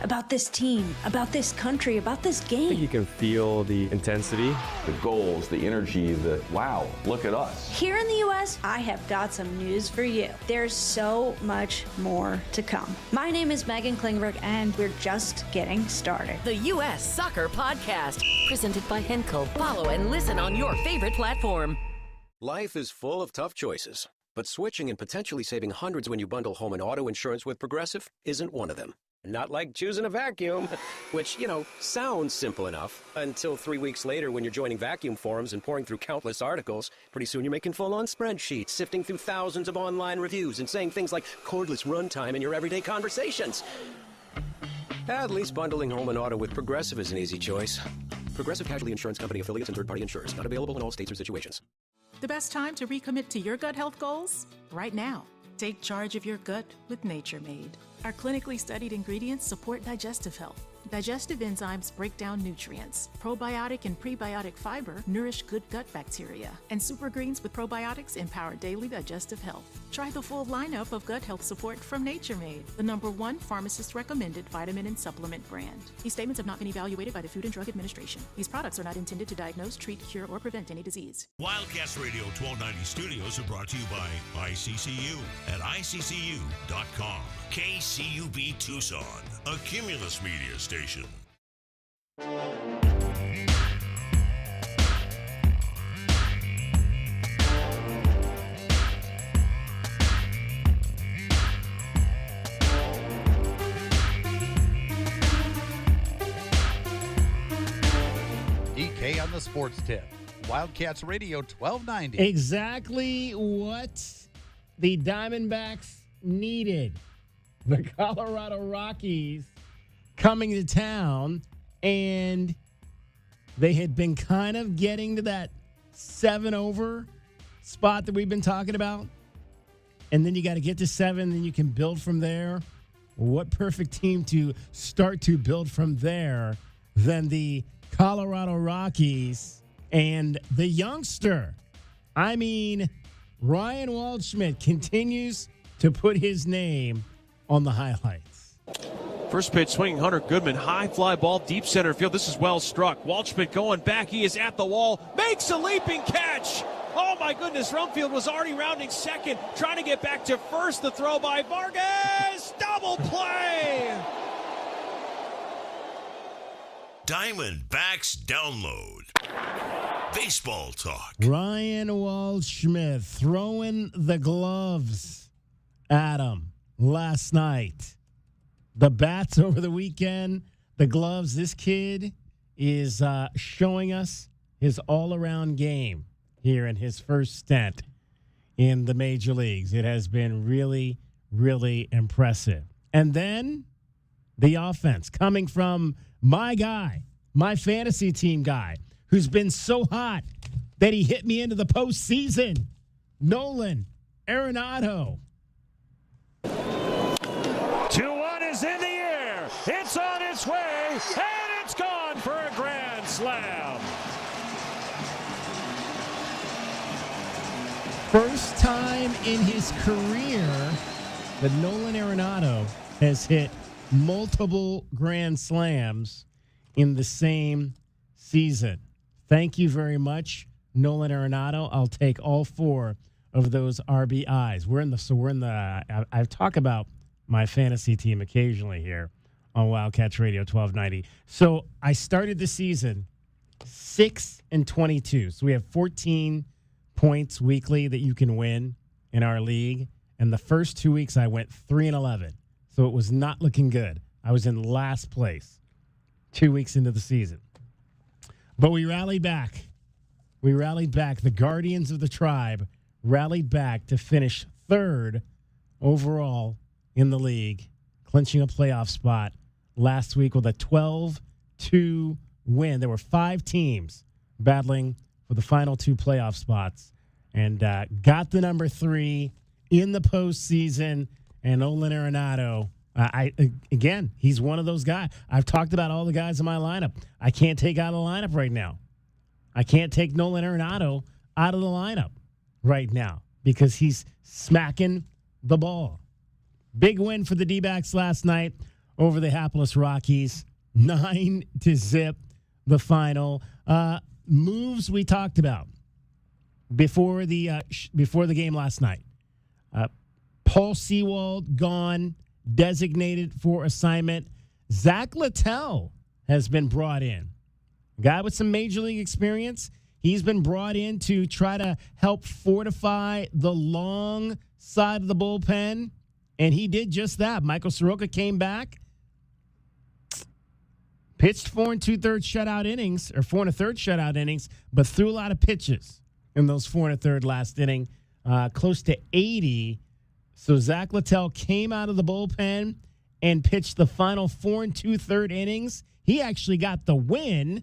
about this team, about this country, about this I think you game. can feel the intensity. The goals, the energy, the wow, look at us. Here in the U.S., I have got some news for you. There's so much more to come. My name is Megan Klingberg, and we're just getting started. The U.S. Soccer Podcast, presented by Henkel. Follow and listen on your favorite platform. Life is full of tough choices, but switching and potentially saving hundreds when you bundle home and auto insurance with Progressive isn't one of them. Not like choosing a vacuum, which, sounds simple enough until 3 weeks later when you're joining vacuum forums and pouring through countless articles. Pretty soon you're making full-on spreadsheets, sifting through thousands of online reviews and saying things like cordless runtime in your everyday conversations. At least bundling home and auto with Progressive is an easy choice. Progressive Casualty Insurance Company affiliates and third-party insurers. Not available in all states or situations. The best time to recommit to your gut health goals? Right now. Take charge of your gut with Nature Made. Our clinically studied ingredients support digestive health. Digestive enzymes break down nutrients. Probiotic and prebiotic fiber nourish good gut bacteria. And super greens with probiotics empower daily digestive health. Try the full lineup of gut health support from Nature Made, the #1 pharmacist-recommended vitamin and supplement brand. These statements have not been evaluated by the Food and Drug Administration. These products are not intended to diagnose, treat, cure, or prevent any disease. Wildcats Radio 1290 Studios are brought to you by ICCU at ICCU.com. KCUB Tucson, a Cumulus Media station. DK on the Sports Tip. Wildcats Radio 1290. Exactly what the Diamondbacks needed. The Colorado Rockies coming to town, and they had been kind of getting to that 7-over spot that we've been talking about. And then you got to get to 7, then you can build from there. What perfect team to start to build from there than the Colorado Rockies and the youngster. Ryan Waldschmidt continues to put his name on the highlights. First pitch swinging, Hunter Goodman, high fly ball, deep center field. This is well struck. Waldschmidt going back. He is at the wall, makes a leaping catch. Oh my goodness, Rumfield was already rounding second, trying to get back to first. The throw by Vargas, double play. Diamondbacks Download. Baseball talk. Ryan Waldschmidt throwing the gloves at him last night. The bats over the weekend, the gloves. This kid is showing us his all-around game here in his first stint in the major leagues. It has been really, really impressive. And then the offense coming from my guy, my fantasy team guy, who's been so hot that he hit me into the postseason, Nolan Arenado. 2-1 is in the air. It's on its way, and it's gone for a grand slam. First time in his career that Nolan Arenado has hit multiple grand slams in the same season. Thank you very much, Nolan Arenado. I'll take all 4 of those RBIs. I've talked about my fantasy team occasionally here on Wildcats Radio 1290. So I started the season 6-22. So we have 14 points weekly that you can win in our league. And the first 2 weeks I went 3-11. So it was not looking good. I was in last place 2 weeks into the season. But we rallied back. The Guardians of the Tribe rallied back to finish 3rd overall in the league, clinching a playoff spot last week with a 12-2 win. There were 5 teams battling for the final 2 playoff spots and got the number 3 in the postseason. And Nolan Arenado, again, he's one of those guys. I've talked about all the guys in my lineup. I can't take out of the lineup right now. I can't take Nolan Arenado out of the lineup right now because he's smacking the ball. Big win for the D-backs last night over the hapless Rockies, 9-0, the final. Moves we talked about before the game last night. Paul Sewald gone, designated for assignment. Zach Littell has been brought in. A guy with some major league experience. He's been brought in to try to help fortify the long side of the bullpen, and he did just that. Michael Soroka came back, pitched 4 2/3 shutout innings, or 4 1/3 shutout innings, but threw a lot of pitches in those 4 1/3 last inning, close to 80. So Zach Littell came out of the bullpen and pitched the final 4 2/3 innings. He actually got the win.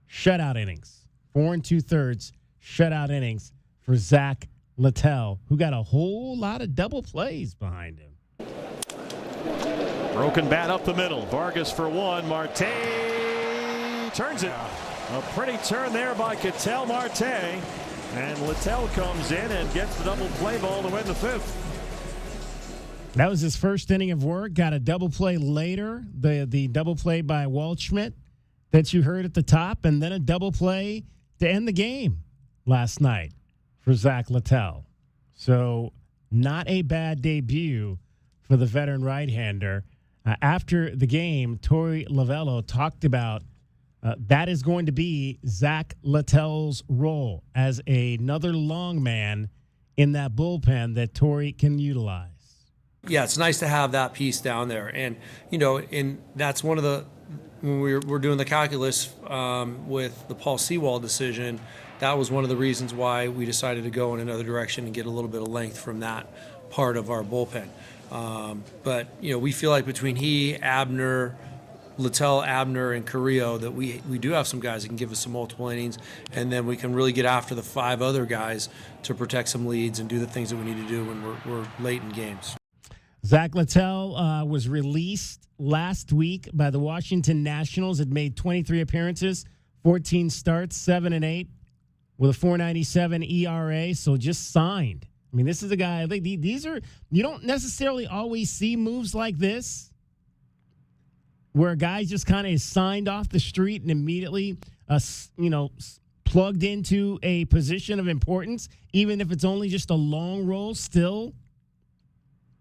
Shutout innings. 4 2/3 shutout innings for Zach Littell, who got a whole lot of double plays behind him. Broken bat up the middle. Vargas for one. Marte turns it. A pretty turn there by Ketel Marte. And Littell comes in and gets the double play ball to win the 5th. That was his first inning of work. Got a double play later. The double play by Waldschmidt that you heard at the top, and then a double play to end the game last night for Zach Littell. So not a bad debut for the veteran right-hander. After the game, Torey Lovullo talked about that is going to be Zach Littell's role as another long man in that bullpen that Torey can utilize. Yeah, it's nice to have that piece down there. And, and that's one of the, when we're doing the calculus with the Paul Sewald decision, that was one of the reasons why we decided to go in another direction and get a little bit of length from that part of our bullpen. But, we feel like between he, Abner, Littell, Abner, and Carrillo, that we do have some guys that can give us some multiple innings, and then we can really get after the 5 other guys to protect some leads and do the things that we need to do when we're late in games. Zach Littell was released last week by the Washington Nationals. Had made 23 appearances, 14 starts, 7-8, with a 4.97 ERA. So just signed. I mean, this is a guy. These are, you don't necessarily always see moves like this, where a guy just kind of is signed off the street and immediately, plugged into a position of importance, even if it's only just a long roll still.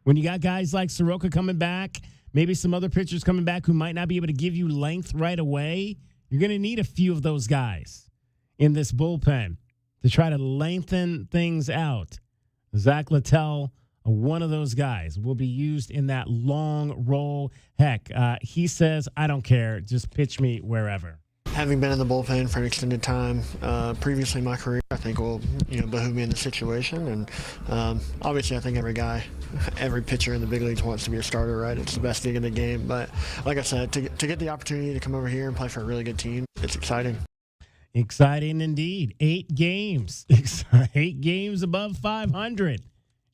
When you got guys like Soroka coming back, maybe some other pitchers coming back who might not be able to give you length right away, you're going to need a few of those guys in this bullpen to try to lengthen things out. Zach Littell, one of those guys, will be used in that long roll. Heck, he says, I don't care. Just pitch me wherever. Having been in the bullpen for an extended time previously in my career, I think will behoove me in the situation. And obviously, I think every pitcher in the big leagues wants to be a starter, right? It's the best thing in the game. But like I said, to get the opportunity to come over here and play for a really good team, it's exciting. Exciting indeed. 8 games. 8 games above 500.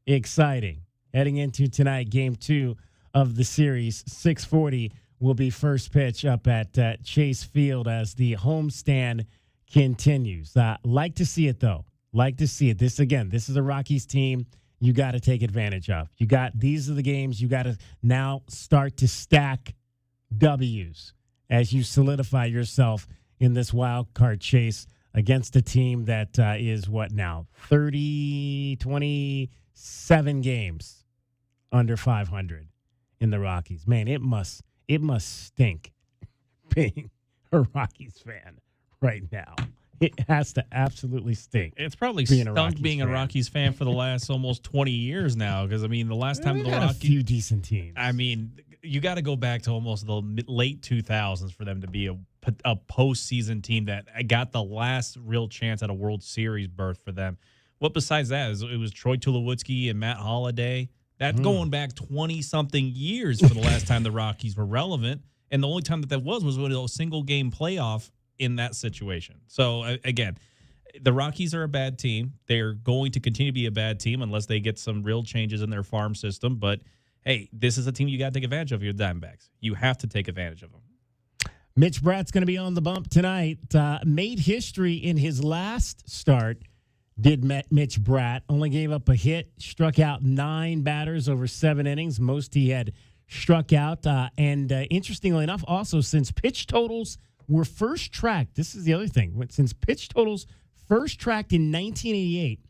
Exciting. Heading into tonight, game 2 of the series, 6:40 will be first pitch up at Chase Field as the homestand continues. Like to see it, though. Like to see it. This is a Rockies team you got to take advantage of. These are the games you got to now start to stack W's as you solidify yourself in this wild card chase against a team that is what now? 27 games under 500 in the Rockies. Man, it must stink being a Rockies fan right now. It has to absolutely stink. It's probably stunk being a Rockies fan for the last almost 20 years now. Because, the last time the Rockies... a few decent teams. You got to go back to almost the late 2000s for them to be a postseason team that got the last real chance at a World Series berth for them. What besides that? It was Troy Tulowitzki and Matt Holliday. That's going back 20-something years for the last time the Rockies were relevant. And the only time that was with a single-game playoff in that situation. So, again, the Rockies are a bad team. They're going to continue to be a bad team unless they get some real changes in their farm system. But, hey, this is a team you got to take advantage of, your Diamondbacks. You have to take advantage of them. Mitch Bratt's going to be on the bump tonight. Made history in his last start, did Mitch Bratt. Only gave up a hit, struck out 9 batters over 7 innings. Most he had struck out. Interestingly enough, also, since pitch totals were first tracked, this is the other thing. Since pitch totals first tracked in 1988,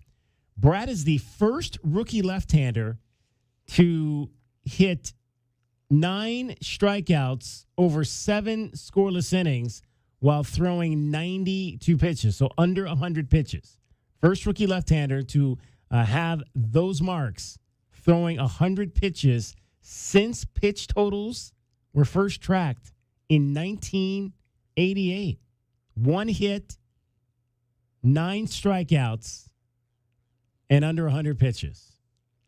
Brad is the first rookie left-hander to hit 9 strikeouts over 7 scoreless innings while throwing 92 pitches, so under 100 pitches. First rookie left-hander to have those marks, throwing 100 pitches since pitch totals were first tracked in 1988. 1 hit, 9 strikeouts, and under 100 pitches.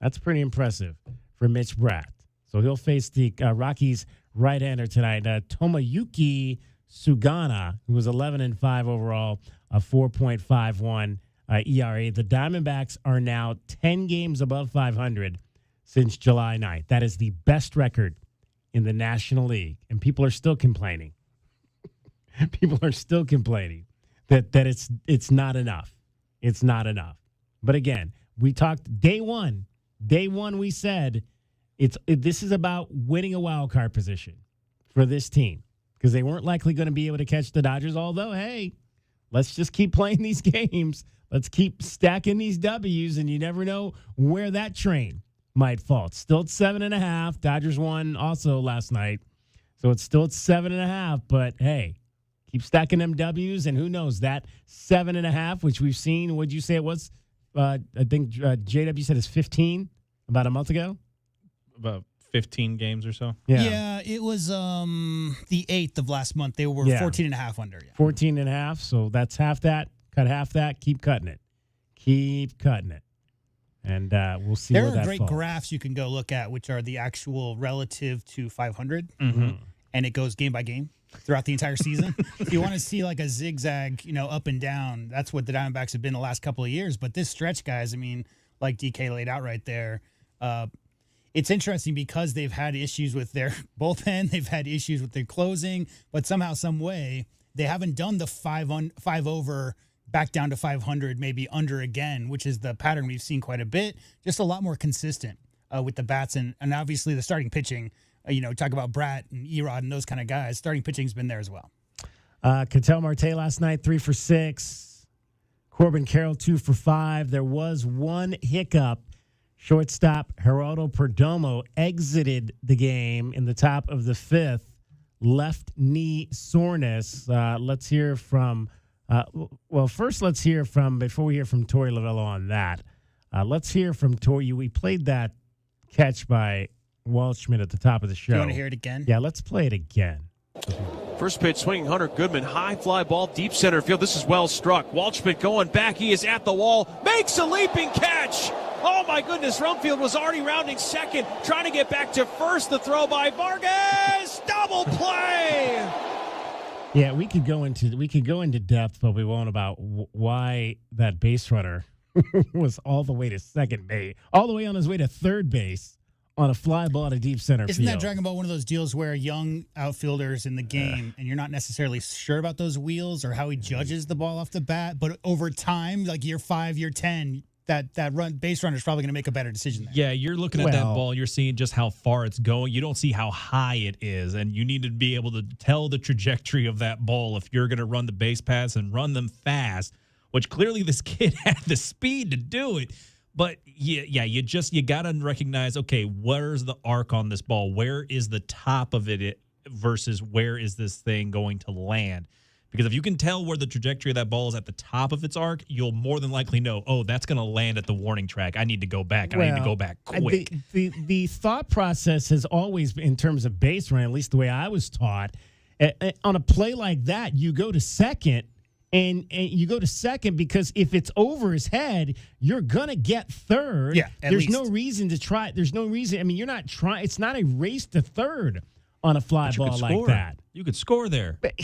That's pretty impressive for Mitch Bratt. So he'll face the Rockies right-hander tonight, Tomoyuki Sugana, who was 11-5 overall, a 4.51 ERA. The Diamondbacks are now 10 games above 500 since July 9th. That is the best record in the National League, and people are still complaining. People are still complaining that it's not enough. It's not enough. But again, we talked day one. Day one, we said this is about winning a wild card position for this team because they weren't likely going to be able to catch the Dodgers. Although, hey, let's just keep playing these games. Let's keep stacking these W's, and you never know where that train might fall. It's still at 7.5. Dodgers won also last night, so it's still at 7.5. But hey, keep stacking them W's, and who knows, that 7.5, which we've seen. What'd you say it was? I think JW said it's 15 about a month ago. About 15 games or so. Yeah, it was the 8th of last month. They were 14.5 under. Yeah. 14.5. So that's half that. Cut half that. Keep cutting it. Keep cutting it. And we'll see where that falls. There are great graphs you can go look at, which are the actual relative to 500. Mm-hmm. And it goes game by game throughout the entire season. If you want to see like a zigzag, up and down, that's what the Diamondbacks have been the last couple of years. But this stretch, guys, I mean, like DK laid out right there, it's interesting because they've had issues with their bullpen. They've had issues with their closing. But somehow, some way, they haven't done the 5 over back down to 500, maybe under again, which is the pattern we've seen quite a bit. Just a lot more consistent with the bats. And obviously the starting pitching, talk about Bratt and Erod and those kind of guys. Starting pitching's been there as well. Ketel Marte last night, 3 for 6. Corbin Carroll, 2 for 5. There was one hiccup. Shortstop Geraldo Perdomo exited the game in the top of the 5th. Left knee soreness. Let's hear from, before we hear from Torey Lovullo on that, let's hear from Torey. We played that catch by Waldschmidt at the top of the show. You want to hear it again? Yeah, let's play it again. First pitch, swinging Hunter Goodman, high fly ball, deep center field. This is well struck. Waldschmidt going back. He is at the wall, makes a leaping catch. Oh my goodness, Rumfield was already rounding second, trying to get back to first. The throw by Vargas, double play. Yeah, we could go into depth, but we won't about why that base runner was all the way to second base, all the way on his way to third base on a fly ball to deep center Isn't field. that Dragon Ball one of those deals where young outfielders in the game and you're not necessarily sure about those wheels or how he judges the ball off the bat, but over time, like year 5, year 10, that base runner is probably going to make a better decision there. Yeah, you're looking at that ball, you're seeing just how far it's going. You don't see how high it is, and you need to be able to tell the trajectory of that ball if you're going to run the base paths and run them fast, which clearly this kid had the speed to do it. But you got to recognize, okay, where's the arc on this ball? Where is the top of it versus where is this thing going to land? Because if you can tell where the trajectory of that ball is at the top of its arc, you'll more than likely know, that's going to land at the warning track. I need to go back. I need to go back quick. The thought process has always been, in terms of base running, at least the way I was taught, on a play like that, you go to second. And you go to second because if it's over his head, you're going to get third. Yeah, There's no reason to try. There's no reason. I mean, you're not trying. It's not a race to third on a fly ball like that. You could score there. But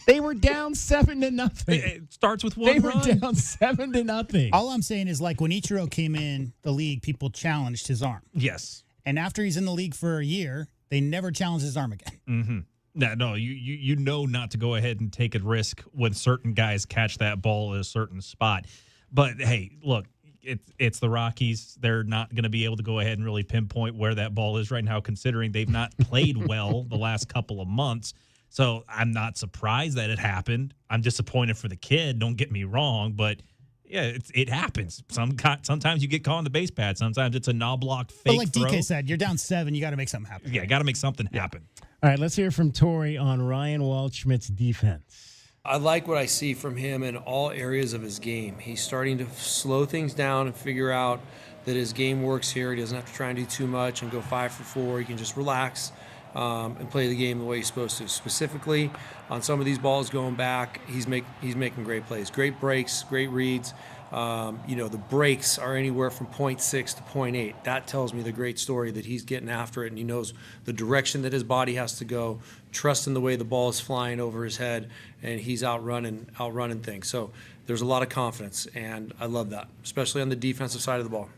they were down 7-0. It starts with one run. They were down 7-0. All I'm saying is, like, when Ichiro came in the league, people challenged his arm. Yes. And after he's in the league for a year, they never challenged his arm again. Mm-hmm. No, you know not to go ahead and take a risk when certain guys catch that ball at a certain spot. But, hey, look, it's the Rockies. They're not going to be able to go ahead and really pinpoint where that ball is right now, considering they've not played well the last couple of months. So I'm not surprised that it happened. I'm disappointed for the kid. Don't get me wrong, but yeah, it happens. Sometimes you get caught on the base pad. Sometimes it's a knob block fake. But like throw. DK said, you're down 7. You got to make something happen. Yeah, got to make something happen. All right, let's hear from Tori on Ryan Waldschmidt's defense. I like what I see from him in all areas of his game. He's starting to slow things down and figure out that his game works here. He doesn't have to try and do too much and go 5 for 4. He can just relax and play the game the way he's supposed to. Specifically, on some of these balls going back, he's making great plays, great breaks, great reads. The breaks are anywhere from 0.6 to 0.8. That tells me the great story that he's getting after it, and he knows the direction that his body has to go, trusting the way the ball is flying over his head, and he's outrunning things. So there's a lot of confidence, and I love that, especially on the defensive side of the ball.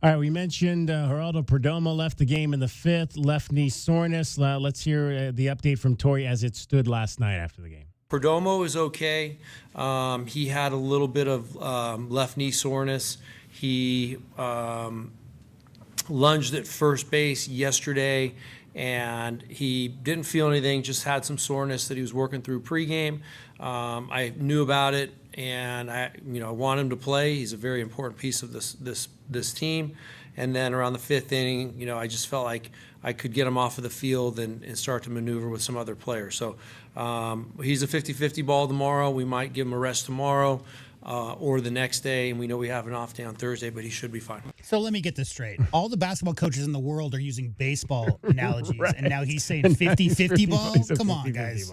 All right, we mentioned Geraldo Perdomo left the game in the 5th, left knee soreness. Let's hear the update from Tori as it stood last night after the game. Perdomo is okay. He had a little bit of left knee soreness. He lunged at first base yesterday, and he didn't feel anything, just had some soreness that he was working through pregame. I knew about it, and I want him to play. He's a very important piece of this team. And then around the 5th inning, I just felt like I could get him off of the field and start to maneuver with some other players. So he's a 50-50 ball tomorrow. We might give him a rest tomorrow or the next day, and we know we have an off day on Thursday, but he should be fine. So let me get this straight. All the basketball coaches in the world are using baseball analogies, right. And now he's saying 50-50 ball? Come on, guys.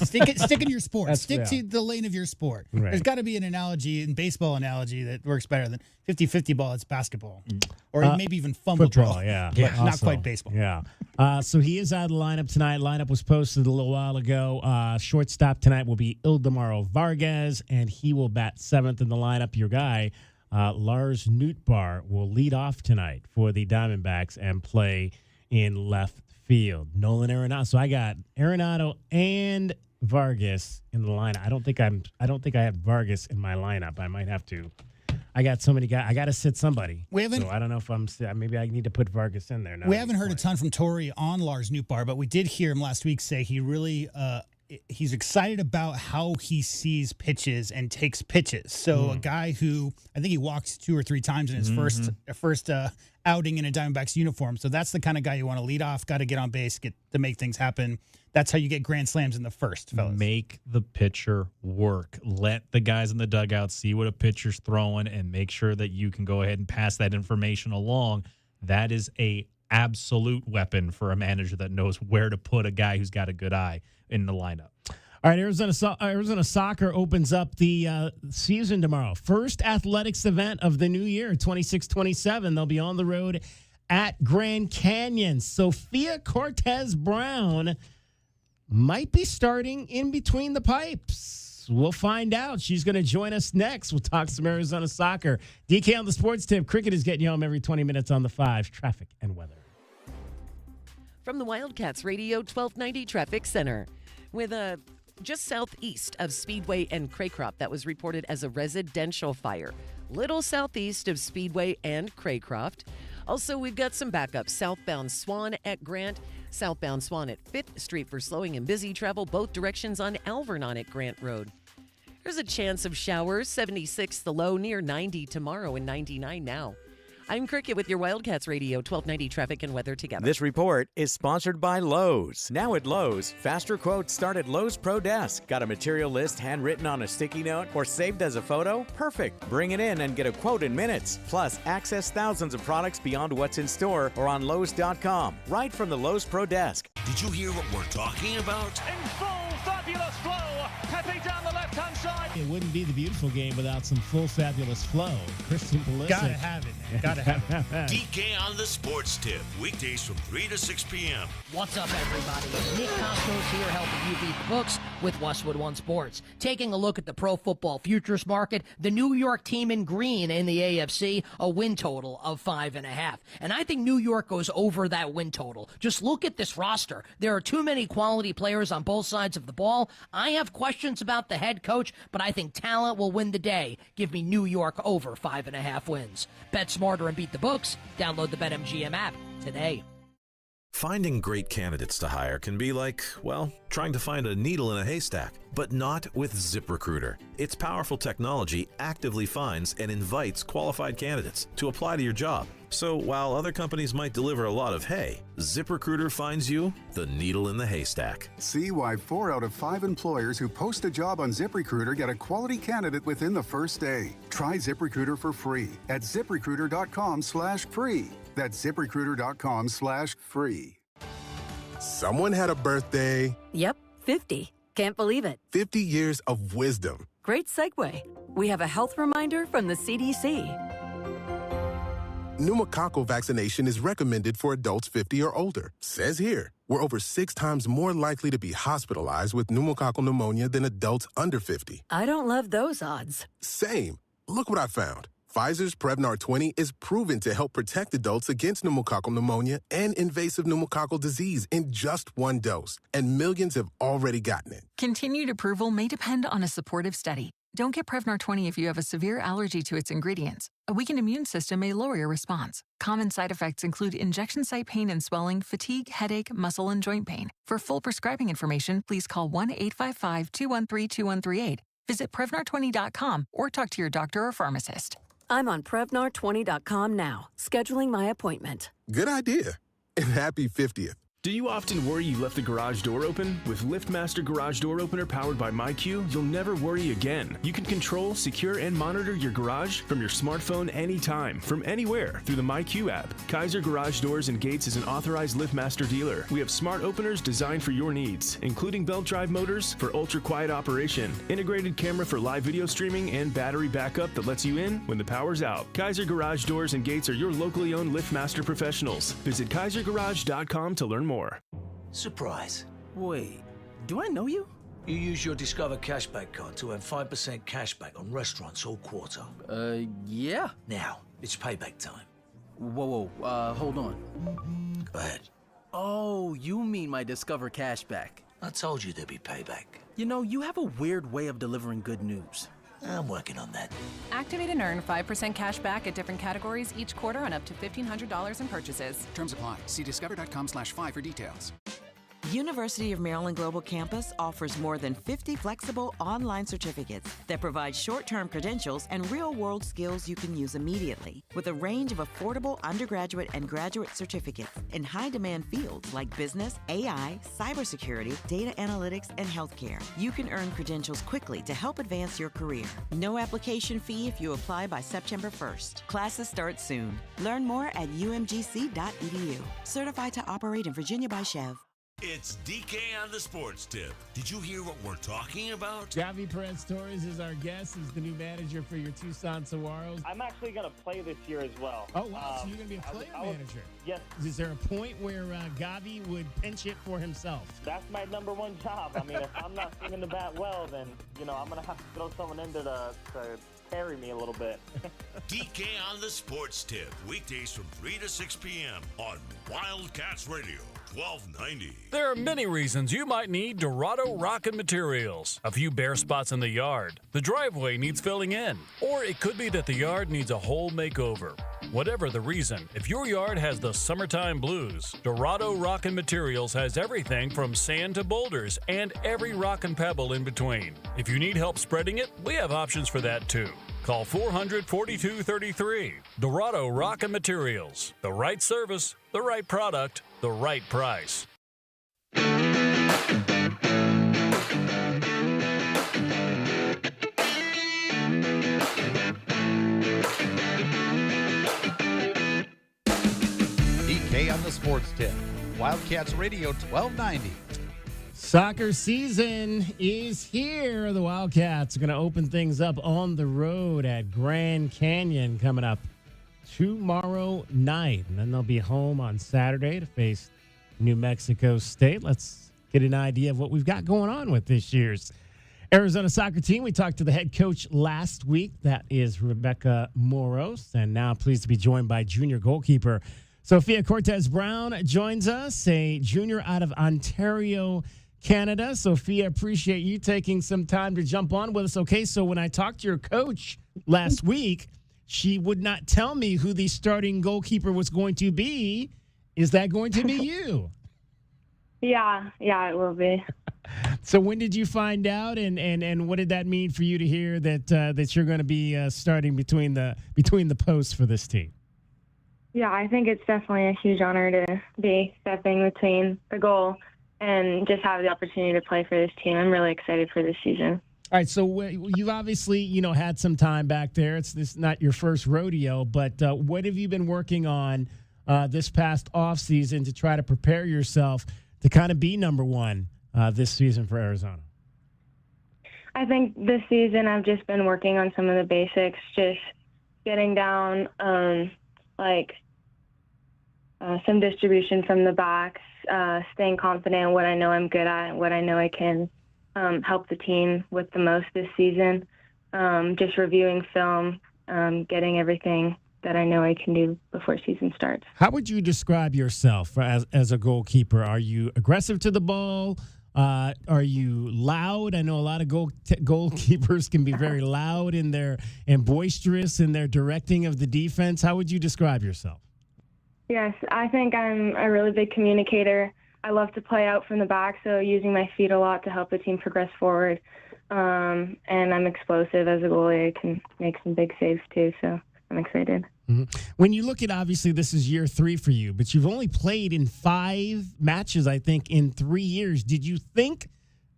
Stick in your sport. That's Stick to the lane of your sport. Right. There's got to be an analogy, a baseball analogy, that works better than 50-50 ball. It's basketball. Or maybe even football. Yeah. But not quite baseball. Yeah. So he is out of the lineup tonight. Lineup was posted a little while ago. Shortstop tonight will be Ildemaro Vargas, and he will bat 7th in the lineup. Your guy, Lars Nootbaar, will lead off tonight for the Diamondbacks and play in left field. Nolan Arenado. So I got Arenado and Vargas in the lineup. I don't think I have Vargas in my lineup. I might have to. I got so many guys. I got to sit somebody. So I don't know if maybe I need to put Vargas in there now. We haven't heard a ton from Tori on Lars Nootbaar, but we did hear him last week say he really he's excited about how he sees pitches and takes pitches. So a guy who I think he walked 2 or 3 times in his first outing in a Diamondbacks uniform. So that's the kind of guy you want to lead off. Got to get on base, get to make things happen. That's how you get grand slams in the first, fellas. Make the pitcher work. Let the guys in the dugout see what a pitcher's throwing and make sure that you can go ahead and pass that information along. That is a absolute weapon for a manager that knows where to put a guy who's got a good eye in the lineup. All right, Arizona Soccer opens up the season tomorrow. First athletics event of the new year, 26-27. They'll be on the road at Grand Canyon. Sophia Cortez Brown might be starting in between the pipes. We'll find out. She's going to join us next. We'll talk some Arizona Soccer. DK on the Sports Tip. Cricket is getting you home every 20 minutes on the 5. Traffic and weather. From the Wildcats Radio 1290 Traffic Center. With just southeast of Speedway and Craycroft, that was reported as a residential fire. Little southeast of Speedway and Craycroft. Also, we've got some backups. Southbound Swan at Grant. Southbound Swan at 5th Street for slowing and busy travel, both directions on Alvernon at Grant Road. There's a chance of showers, 76 the low, near 90 tomorrow and 99 now. I'm Cricket with your Wildcats Radio 1290 Traffic and Weather together. This report is sponsored by Lowe's. Now at Lowe's, faster quotes start at Lowe's Pro Desk. Got a material list handwritten on a sticky note or saved as a photo? Perfect. Bring it in and get a quote in minutes. Plus, access thousands of products beyond what's in store or on Lowe's.com. Right from the Lowe's Pro Desk. Did you hear what we're talking about? In full fabulous flow, Pepe down the left-hand side. It wouldn't be the beautiful game without some full fabulous flow. Kristen Pulisic. Gotta have it, man. Gotta have DK on the Sports Tip, weekdays from 3 to 6 p.m. What's up, everybody? Nick Costos here, helping you beat the books with Westwood One Sports. Taking a look at the pro football futures market, the New York team in green in the AFC, a win total of 5.5. And I think New York goes over that win total. Just look at this roster. There are too many quality players on both sides of the ball. I have questions about the head coach, but I think talent will win the day. Give me New York over 5.5 wins. Bet smarter and beat the books. Download the BetMGM app today. Finding great candidates to hire can be like, well, trying to find a needle in a haystack, but not with ZipRecruiter. Its powerful technology actively finds and invites qualified candidates to apply to your job. So while other companies might deliver a lot of hay, ZipRecruiter finds you the needle in the haystack. See why 4 out of 5 employers who post a job on ZipRecruiter get a quality candidate within the first day. Try ZipRecruiter for free at ZipRecruiter.com/free. That's ZipRecruiter.com/free. Someone had a birthday. Yep, 50. Can't believe it. 50 years of wisdom. Great segue. We have a health reminder from the CDC. Pneumococcal vaccination is recommended for adults 50 or older. Says here, we're over 6 times more likely to be hospitalized with pneumococcal pneumonia than adults under 50. I don't love those odds. Same. Look what I found. Pfizer's Prevnar 20 is proven to help protect adults against pneumococcal pneumonia and invasive pneumococcal disease in just 1 dose, and millions have already gotten it. Continued approval may depend on a supportive study. Don't get Prevnar 20 if you have a severe allergy to its ingredients. A weakened immune system may lower your response. Common side effects include injection site pain and swelling, fatigue, headache, muscle, and joint pain. For full prescribing information, please call 1-855-213-2138. Visit Prevnar20.com or talk to your doctor or pharmacist. I'm on Prevnar20.com now, scheduling my appointment. Good idea. And happy 50th. Do you often worry you left the garage door open? With LiftMaster Garage Door Opener powered by MyQ, you'll never worry again. You can control, secure, and monitor your garage from your smartphone anytime, from anywhere, through the MyQ app. Kaiser Garage Doors and Gates is an authorized LiftMaster dealer. We have smart openers designed for your needs, including belt drive motors for ultra-quiet operation, integrated camera for live video streaming, and battery backup that lets you in when the power's out. Kaiser Garage Doors and Gates are your locally owned LiftMaster professionals. Visit KaiserGarage.com to learn more. Surprise. Wait, do I know you? You use your Discover Cashback card to earn 5% cashback on restaurants all quarter. Yeah. Now, it's payback time. Whoa, hold on. Go ahead. Oh, you mean my Discover Cashback. I told you there'd be payback. You know, you have a weird way of delivering good news. I'm working on that. Activate and earn 5% cash back at different categories each quarter on up to $1,500 in purchases. Terms apply. See discover.com/5 for details. University of Maryland Global Campus offers more than 50 flexible online certificates that provide short-term credentials and real-world skills you can use immediately. With a range of affordable undergraduate and graduate certificates in high-demand fields like business, AI, cybersecurity, data analytics, and healthcare, you can earn credentials quickly to help advance your career. No application fee if you apply by September 1st. Classes start soon. Learn more at umgc.edu. Certified to operate in Virginia by Chev. It's DK on the Sports Tip. Did you hear what we're talking about? Javi Perez Torres is our guest. He's the new manager for your Tucson Saguaros. I'm actually going to play this year as well. Oh, wow. So you're going to be a player manager? Yes. Is there a point where Gavi would pinch it for himself? That's my number one job. I mean, if I'm not swinging the bat well, then, I'm going to have to throw someone in there to carry me a little bit. DK on the Sports Tip. Weekdays from 3 to 6 p.m. on Wildcats Radio. 1290. There are many reasons you might need Dorado Rockin' Materials. A few bare spots in the yard. The driveway needs filling in. Or it could be that the yard needs a whole makeover. Whatever the reason, if your yard has the summertime blues, Dorado Rockin' Materials has everything from sand to boulders and every rock and pebble in between. If you need help spreading it, we have options for that too. Call 400-4233. Dorado Rockin' Materials. The right service, the right product, the right price. DK on the Sports Tip. Wildcats Radio 1290. Soccer season is here. The Wildcats are going to open things up on the road at Grand Canyon coming up tomorrow night. And then they'll be home on Saturday to face New Mexico State. Let's get an idea of what we've got going on with this year's Arizona soccer team. We talked to the head coach last week. That is Rebecca Moros. And now pleased to be joined by junior goalkeeper Sophia Cortez Brown joins us, a junior out of Ontario, Canada. Sophia, appreciate you taking some time to jump on with us. Okay, so when I talked to your coach last week, she would not tell me who the starting goalkeeper was going to be. Is that going to be you? Yeah, it will be. So when did you find out, and what did that mean for you to hear that you're going to be starting between the posts for this team? Yeah, I think it's definitely a huge honor to be stepping between the goal and just have the opportunity to play for this team. I'm really excited for this season. All right, so you've obviously, had some time back there. This is not your first rodeo, but what have you been working on this past offseason to try to prepare yourself to kind of be number one this season for Arizona? I think this season I've just been working on some of the basics, just getting down some distribution from the backs, staying confident in what I know I'm good at and what I know I can help the team with the most this season. Just reviewing film, getting everything that I know I can do before season starts. How would you describe yourself as a goalkeeper? Are you aggressive to the ball? Are you loud? I know a lot of goalkeepers can be very loud and boisterous in their directing of the defense. How would you describe yourself? Yes, I think I'm a really big communicator. I love to play out from the back, so using my feet a lot to help the team progress forward. And I'm explosive as a goalie. I can make some big saves too, so I'm excited. Mm-hmm. When you look at, obviously, this is year 3 for you, but you've only played in 5 matches, I think, in 3 years. Did you think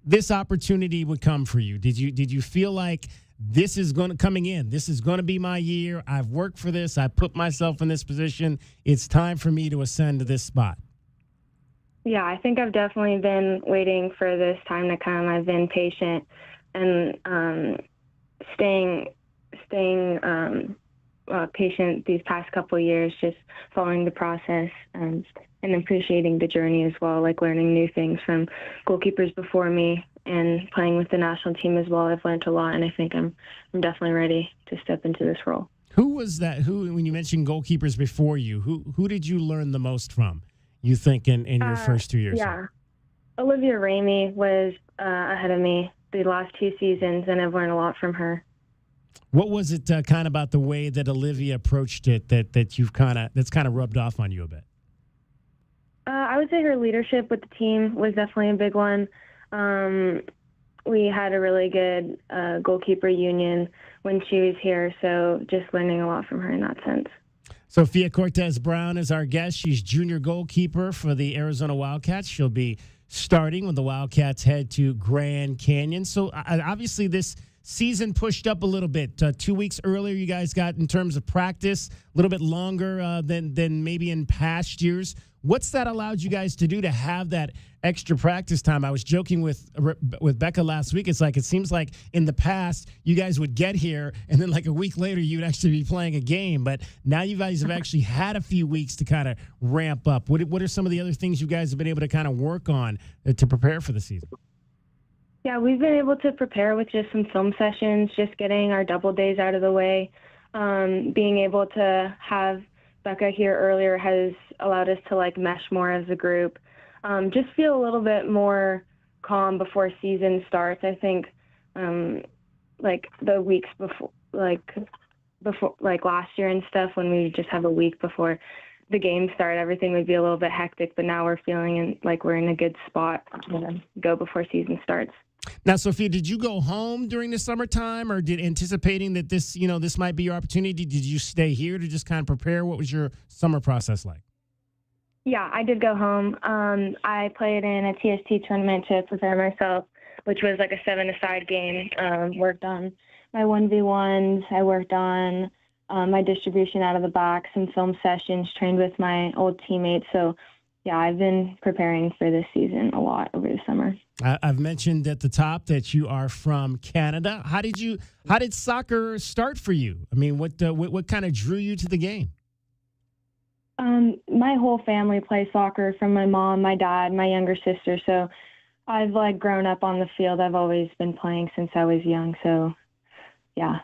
this opportunity would come for you? Did you feel like this is coming in? This is going to be my year. I've worked for this. I put myself in this position. It's time for me to ascend to this spot. Yeah, I think I've definitely been waiting for this time to come. I've been patient and staying patient these past couple of years, just following the process and appreciating the journey as well, like learning new things from goalkeepers before me and playing with the national team as well. I've learned a lot, and I think I'm definitely ready to step into this role. Who was that? When you mentioned goalkeepers before you, who did you learn the most from, you think, in your first 2 years? Yeah. Olivia Ramey was ahead of me the last 2 seasons, and I've learned a lot from her. What was it kind of about the way that Olivia approached it that's kind of rubbed off on you a bit? I would say her leadership with the team was definitely a big one. We had a really good goalkeeper union when she was here, so just learning a lot from her in that sense. Sophia Cortez Brown is our guest. She's junior goalkeeper for the Arizona Wildcats. She'll be starting when the Wildcats head to Grand Canyon. So obviously this season pushed up a little bit. 2 weeks earlier, you guys got, in terms of practice, a little bit longer than maybe in past years. What's that allowed you guys to do to have that extra practice time? I was joking with Becca last week. It's like, it seems like in the past, you guys would get here, and then like a week later, you'd actually be playing a game. But now you guys have actually had a few weeks to kind of ramp up. What are some of the other things you guys have been able to kind of work on to prepare for the season? Yeah, we've been able to prepare with just some film sessions, just getting our double days out of the way. Being able to have Becca here earlier has allowed us to mesh more as a group. Just feel a little bit more calm before season starts. I think the weeks before last year and stuff, when we just have a week before the game start, everything would be a little bit hectic, but now we're feeling like we're in a good spot to go before season starts. Now, Sophia, did you go home during the summertime, or anticipating that this might be your opportunity? Did you stay here to just kind of prepare? What was your summer process like? Yeah, I did go home. I played in a TST tournament to prepare myself, which was like a 7-a-side game. Worked on my 1v1s. I worked on my distribution out of the box, some film sessions, trained with my old teammates. So yeah, I've been preparing for this season a lot over the summer. I've mentioned at the top that you are from Canada. How did soccer start for you? I mean, what kind of drew you to the game? My whole family plays soccer, from my mom, my dad, my younger sister. So I've like grown up on the field. I've always been playing since I was young. So yeah.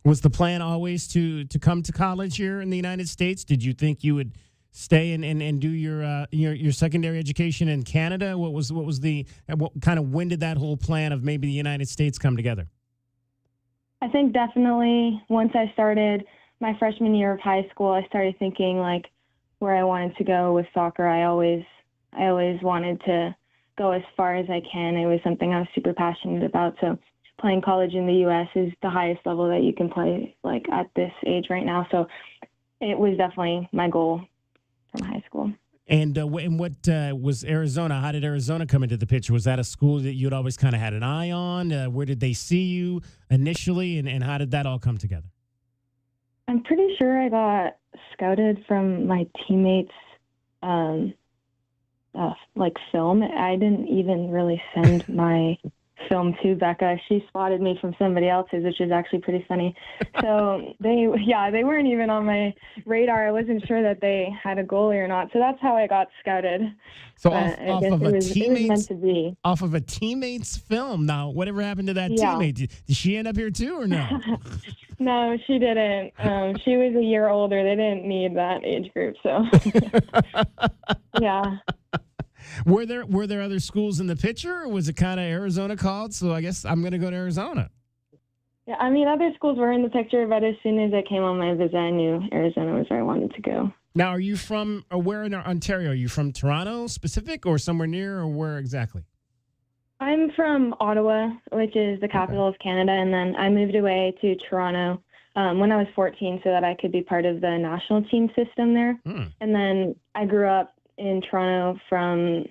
Was the plan always to come to college here in the United States? Did you think you would stay and do your secondary education in Canada? When did that whole plan of maybe the United States come together? I think definitely once I started my freshman year of high school, I started thinking like where I wanted to go with soccer. I always wanted to go as far as I can. It was something I was super passionate about. So playing college in the U.S. is the highest level that you can play like at this age right now. So it was definitely my goal from high school. And what was Arizona? How did Arizona come into the picture? Was that a school that you'd always kind of had an eye on? Where did they see you initially, and how did that all come together? I'm pretty sure I got scouted from my teammates' film. I didn't even really send my film to Becca. She spotted me from somebody else's, which is actually pretty funny. So they weren't even on my radar. I wasn't sure that they had a goalie or not. So that's how I got scouted. So off of a teammate's film. Now, whatever happened to that teammate? Did she end up here too or no? No, she didn't. She was a year older. They didn't need that age group. So yeah. Were there other schools in the picture, or was it kind of Arizona called? So I guess I'm going to go to Arizona. Yeah, I mean, other schools were in the picture, but as soon as I came on my visit, I knew Arizona was where I wanted to go. Now, are you from where in Ontario? Are you from Toronto specific, or somewhere near, or where exactly? I'm from Ottawa, which is the capital of Canada, and then I moved away to Toronto when I was 14 so that I could be part of the national team system there. And then I grew up in Toronto from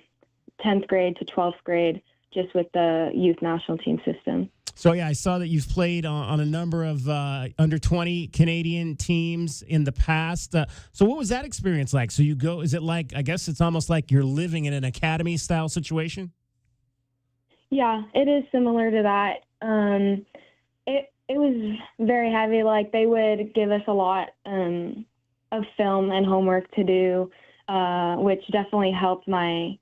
10th grade to 12th grade, just with the youth national team system. So, yeah, I saw that you've played on a number of under-20 Canadian teams in the past. So what was that experience like? So you go, is it like, I guess it's almost like you're living in an academy-style situation? Yeah, it is similar to that. It was very heavy. Like, they would give us a lot of film and homework to do, which definitely helped my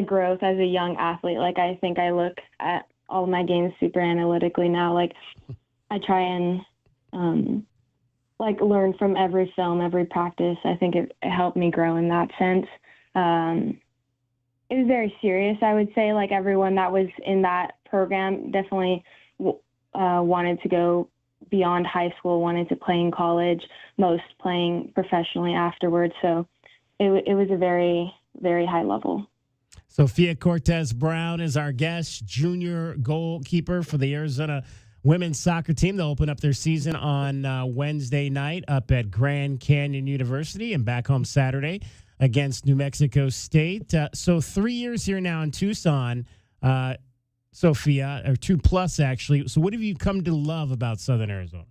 growth as a young athlete. Like, I think I look at all of my games super analytically now. Like, I try and learn from every film, every practice. I think it helped me grow in that sense. It was very serious, I would say. Like, everyone that was in that program definitely wanted to go beyond high school, wanted to play in college, most playing professionally afterwards. So it was a very, very high level. Sophia Cortez Brown is our guest, junior goalkeeper for the Arizona women's soccer team. They'll open up their season on Wednesday night up at Grand Canyon University and back home Saturday against New Mexico State. So 3 years here now in Tucson, Sophia, or 2+ actually. So what have you come to love about Southern Arizona?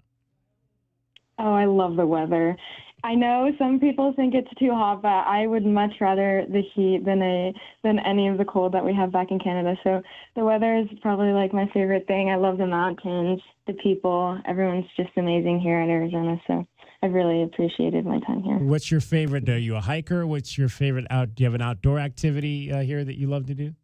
Oh, I love the weather. I know some people think it's too hot, but I would much rather the heat than any of the cold that we have back in Canada. So the weather is probably like my favorite thing. I love the mountains, the people. Everyone's just amazing here in Arizona. So I've really appreciated my time here. What's your favorite? Are you a hiker? What's your favorite do you have an outdoor activity here that you love to do?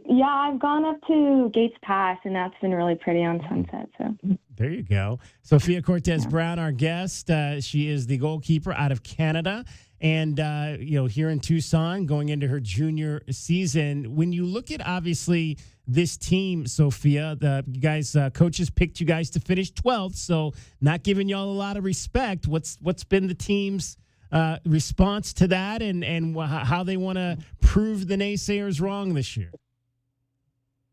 Yeah, I've gone up to Gates Pass, and that's been really pretty on sunset. So there you go. Sophia Cortez Brown, our guest. She is the goalkeeper out of Canada, and here in Tucson, going into her junior season. When you look at obviously this team, Sophia, the guys, coaches picked you guys to finish 12th, so not giving y'all a lot of respect. What's been the team's response to that, and how they want to prove the naysayers wrong this year?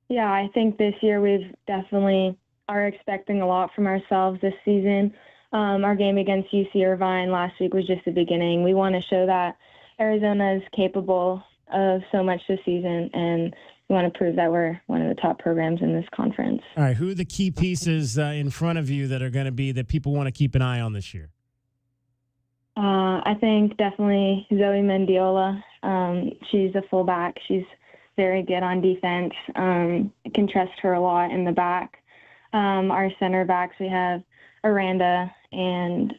Yeah, I think this year we've definitely are expecting a lot from ourselves this season. Our game against UC Irvine last week was just the beginning. We want to show that Arizona is capable of so much this season, and we want to prove that we're one of the top programs in this conference. All right, who are the key pieces in front of you that are going to be that people want to keep an eye on this year? I think definitely Zoe Mendiola. She's a fullback. She's very good on defense. I can trust her a lot in the back. Our center backs, we have Aranda and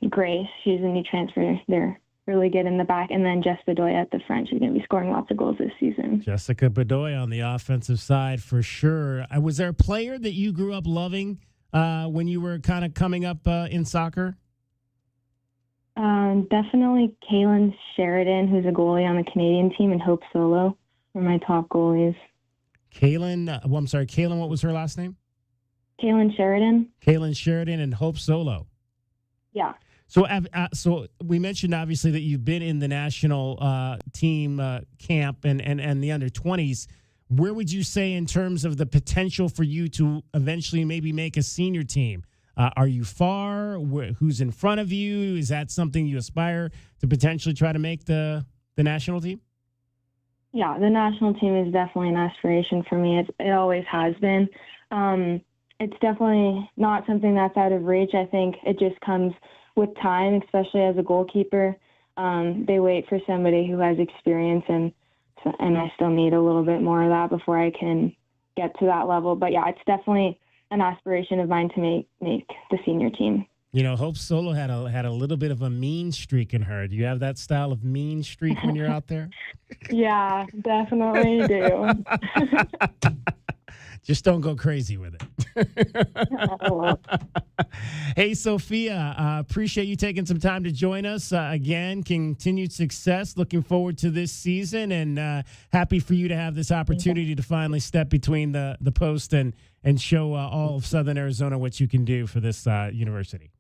Grace. She's a new transfer. They're really good in the back. And then Jess Bedoya at the front. She's going to be scoring lots of goals this season. Jessica Bedoya on the offensive side for sure. Was there a player that you grew up loving when you were kind of coming up in soccer? Definitely Kaylin Sheridan, who's a goalie on the Canadian team, and Hope Solo were my top goalies. Kaylin, Kaylin, what was her last name? Kaylin Sheridan. Kaylin Sheridan and Hope Solo. Yeah. So we mentioned obviously that you've been in the national team camp and the under-20s. Where would you say in terms of the potential for you to eventually maybe make a senior team? Are you far? Who's in front of you? Is that something you aspire to potentially try to make the national team? Yeah, the national team is definitely an aspiration for me. It always has been. It's definitely not something that's out of reach. I think it just comes with time, especially as a goalkeeper. They wait for somebody who has experience, and I still need a little bit more of that before I can get to that level. But yeah, it's definitely an aspiration of mine to make the senior team. You know, Hope Solo had a little bit of a mean streak in her. Do you have that style of mean streak when you're out there? Yeah, definitely do. Just don't go crazy with it. Hey, Sophia, appreciate you taking some time to join us. Again, continued success. Looking forward to this season, and happy for you to have this opportunity to finally step between the post and show all of Southern Arizona what you can do for this university.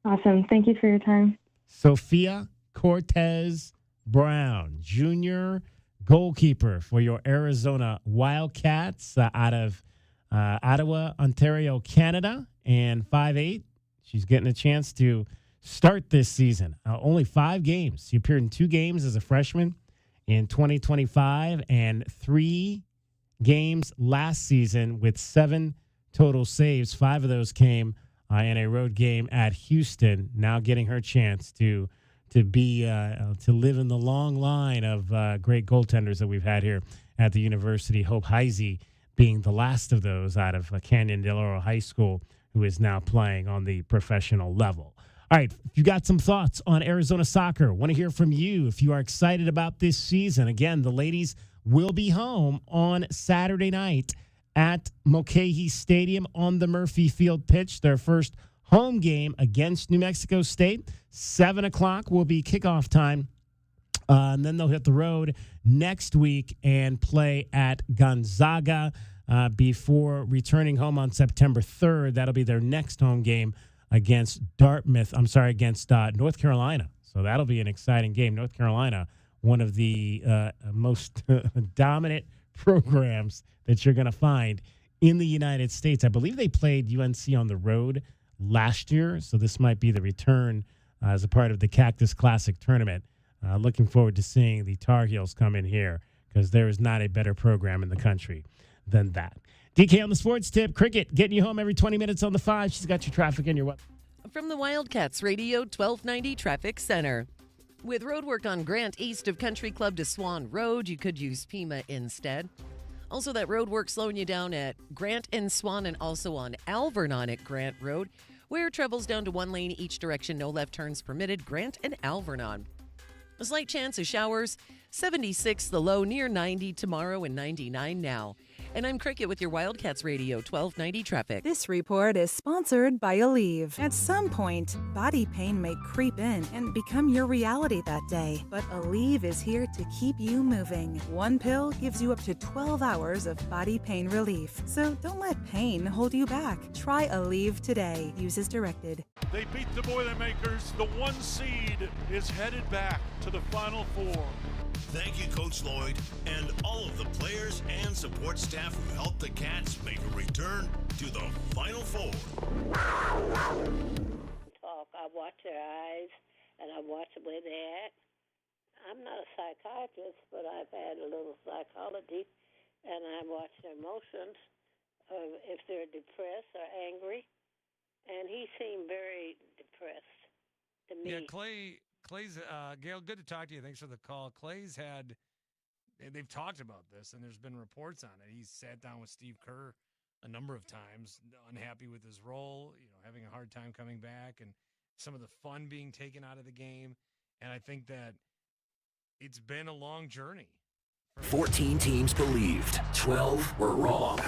Awesome. Thank you for your time. Sophia Cortez Brown, junior goalkeeper for your Arizona Wildcats out of Ottawa, Ontario, Canada, and 5'8". She's getting a chance to start this season. Only 5 games. She appeared in 2 games as a freshman in 2025 and 3 games last season with 7 total saves. 5 of those came in a road game at Houston. Now getting her chance to live in the long line of great goaltenders that we've had here at the university. Hope Heisey being the last of those out of Canyon Del Oro High School, who is now playing on the professional level. All right, if you got some thoughts on Arizona soccer, want to hear from you. If you are excited about this season, again, the ladies will be home on Saturday night at Mulcahy Stadium on the Murphy Field pitch. Their first home game against New Mexico State. 7 o'clock will be kickoff time. And then they'll hit the road next week and play at Gonzaga before returning home on September 3rd. That'll be their next home game against against North Carolina. So that'll be an exciting game. North Carolina, one of the most dominant programs that you're going to find in the United States. I believe they played UNC on the road last year, so this might be the return as a part of the Cactus Classic tournament. Looking forward to seeing the Tar Heels come in here because there is not a better program in the country than that. DK on the Sports Tip. Cricket getting you home every 20 minutes on the 5. She's got your traffic in your what? From the Wildcats Radio 1290 Traffic Center. With roadwork on Grant east of Country Club to Swan Road, you could use Pima instead. Also, that roadwork slowing you down at Grant and Swan and also on Alvernon at Grant Road, where travel's down to 1 lane each direction, no left turns permitted, Grant and Alvernon. A slight chance of showers, 76 the low, near 90 tomorrow and 99 now. And I'm Cricket with your Wildcats Radio 1290 traffic. This report is sponsored by Aleve. At some point, body pain may creep in and become your reality that day. But Aleve is here to keep you moving. 1 pill gives you up to 12 hours of body pain relief. So don't let pain hold you back. Try Aleve today. Use as directed. They beat the Boilermakers. The 1 seed is headed back to the Final Four. Thank you, Coach Lloyd, and all of the players and support staff who helped the Cats make a return to the Final Four. I watch their eyes, and I watch the way they act. I'm not a psychiatrist, but I've had a little psychology, and I watch their emotions, if they're depressed or angry. And he seemed very depressed. to me. Yeah, Clay's, Gail, good to talk to you. Thanks for the call. They've talked about this, and there's been reports on it. He's sat down with Steve Kerr a number of times, unhappy with his role, having a hard time coming back, and some of the fun being taken out of the game. And I think that it's been a long journey. 14 teams believed, 12 were wrong.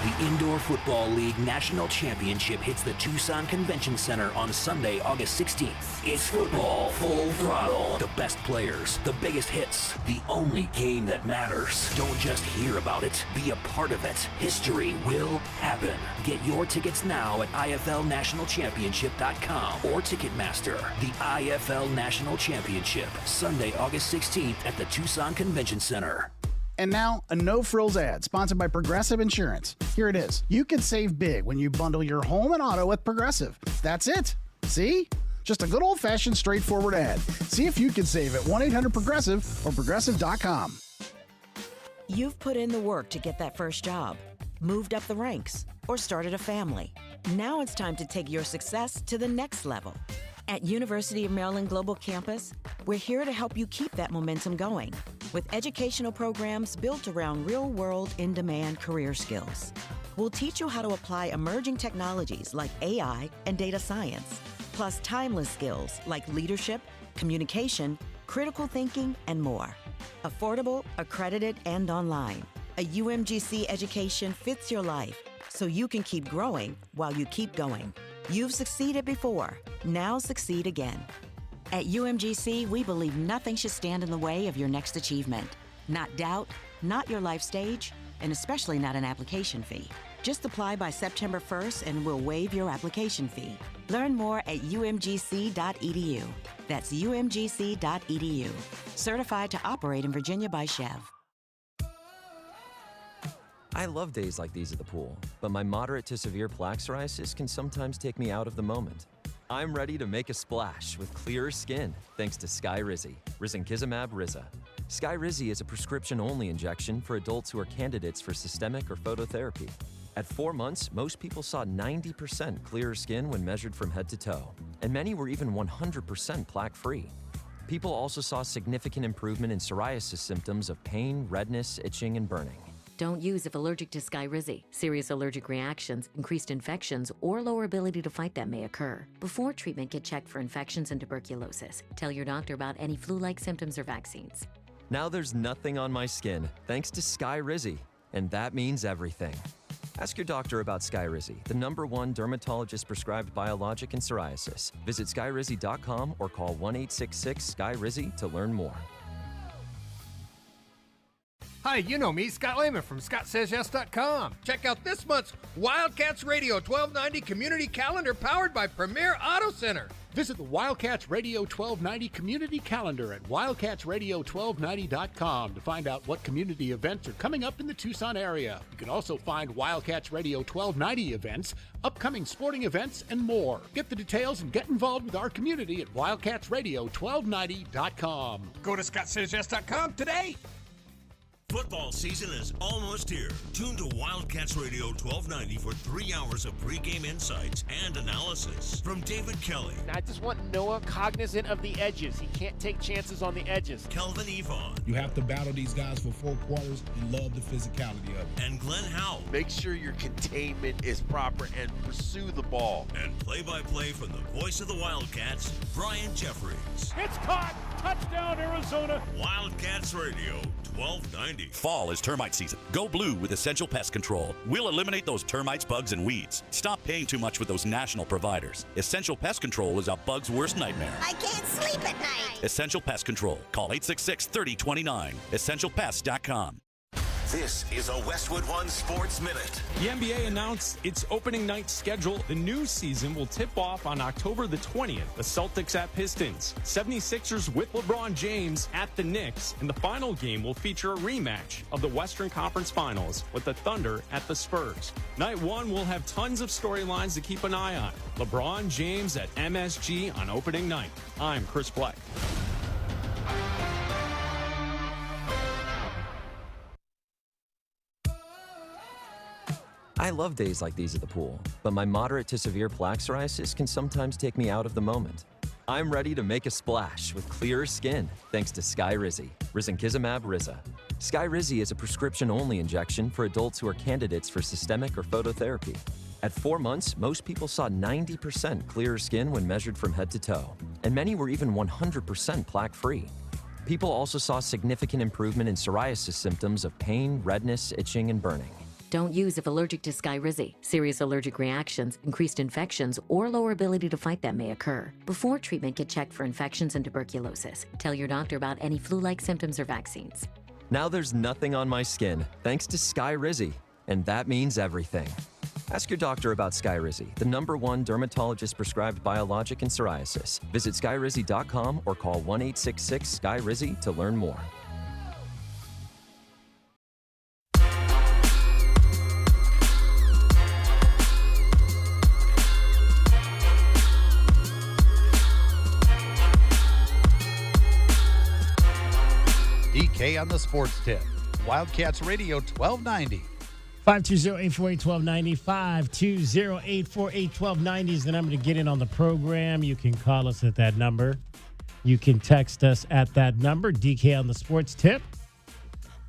The Indoor Football League National Championship hits the Tucson Convention Center on Sunday, August 16th. It's football full throttle. The best players, the biggest hits, the only game that matters. Don't just hear about it, be a part of it. History will happen. Get your tickets now at IFLNationalChampionship.com or Ticketmaster. The IFL National Championship, Sunday, August 16th at the Tucson Convention Center. And now, a no-frills ad sponsored by Progressive Insurance. Here it is. You can save big when you bundle your home and auto with Progressive. That's it. See? Just a good old-fashioned straightforward ad. See if you can save at 1-800-PROGRESSIVE or Progressive.com. You've put in the work to get that first job, moved up the ranks, or started a family. Now it's time to take your success to the next level. At University of Maryland Global Campus, we're here to help you keep that momentum going with educational programs built around real-world, in-demand career skills. We'll teach you how to apply emerging technologies like AI and data science, plus timeless skills like leadership, communication, critical thinking, and more. Affordable, accredited, and online. A UMGC education fits your life so you can keep growing while you keep going. You've succeeded before. Now succeed again. At UMGC, we believe nothing should stand in the way of your next achievement. Not doubt, not your life stage, and especially not an application fee. Just apply by September 1st and we'll waive your application fee. Learn more at umgc.edu. That's umgc.edu. Certified to operate in Virginia by Chev. I love days like these at the pool, but my moderate to severe plaque psoriasis can sometimes take me out of the moment. I'm ready to make a splash with clearer skin thanks to Skyrizi, risankizumab Riza. Skyrizi is a prescription-only injection for adults who are candidates for systemic or phototherapy. At 4 months, most people saw 90% clearer skin when measured from head to toe, and many were even 100% plaque-free. People also saw significant improvement in psoriasis symptoms of pain, redness, itching, and burning. Don't use if allergic to Skyrizi. Serious allergic reactions, increased infections, or lower ability to fight them may occur. Before treatment, get checked for infections and tuberculosis. Tell your doctor about any flu-like symptoms or vaccines. Now there's nothing on my skin thanks to Skyrizi, and that means everything. Ask your doctor about Skyrizi, the #1 dermatologist-prescribed biologic in psoriasis. Visit Skyrizi.com or call 1-866-SKY-RIZI to learn more. Hi, you know me, Scott Lehman from ScottSaysYes.com. Check out this month's Wildcats Radio 1290 Community Calendar powered by Premier Auto Center. Visit the Wildcats Radio 1290 Community Calendar at wildcatsradio1290.com to find out what community events are coming up in the Tucson area. You can also find Wildcats Radio 1290 events, upcoming sporting events, and more. Get the details and get involved with our community at wildcatsradio1290.com. Go to ScottSaysYes.com today. Football season is almost here. Tune to Wildcats Radio 1290 for 3 hours of pregame insights and analysis from David Kelly. I just want Noah cognizant of the edges. He can't take chances on the edges. Kelvin Yvonne. You have to battle these guys for 4 quarters and love the physicality of it. And Glenn Howell. Make sure your containment is proper and pursue the ball. And play-by-play from the voice of the Wildcats, Brian Jeffries. It's caught! Touchdown, Arizona! Wildcats Radio 1290. Fall is termite season. Go blue with Essential Pest Control. We'll eliminate those termites, bugs, and weeds. Stop paying too much with those national providers. Essential Pest Control is a bug's worst nightmare. I can't sleep at night. Essential Pest Control. Call 866-3029. EssentialPest.com. This is a Westwood One Sports Minute. The NBA announced its opening night schedule. The new season will tip off on October the 20th. The Celtics at Pistons, 76ers with LeBron James at the Knicks, and the final game will feature a rematch of the Western Conference Finals with the Thunder at the Spurs. Night 1 will have tons of storylines to keep an eye on. LeBron James at MSG on opening night. I'm Chris Black. I love days like these at the pool, but my moderate to severe plaque psoriasis can sometimes take me out of the moment. I'm ready to make a splash with clearer skin thanks to Skyrizi, risankizumab Riza. Skyrizi is a prescription-only injection for adults who are candidates for systemic or phototherapy. At 4 months, most people saw 90% clearer skin when measured from head to toe, and many were even 100% plaque-free. People also saw significant improvement in psoriasis symptoms of pain, redness, itching, and burning. Don't use if allergic to Skyrizi. Serious allergic reactions, increased infections, or lower ability to fight them may occur. Before treatment, get checked for infections and tuberculosis. Tell your doctor about any flu-like symptoms or vaccines. Now there's nothing on my skin thanks to Skyrizi, and that means everything. Ask your doctor about Skyrizi, the #1 dermatologist-prescribed biologic in psoriasis. Visit skyrizi.com or call 1-866-SKYRIZI to learn more. DK on the Sports Tip. Wildcats Radio 1290. 520-848-1290, 520-848-1290 is the number to get in on the program. You can call us at that number. You can text us at that number, DK on the Sports Tip.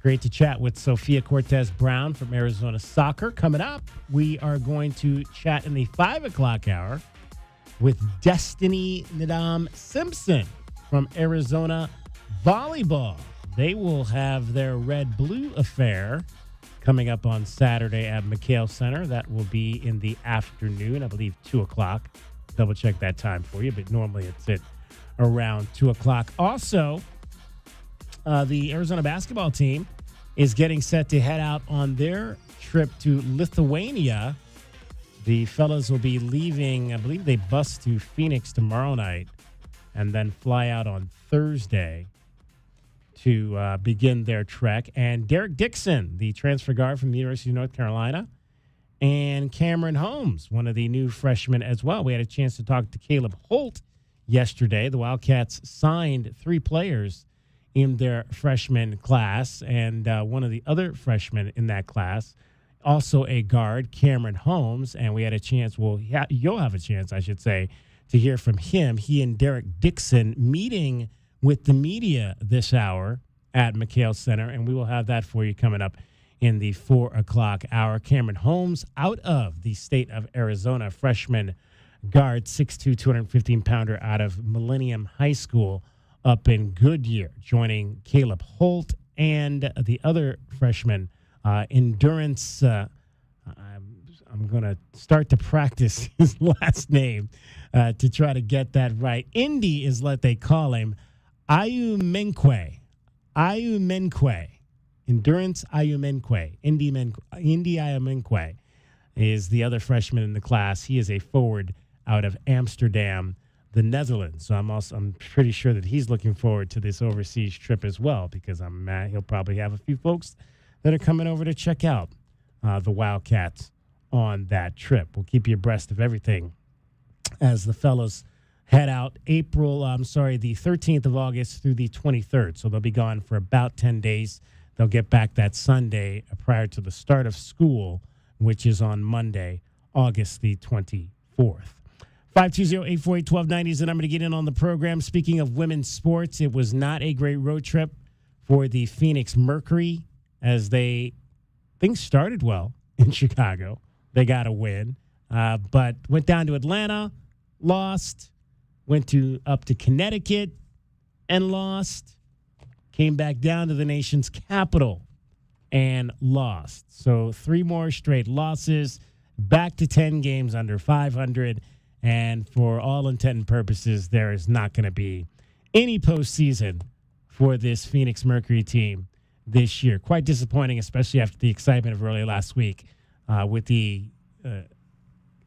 Great to chat with Sophia Cortez-Brown from Arizona Soccer. Coming up, we are going to chat in the 5 o'clock hour with Destiny Nadam Simpson from Arizona Volleyball. They will have their red-blue affair coming up on Saturday at McHale Center. That will be in the afternoon, I believe 2 o'clock. Double check that time for you, but normally it's at around 2 o'clock. Also, the Arizona basketball team is getting set to head out on their trip to Lithuania. The fellas will be leaving, I believe they bus to Phoenix tomorrow night and then fly out on Thursday to begin their trek. And Derek Dixon, the transfer guard from the University of North Carolina, and Cameron Holmes, one of the new freshmen as well. We had a chance to talk to Caleb Holt yesterday. The Wildcats signed 3 players in their freshman class, and one of the other freshmen in that class, also a guard, Cameron Holmes, and we had a chance, you'll have a chance, I should say, to hear from him. He and Derek Dixon meeting with the media this hour at McHale Center, and we will have that for you coming up in the 4 o'clock hour. Cameron Holmes, out of the state of Arizona, freshman guard, 6'2", 215-pounder out of Millennium High School up in Goodyear, joining Caleb Holt and the other freshman, Endurance. I'm going to start to practice his last name to try to get that right. Indy is what they call him. Ayumenkwe. Endurance Ayumenkwe. Indy Ayumenkwe is the other freshman in the class. He is a forward out of Amsterdam, the Netherlands. So I'm pretty sure that he's looking forward to this overseas trip as well, because he'll probably have a few folks that are coming over to check out the Wildcats on that trip. We'll keep you abreast of everything as the fellows head out the 13th of August through the 23rd. So they'll be gone for about 10 days. They'll get back that Sunday prior to the start of school, which is on Monday, August the 24th. 520-848-1290 is the number to get in on the program. Speaking of women's sports, it was not a great road trip for the Phoenix Mercury as things started well in Chicago. They got a win, but went down to Atlanta, lost. Went up to Connecticut and lost. Came back down to the nation's capital and lost. So 3 more straight losses, back to 10 games under 500. And for all intent and purposes, there is not going to be any postseason for this Phoenix Mercury team this year. Quite disappointing, especially after the excitement of early last week with the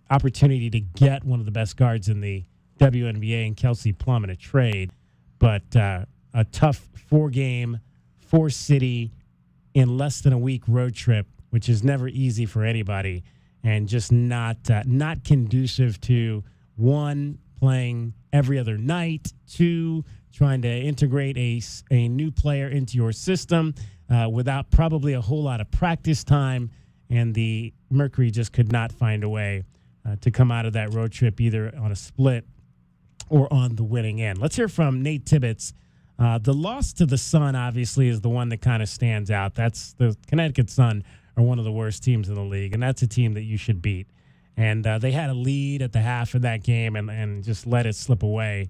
opportunity to get one of the best guards in the WNBA and Kelsey Plum in a trade, but a tough 4-game, 4-city, in less than a week road trip, which is never easy for anybody, and just not conducive to, 1, playing every other night, 2, trying to integrate a new player into your system without probably a whole lot of practice time, and the Mercury just could not find a way to come out of that road trip either on a split or on the winning end. Let's hear from Nate Tibbetts. The loss to the Sun, obviously, is the one that kind of stands out. That's the Connecticut Sun are one of the worst teams in the league, and that's a team that you should beat. And they had a lead at the half of that game and just let it slip away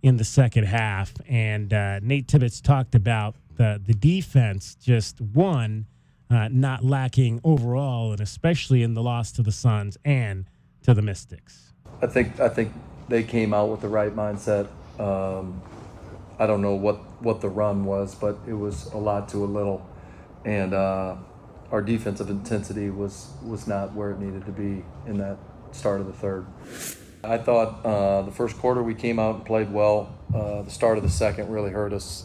in the second half. And Nate Tibbetts talked about the defense, just not lacking overall, and especially in the loss to the Suns and to the Mystics. I think they came out with the right mindset. I don't know what the run was, but it was a lot to a little. And our defensive intensity was not where it needed to be in that start of the third. I thought the first quarter we came out and played well. The start of the second really hurt us.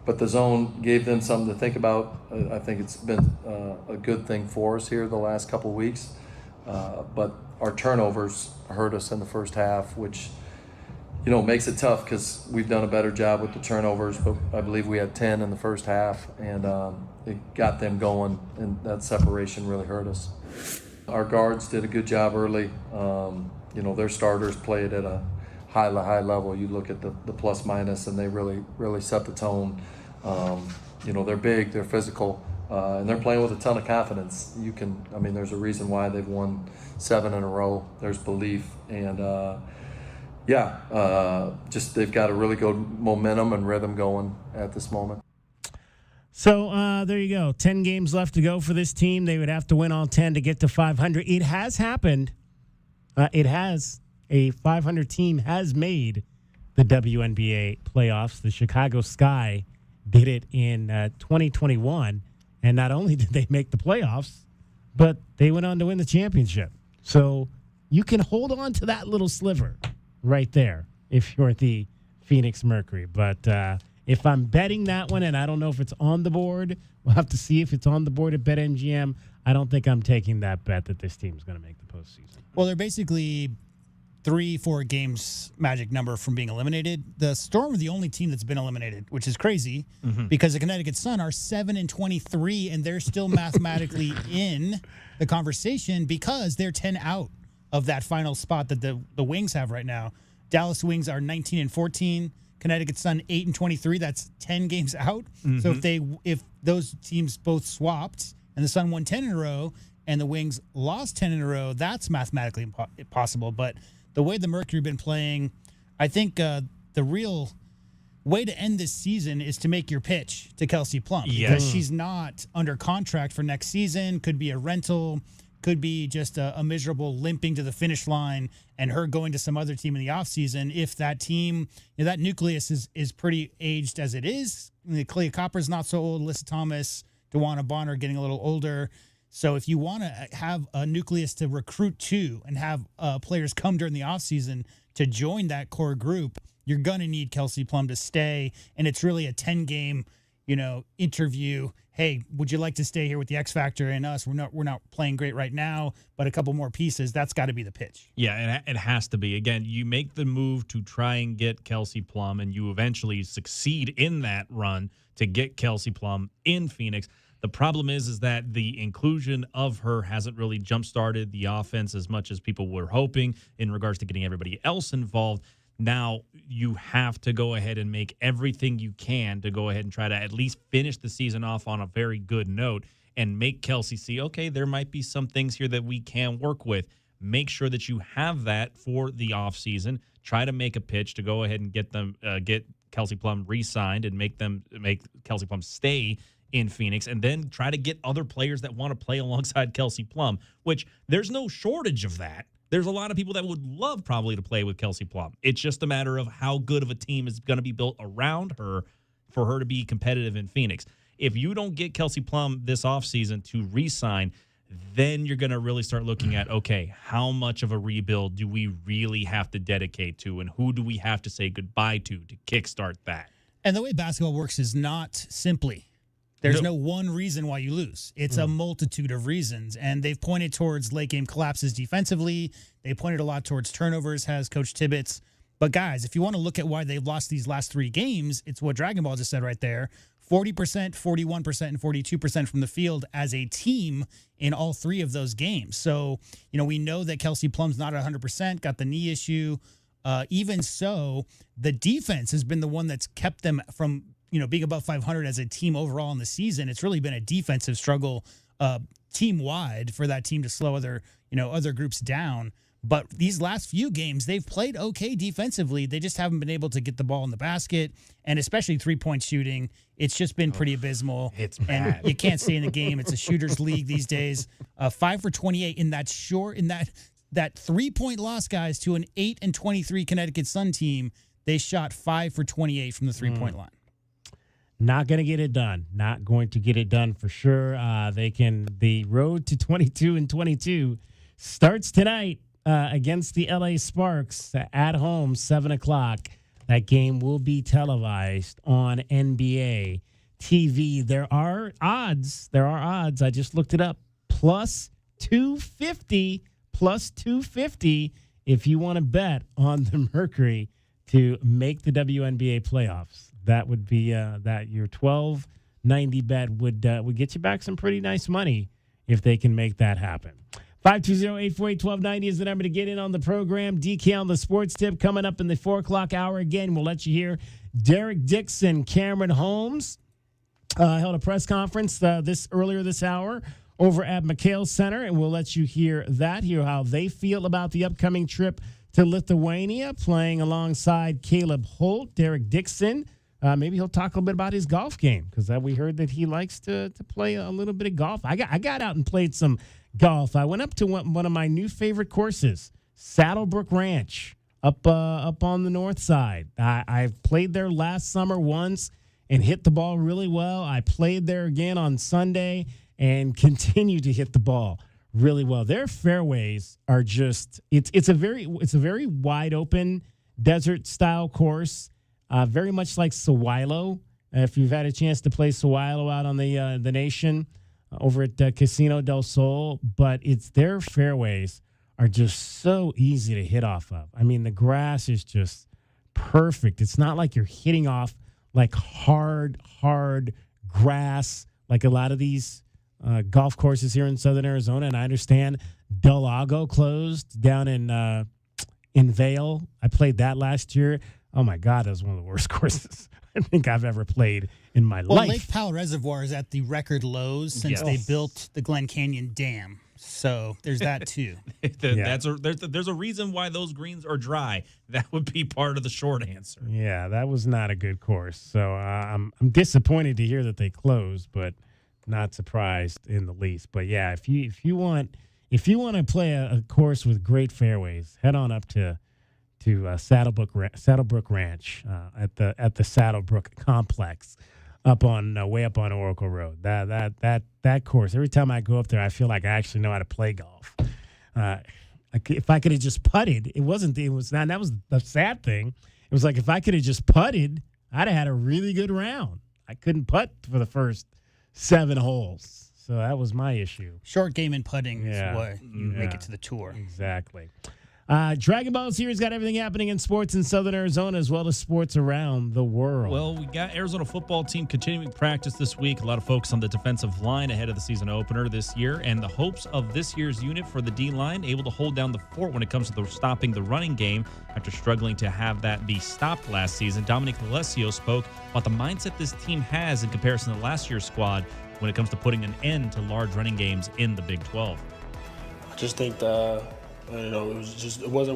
But the zone gave them something to think about. I think it's been a good thing for us here the last couple of weeks. But our turnovers hurt us in the first half, which makes it tough because we've done a better job with the turnovers. But I believe we had 10 in the first half, and it got them going, and that separation really hurt us. Our guards did a good job early. Their starters played at a high level. You look at the plus minus, and they really set the tone. They're big, they're physical, and they're playing with a ton of confidence. There's a reason why they've won 7 in a row. There's belief, and just they've got a really good momentum and rhythm going at this moment. So there you go. 10 games left to go for this team. They would have to win all 10 to get to 500. It has happened. A 500 team has made the WNBA playoffs. The Chicago Sky did it in 2021. And not only did they make the playoffs, but they went on to win the championship. So you can hold on to that little sliver right there if you're the Phoenix Mercury. But if I'm betting that one, and I don't know if it's on the board, we'll have to see if it's on the board at BetMGM. I don't think I'm taking that bet that this team is going to make the postseason. Well, they're basically 3-4 games magic number from being eliminated. The Storm are the only team that's been eliminated, which is crazy because the Connecticut Sun are 7-23, and they're still mathematically in the conversation because they're 10 out of that final spot that the Wings have right now. Dallas Wings are 19-14. Connecticut Sun 8-23. That's 10 games out. So if those teams both swapped and the Sun won 10 in a row and the Wings lost 10 in a row, that's mathematically impossible. But the way the Mercury have been playing, I think the real way to end this season is to make your pitch to Kelsey Plum. Because she's not under contract for next season. Could be a rental. Could be just a miserable limping to the finish line and her going to some other team in the offseason. If that team, that nucleus is pretty aged as it is. Clea Copper's not so old. Alyssa Thomas, DeWanna Bonner getting a little older. So if you want to have a nucleus to recruit to and have players come during the offseason to join that core group, you're going to need Kelsey Plum to stay. And it's really a 10-game, interview. Hey, would you like to stay here with the X Factor and us? We're not playing great right now, but a couple more pieces. That's got to be the pitch. Yeah, it has to be. Again, you make the move to try and get Kelsey Plum, and you eventually succeed in that run to get Kelsey Plum in Phoenix. The problem is that the inclusion of her hasn't really jump-started the offense as much as people were hoping in regards to getting everybody else involved. Now you have to go ahead and make everything you can to go ahead and try to at least finish the season off on a very good note and make Kelsey see, okay, there might be some things here that we can work with. Make sure that you have that for the offseason. Try to make a pitch to go ahead and get Kelsey Plum re-signed and make Kelsey Plum stay in Phoenix, and then try to get other players that want to play alongside Kelsey Plum, which there's no shortage of that. There's a lot of people that would love probably to play with Kelsey Plum. It's just a matter of how good of a team is going to be built around her for her to be competitive in Phoenix. If you don't get Kelsey Plum this offseason to re-sign, then you're going to really start looking at, okay, how much of a rebuild do we really have to dedicate to, and who do we have to say goodbye to kickstart that? And the way basketball works is not simply there's no one reason why you lose. It's a multitude of reasons. And they've pointed towards late game collapses defensively. They pointed a lot towards turnovers, has Coach Tibbetts. But guys, if you want to look at why they've lost these last 3 games, it's what Dragon Ball just said right there. 40%, 41%, and 42% from the field as a team in all 3 of those games. So, we know that Kelsey Plum's not at 100%, got the knee issue. Even so, the defense has been the one that's kept them from, being above 500 as a team overall in the season. It's really been a defensive struggle team-wide for that team to slow other groups down. But these last few games, they've played okay defensively. They just haven't been able to get the ball in the basket, and especially three-point shooting. It's just been pretty abysmal. It's bad. And you can't stay in the game. It's a shooter's league these days. 5 for 28 in that that 3-point loss, guys, to an 8-23 Connecticut Sun team. They shot 5 for 28 from the 3-point line. Not going to get it done. Not going to get it done for sure. The road to 22-22 starts tonight against the LA Sparks at home, 7:00. That game will be televised on NBA TV. There are odds. I just looked it up. Plus 250 if you want to bet on the Mercury to make the WNBA playoffs. That would be that your $12.90 bet would get you back some pretty nice money if they can make that happen. 520-848-1290 is the number to get in on the program. DK on the Sports Tip coming up in the 4 o'clock hour. Again, we'll let you hear Derek Dixon, Cameron Holmes held a press conference earlier this hour over at McHale Center, and we'll let you hear how they feel about the upcoming trip to Lithuania, playing alongside Caleb Holt, Derek Dixon. Maybe he'll talk a little bit about his golf game, because we heard that he likes to play a little bit of golf. I got out and played some golf. I went up to one of my new favorite courses, Saddlebrook Ranch, up on the north side. I played there last summer once and hit the ball really well. I played there again on Sunday and continue to hit the ball really well. Their fairways are just it's a very wide open desert style course, very much like Sawilo. If you've had a chance to play Sawilo out on the Nation over at Casino del Sol, but their fairways are just so easy to hit off of. I mean, the grass is just perfect. It's not like you're hitting off like hard grass like a lot of these golf courses here in Southern Arizona. And I understand Del Lago closed down in Vail. I played that last year. Oh my God, that was one of the worst courses I think I've ever played in my life. Lake Powell Reservoir is at the record lows since they built the Glen Canyon Dam. So there's that too. There's a reason why those greens are dry. That would be part of the short answer. Yeah, that was not a good course. So I'm disappointed to hear that they closed, but not surprised in the least. But yeah, if you want to play a course with great fairways, head on up to Saddlebrook Ranch at the Saddlebrook Complex up on way up on Oracle Road. That course. Every time I go up there, I feel like I actually know how to play golf. If I could have just putted, that was the sad thing. It was like if I could have just putted, I'd have had a really good round. I couldn't putt for the first 7 holes, so that was my issue. Short game and putting is why you make it to the tour. Exactly. Dragon Ball Series got everything happening in sports in Southern Arizona as well as sports around the world. Well, we got Arizona football team continuing practice this week. A lot of focus on the defensive line ahead of the season opener this year, and the hopes of this year's unit for the D-line able to hold down the fort when it comes to stopping the running game after struggling to have that be stopped last season. Dominic Alessio spoke about the mindset this team has in comparison to last year's squad when it comes to putting an end to large running games in the Big 12. I just think we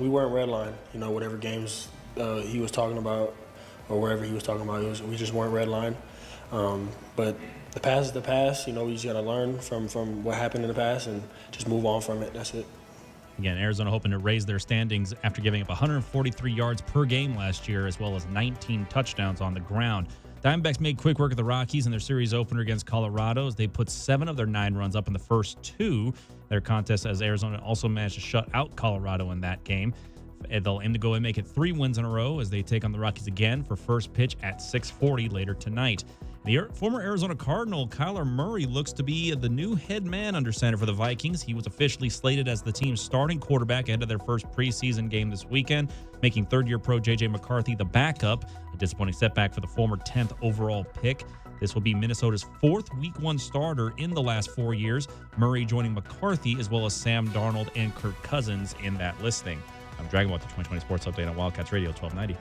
weren't redline. Whatever games he was talking about or wherever he was talking about, we just weren't redline. But the past is the past. We just got to learn from what happened in the past and just move on from it. That's it. Again, Arizona hoping to raise their standings after giving up 143 yards per game last year, as well as 19 touchdowns on the ground. Diamondbacks made quick work of the Rockies in their series opener against Colorado as they put 7 of their 9 runs up in the first 2. Their contest as Arizona also managed to shut out Colorado in that game. They'll aim to go and make it 3 wins in a row as they take on the Rockies again for first pitch at 6:40 later tonight. The former Arizona Cardinal Kyler Murray looks to be the new head man under center for the Vikings. He was officially slated as the team's starting quarterback ahead of their first preseason game this weekend, making third-year pro J.J. McCarthy the backup, a disappointing setback for the former 10th overall pick. This will be Minnesota's 4th Week 1 starter in the last 4 years, Murray joining McCarthy as well as Sam Darnold and Kirk Cousins in that listing. I'm Dragon Ball, the 2020 Sports Update on Wildcats Radio 1290.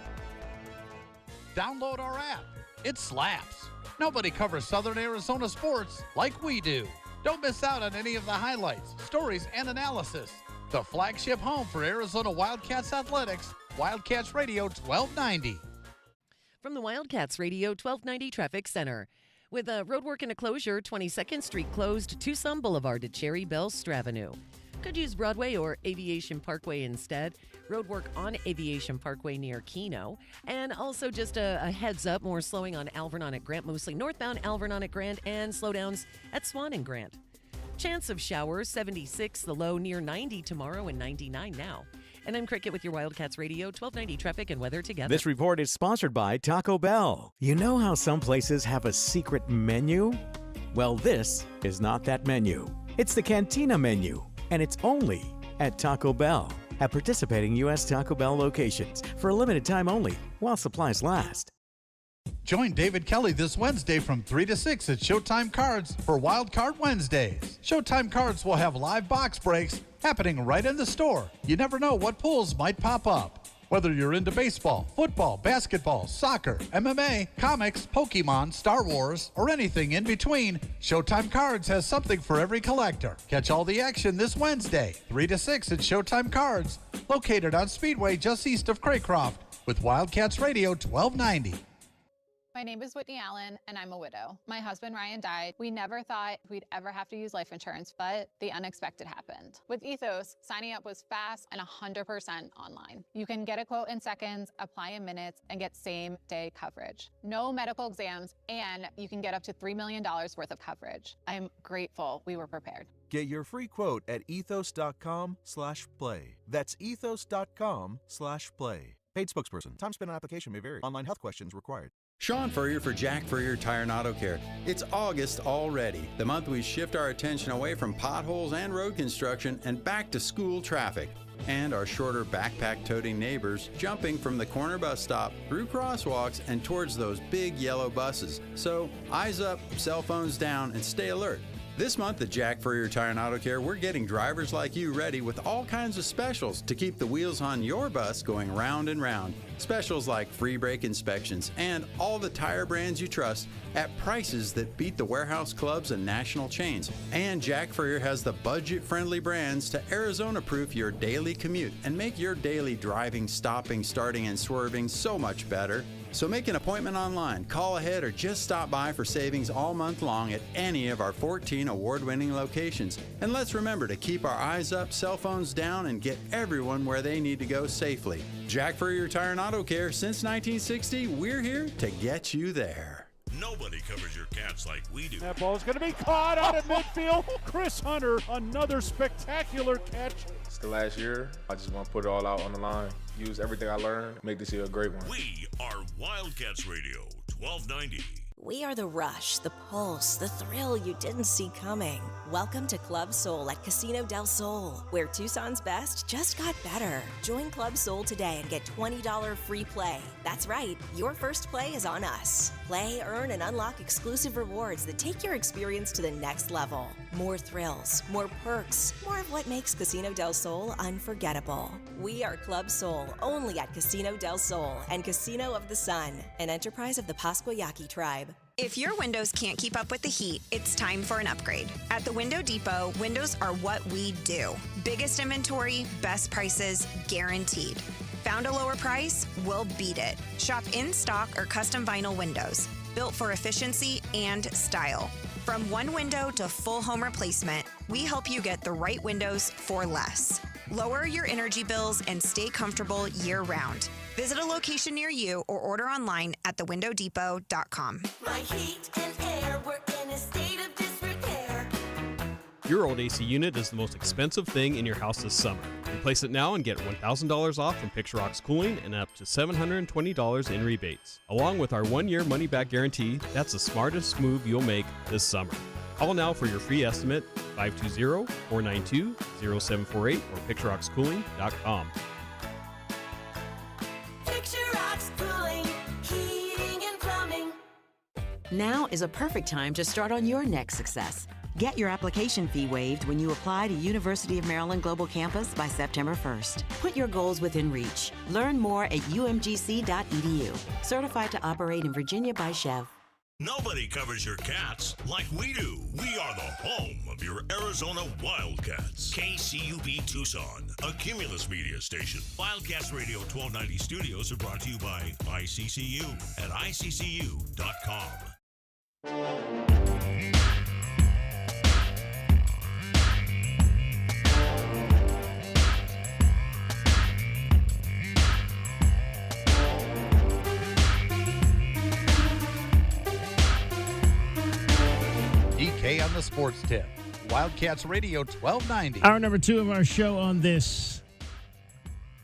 Download our app. It slaps. Nobody covers Southern Arizona sports like we do. Don't miss out on any of the highlights, stories, and analysis. The flagship home for Arizona Wildcats athletics, Wildcats Radio 1290. From the Wildcats Radio 1290 Traffic Center. With a roadwork and a closure, 22nd Street closed, Tucson Boulevard to Cherry Belle Stravenue. Could use Broadway or Aviation Parkway instead. Roadwork on Aviation Parkway near Keno. And also just a heads up, more slowing on Alvernon at Grant, mostly northbound Alvernon at Grant, and slowdowns at Swan and Grant. Chance of showers, 76, the low near 90 tomorrow and 99 now. And I'm Cricket with your Wildcats Radio 1290 traffic and weather together. This report is sponsored by Taco Bell. You know how some places have a secret menu? Well, this is not that menu. It's the Cantina menu, and it's only at Taco Bell. At participating U.S. Taco Bell locations for a limited time only while supplies last. Join David Kelly this Wednesday from 3 to 6 at Showtime Cards for Wild Card Wednesdays. Showtime Cards will have live box breaks happening right in the store. You never know what pulls might pop up. Whether you're into baseball, football, basketball, soccer, MMA, comics, Pokemon, Star Wars, or anything in between, Showtime Cards has something for every collector. Catch all the action this Wednesday, 3 to 6 at Showtime Cards, located on Speedway just east of Craycroft, with Wildcats Radio 1290. My name is Whitney Allen, and I'm a widow. My husband, Ryan, died. We never thought we'd ever have to use life insurance, but the unexpected happened. With Ethos, signing up was fast and 100% online. You can get a quote in seconds, apply in minutes, and get same-day coverage. No medical exams, and you can get up to $3 million worth of coverage. I'm grateful we were prepared. Get your free quote at ethos.com/play. That's ethos.com/play. Paid spokesperson. Time spent on application may vary. Online health questions required. Sean Furrier for Jack Furrier Tire and Auto Care. It's August already, the month we shift our attention away from potholes and road construction and back to school traffic. And our shorter backpack-toting neighbors jumping from the corner bus stop through crosswalks and towards those big yellow buses. So eyes up, cell phones down, and stay alert. This month at Jack Furrier Tire and Auto Care, we're getting drivers like you ready with all kinds of specials to keep the wheels on your bus going round and round. Specials like free brake inspections and all the tire brands you trust at prices that beat the warehouse clubs and national chains. And Jack Furrier has the budget-friendly brands to Arizona-proof your daily commute and make your daily driving, stopping, starting, and swerving so much better. So make an appointment online, call ahead, or just stop by for savings all month long at any of our 14 award-winning locations. And let's remember to keep our eyes up, cell phones down, and get everyone where they need to go safely. Jack Furrier Tire and Auto Care, since 1960, we're here to get you there. Nobody covers your Cats like we do. That ball is going to be caught out at midfield. Chris Hunter, another spectacular catch. It's the last year. I just want to put it all out on the line. Use everything I learned, make this year a great one. We are Wildcats Radio 1290. We are the rush, the pulse, the thrill you didn't see coming. Welcome to Club Soul at Casino del Sol, where Tucson's best just got better. Join Club Soul today and get $20 free play. That's right, your first play is on us. Play, earn, and unlock exclusive rewards that take your experience to the next level. More thrills, more perks, more of what makes Casino del Sol unforgettable. We are Club Soul, only at Casino del Sol and Casino of the Sun, an enterprise of the Pasquayaki tribe. If your windows can't keep up with the heat, it's time for an upgrade. At the Window Depot, windows are what we do. Biggest inventory, best prices, guaranteed. Found a lower price? We'll beat it. Shop in stock or custom vinyl windows, built for efficiency and style. From one window to full home replacement, we help you get the right windows for less. Lower your energy bills and stay comfortable year-round. Visit a location near you or order online at thewindowdepot.com. My heat and air were in a state of disrepair. Your old AC unit is the most expensive thing in your house this summer. Replace it now and get $1,000 off from Picture Rocks Cooling and up to $720 in rebates. Along with our 1-year money-back guarantee, that's the smartest move you'll make this summer. Call now for your free estimate, 520-492-0748 or picturerockscooling.com. Picture Rocks Cooling, heating and plumbing. Now is a perfect time to start on your next success. Get your application fee waived when you apply to University of Maryland Global Campus by September 1st. Put your goals within reach. Learn more at umgc.edu. Certified to operate in Virginia by Chev. Nobody covers your Cats like we do. We are the home of your Arizona Wildcats. KCUB Tucson, a Cumulus media station. Wildcats Radio 1290 studios are brought to you by ICCU at iccu.com. DK on the Sports Tip. Wildcats Radio 1290. Hour number 2 of our show on this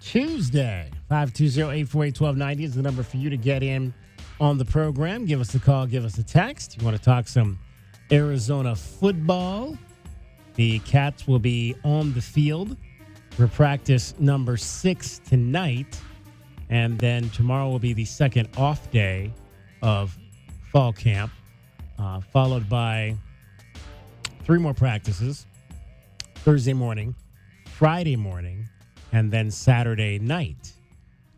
Tuesday. 520-848-1290 is the number for you to get in on the program. Give us a call, give us a text. You want to talk some Arizona football. The Cats will be on the field for practice number 6 tonight. And then tomorrow will be the second off day of fall camp, followed by 3 more practices, Thursday morning, Friday morning, and then Saturday night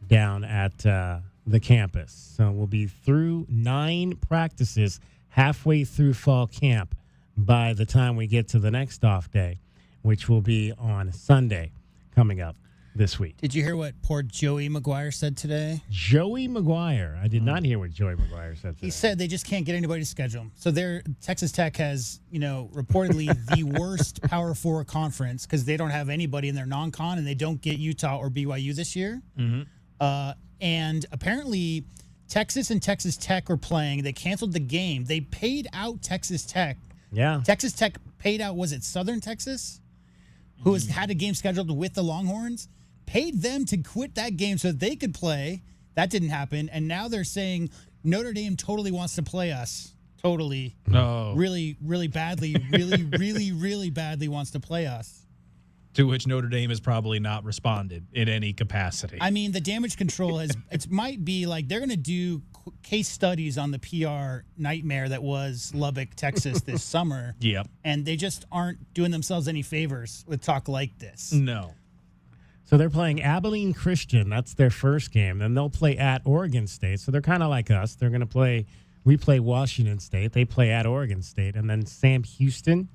down at the campus. So we'll be through 9 practices halfway through fall camp by the time we get to the next off day, which will be on Sunday coming up this week. Did you hear what poor Joey McGuire said today? Joey McGuire. I did not hear what Joey McGuire said today. He said they just can't get anybody to schedule him. So Texas Tech has, reportedly the worst Power 4 conference because they don't have anybody in their non-con and they don't get Utah or BYU this year. Mm-hmm. And apparently Texas and Texas Tech were playing. They canceled the game. They paid out Texas Tech. Yeah. Texas Tech paid out, was it Southern Texas? Who had a game scheduled with the Longhorns? Paid them to quit that game so that they could play. That didn't happen. And now they're saying Notre Dame totally wants to play us. Totally. No. Really, really badly. Really, really, really badly wants to play us. To which Notre Dame has probably not responded in any capacity. I mean, the damage control it might be like they're going to do case studies on the PR nightmare that was Lubbock, Texas this summer. Yep. And they just aren't doing themselves any favors with talk like this. No. So they're playing Abilene Christian. That's their first game. Then they'll play at Oregon State. So they're kind of like us. They're going to play. We play Washington State. They play at Oregon State. And then Sam Houston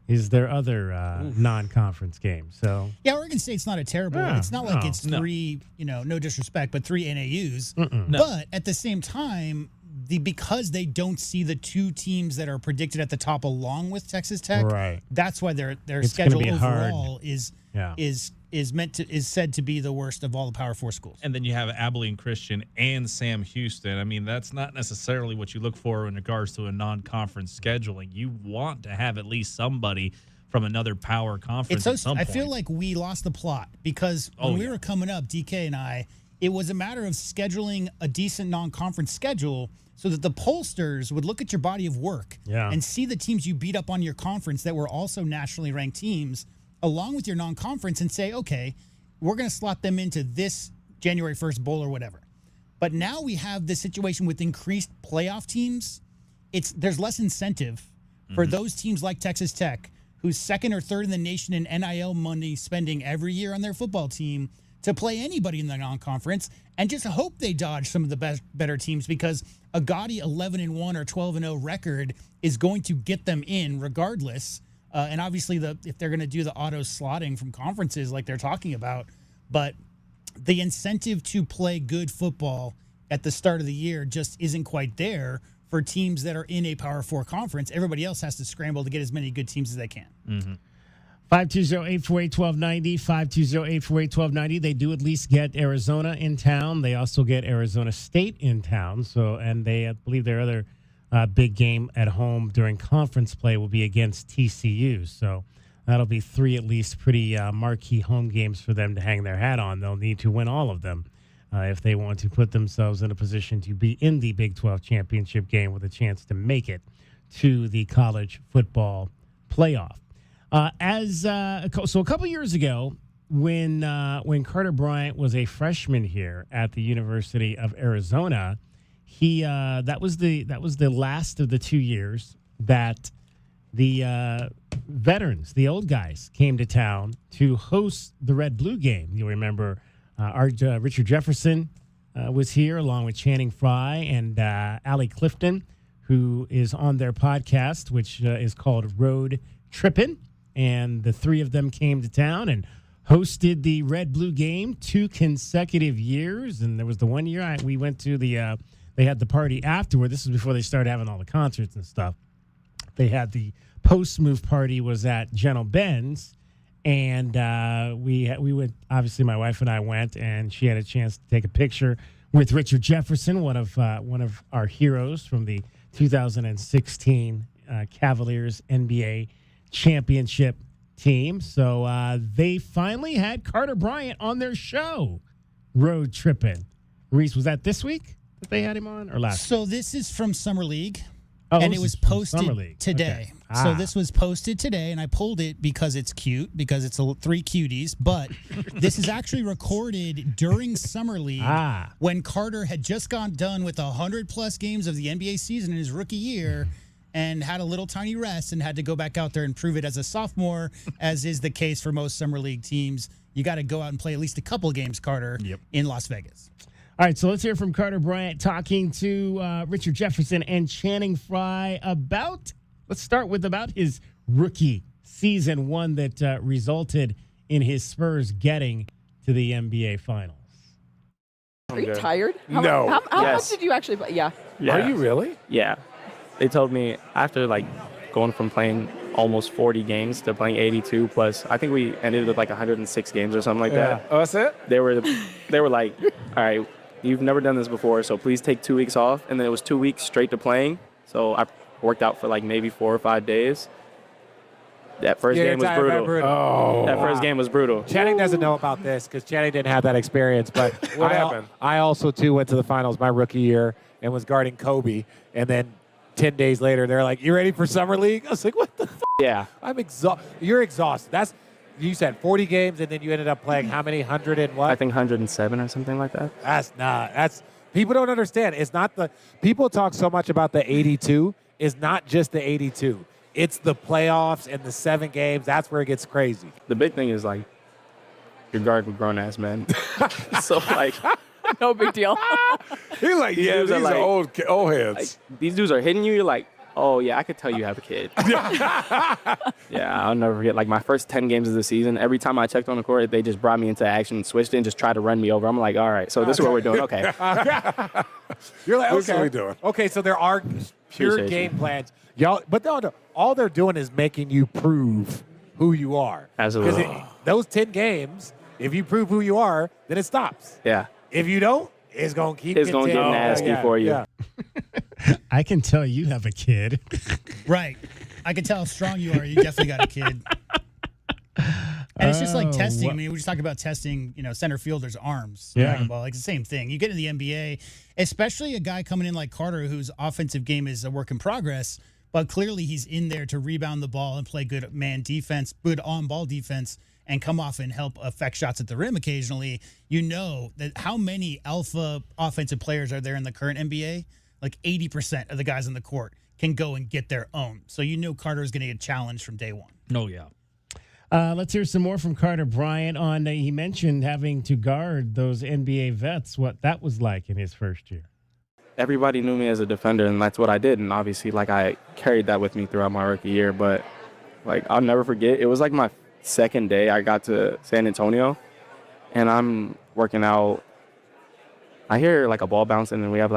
is their other non-conference game. So yeah, Oregon State's not a terrible. Yeah, it's not like it's 3. No disrespect, but 3 NAUs. No. But at the same time, because they don't see the 2 teams that are predicted at the top along with Texas Tech. Right. That's why their It's schedule gonna be overall hard. is said to be the worst of all the Power 4 schools. And then you have Abilene Christian and Sam Houston. I mean, that's not necessarily what you look for in regards to a non-conference scheduling. You want to have at least somebody from another power conference at some I point. feel like we lost the plot because when we were coming up, DK and I, it was a matter of scheduling a decent non-conference schedule so that the pollsters would look at your body of work and see the teams you beat up on your conference that were also nationally ranked teams along with your non-conference and say, okay, we're going to slot them into this January 1st bowl or whatever. But now we have this situation with increased playoff teams. There's less incentive for those teams like Texas Tech, who's second or third in the nation in NIL money spending every year on their football team, to play anybody in the non-conference and just hope they dodge some of the better teams because a gaudy 11-1 or 12-0 record is going to get them in regardless. And obviously, if they're going to do the auto slotting from conferences like they're talking about, but the incentive to play good football at the start of the year just isn't quite there for teams that are in a Power 4 conference. Everybody else has to scramble to get as many good teams as they can. Mm-hmm. 520-848-1290, 520-848-1290. They do at least get Arizona in town. They also get Arizona State in town. And I believe their other big game at home during conference play will be against TCU. So that'll be 3 at least pretty marquee home games for them to hang their hat on. They'll need to win all of them if they want to put themselves in a position to be in the Big 12 championship game with a chance to make it to the college football playoff. So a couple years ago, when Carter Bryant was a freshman here at the University of Arizona, that was the last of the 2 years that the veterans, the old guys, came to town to host the Red Blue game. You'll remember Richard Jefferson was here along with Channing Frye and Allie Clifton, who is on their podcast, which is called Road Trippin'. And the three of them came to town and hosted the Red Blue game 2 consecutive years. And there was the one year we went to they had the party afterward. This was before they started having all the concerts and stuff. They had the post-move party was at Gentle Ben's. And we went, obviously my wife and I went, and she had a chance to take a picture with Richard Jefferson, one of our heroes from the 2016 Cavaliers NBA championship team. So they finally had Carter Bryant on their show, Road Trippin'. Reese, was that this week that they had him on or last? So this is from Summer League. Oh, and it was posted today. Okay. So this was posted today, and I pulled it because it's cute, because it's 3 cuties. But this is actually recorded during Summer League when Carter had just gone done with 100-plus games of the NBA season in his rookie year and had a little tiny rest and had to go back out there and prove it as a sophomore, as is the case for most Summer League teams. You got to go out and play at least a couple games, Carter, in Las Vegas. All right, so let's hear from Carter Bryant talking to Richard Jefferson and Channing Frye about his rookie season, one that resulted in his Spurs getting to the NBA Finals. Are you tired? No. How much did you actually play? Yeah. Are you really? Yeah. They told me after going from playing almost 40 games to playing 82 plus, I think we ended with 106 games or something like that. Oh, that's it? They were like, all right, you've never done this before, so please take 2 weeks off. And then it was 2 weeks straight to playing. So I worked out for maybe 4 or 5 days. That first game was brutal. Oh, that first game was brutal. Channing doesn't know about this because Channing didn't have that experience. But what happened? I also, too, went to the finals my rookie year and was guarding Kobe. And then 10 days later, they're like, you ready for Summer League? I was like, what the f***? Yeah. I'm exhausted. You're exhausted. You said 40 games, and then you ended up playing how many? 100 and what? I think 107 or something like that. That's people don't understand. It's not people talk so much about the 82. It's not just the 82. It's the playoffs and the 7 games. That's where it gets crazy. The big thing is you're guarding grown-ass men. So no big deal. He's like, yeah, these are old heads. These dudes are hitting you. You're like, oh, yeah, I could tell you have a kid. Yeah, I'll never forget. My first 10 games of the season, every time I checked on the court, they just brought me into action and switched it and just tried to run me over. I'm like, all right, so this is what we're doing. Okay. You're like, okay. This is what we're doing. Okay, so there are pure game plans. Y'all, but no, all they're doing is making you prove who you are. Absolutely. Because those 10 games, if you prove who you are, then it stops. Yeah. If you don't, it's going to keep It's going to get nasty for you. Yeah. I can tell you have a kid. Right. I can tell how strong you are. You definitely got a kid. And it's just like testing. I mean, we just talked about testing, center fielders' arms. Yeah. Well, it's the same thing. You get in the NBA, especially a guy coming in like Carter, whose offensive game is a work in progress, but clearly he's in there to rebound the ball and play good man defense, good on-ball defense, and come off and help affect shots at the rim occasionally. You know that how many alpha offensive players are there in the current NBA? 80% of the guys on the court can go and get their own. So Carter is going to get challenged from day one. Oh, yeah. Let's hear some more from Carter Bryant on, he mentioned having to guard those NBA vets, what that was like in his first year. Everybody knew me as a defender, and that's what I did. And obviously, I carried that with me throughout my rookie year. But, I'll never forget, it was my second day I got to San Antonio, and I'm working out. I hear, a ball bouncing, and we have,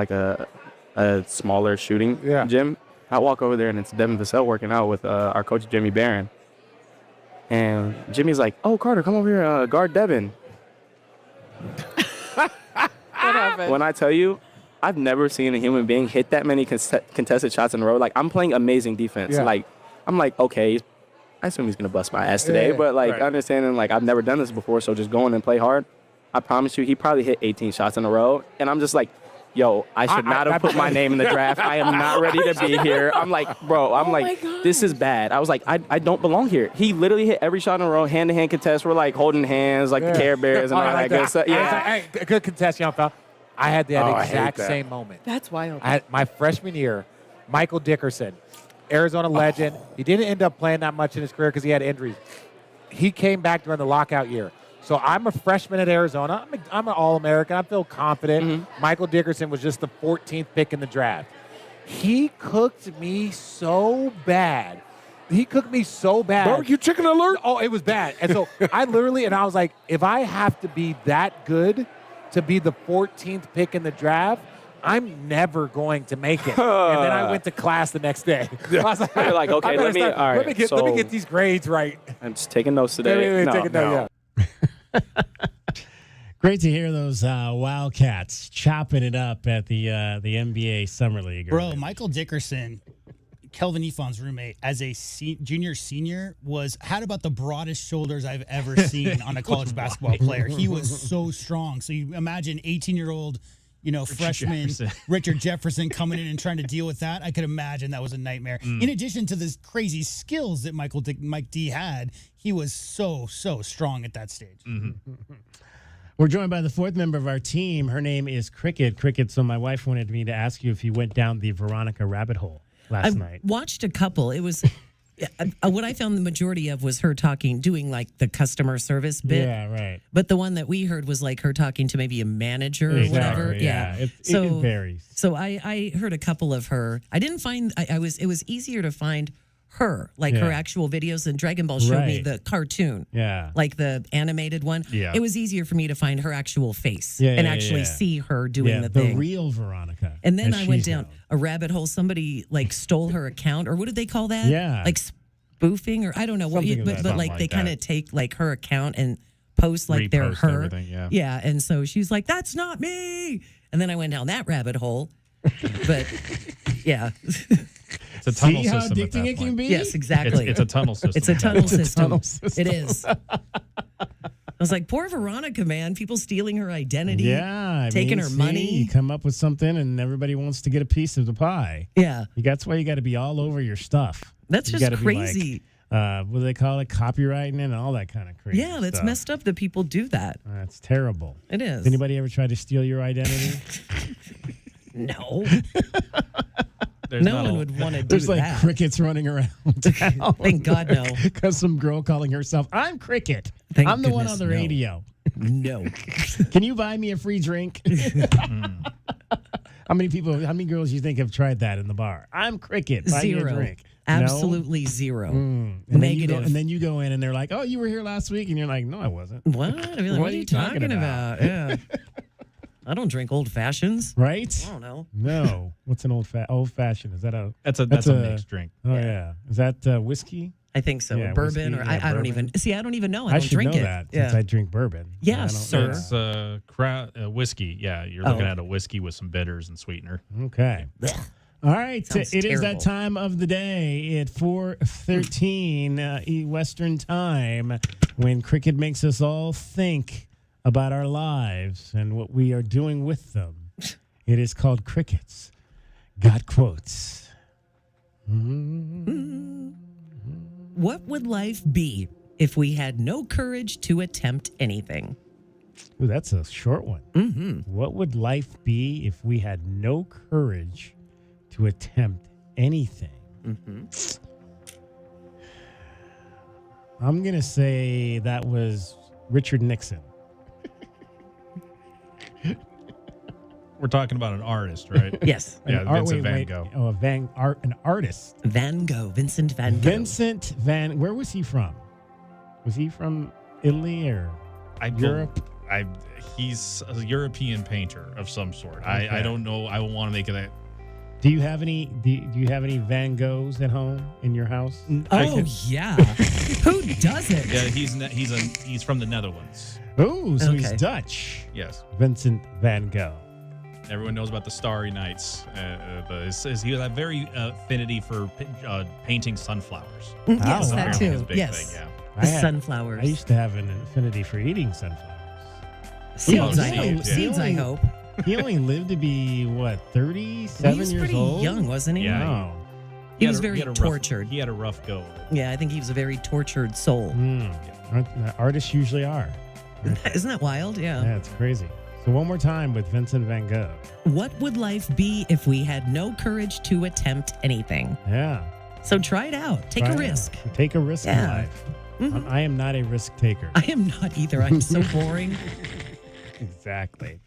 a smaller shooting gym. I walk over there, and it's Devin Vassell working out with our coach, Jimmy Barron. And Jimmy's like, oh, Carter, come over here, guard Devin. What happened? When I tell you, I've never seen a human being hit that many contested shots in a row. I'm playing amazing defense. Yeah. I'm like, okay, I assume he's going to bust my ass today. Yeah, but, right. understanding, I've never done this before, so just going and play hard. I promise you, he probably hit 18 shots in a row. And I'm just like, yo, I should not have put my name in the draft. I am not ready to be here. I'm like, bro, this is bad. I was like, I don't belong here. He literally hit every shot in a row, hand-to-hand contest. We're holding hands, the Care Bears and all that good stuff. Yeah. Hey, good contest, young fella. I had that exact same moment. That's wild. My freshman year, Michael Dickerson. Arizona legend. He didn't end up playing that much in his career because he had injuries. He came back during the lockout year. So I'm a freshman at Arizona. I'm an All-American. I feel confident. Michael Dickerson was just the 14th pick in the draft. He cooked me so bad. Barbecue chicken alert? Oh, it was bad. And so I was like, if I have to be that good to be the 14th pick in the draft, I'm never going to make it. And then I went to class the next day. I was like, You're like, okay, let me get these grades right. I'm just taking notes today. Great to hear those Wildcats chopping it up at the NBA Summer League. Bro, Michael Dickerson, Kelvin Efon's roommate, as a junior senior, had about the broadest shoulders I've ever seen on a college basketball player. He was so strong. So you imagine 18-year-old, freshman Richard Jefferson coming in and trying to deal with that. I could imagine that was a nightmare. In addition to the crazy skills that Mike D had, he was so strong at that stage. We're joined by the fourth member of our team. Her name is Cricket. Cricket, so my wife wanted me to ask you if you went down the Veronica rabbit hole last night. Watched a couple. It was what I found the majority of was her doing like the customer service bit. Yeah, right. But the one that we heard was like her talking to maybe a manager or whatever. Yeah. It varies. So I heard a couple of her. I didn't find it was easier to find her, like her actual videos, and Dragon Ball showed me the cartoon. Yeah. Like the animated one. Yeah. It was easier for me to find her actual face and actually see her doing the thing. The real Veronica. And then I went down a rabbit hole. Somebody like stole her account, or what did they call that? Yeah. Like spoofing, or I don't know what, but like they kind of take like her account and post like they're her. Yeah. And so she's like, "That's not me." And then I went down that rabbit hole. But yeah. It's a tunnel See how system. addicting it can be? Yes, exactly. It's a tunnel system. It's a tunnel system. It is. I was like, poor Veronica, man. People stealing her identity. Yeah. Taking her money. You come up with something and everybody wants to get a piece of the pie. Yeah. That's why you got to be all over your stuff. That's just crazy. What do they call it? Copywriting and all that kind of crazy Yeah, that's stuff. messed up that people do that. That's terrible. It is. Has anybody ever tried to steal your identity? No. No one would want to do that. There's like crickets running around town. Thank God, no. Because some girl calling herself, I'm Cricket. Thank I'm the one goodness, on the no. radio. No. Can you buy me a free drink? How many girls you think have tried that in the bar? I'm Cricket. Buy me a drink. Absolutely zero. And Negative. Then you go in and they're like, oh, you were here last week. And you're like, no, I wasn't. What? I mean, what are you talking about? Yeah. I don't drink old fashions. Right? I don't know. No. What's an old fashioned? Is that a That's a mixed drink. Oh yeah. Is that whiskey? I think so. Yeah, bourbon, whiskey, or I don't bourbon. even see. I don't even know. I I don't should drink know it. that since I drink bourbon. Yeah, I don't- sir. It's whiskey. Yeah, you're looking at a whiskey with some bitters and sweetener. Okay. All right. Sounds It is terrible. that time of the day at 4:13 Western time when Cricket makes us all think about our lives and what we are doing with them. It is called Cricket's Got Quotes. What would life be if we had no courage to attempt anything? Ooh, that's a short one. What would life be if we had no courage to attempt anything? I'm going to say that was Richard Nixon. We're talking about an artist, right? Yes. Yeah, Vincent Van Gogh. Oh, an artist. Van Gogh. Vincent Van Gogh. Vincent Van. Where was he from? Was he from Italy or Europe? He's a European painter of some sort. I don't know. I want to make it that. Do you have any? Do you have any Van Goghs at home in your house? Oh yeah. Who doesn't? Yeah, he's from the Netherlands. Oh, so he's Okay. Dutch. Yes. Vincent Van Gogh. Everyone knows about the Starry Nights. He has a very affinity for painting sunflowers. Yes, wow. that Apparently his too. big Yes. thing, The sunflowers. I used to have an affinity for eating sunflowers. Seeds, I seeds, hope. yeah. Seeds, I hope. He only lived to be, 37 He was years pretty old? young, wasn't he? Yeah. No. He was very tortured. He had a rough go. Yeah, I think he was a very tortured soul. Artists usually are. Isn't that wild? Yeah. Yeah, it's crazy. So one more time with Vincent Van Gogh. What would life be if we had no courage to attempt anything? Yeah. So try it out. Take a risk. Take a risk in life. I am not a risk taker. I am not either. I'm so boring. Exactly.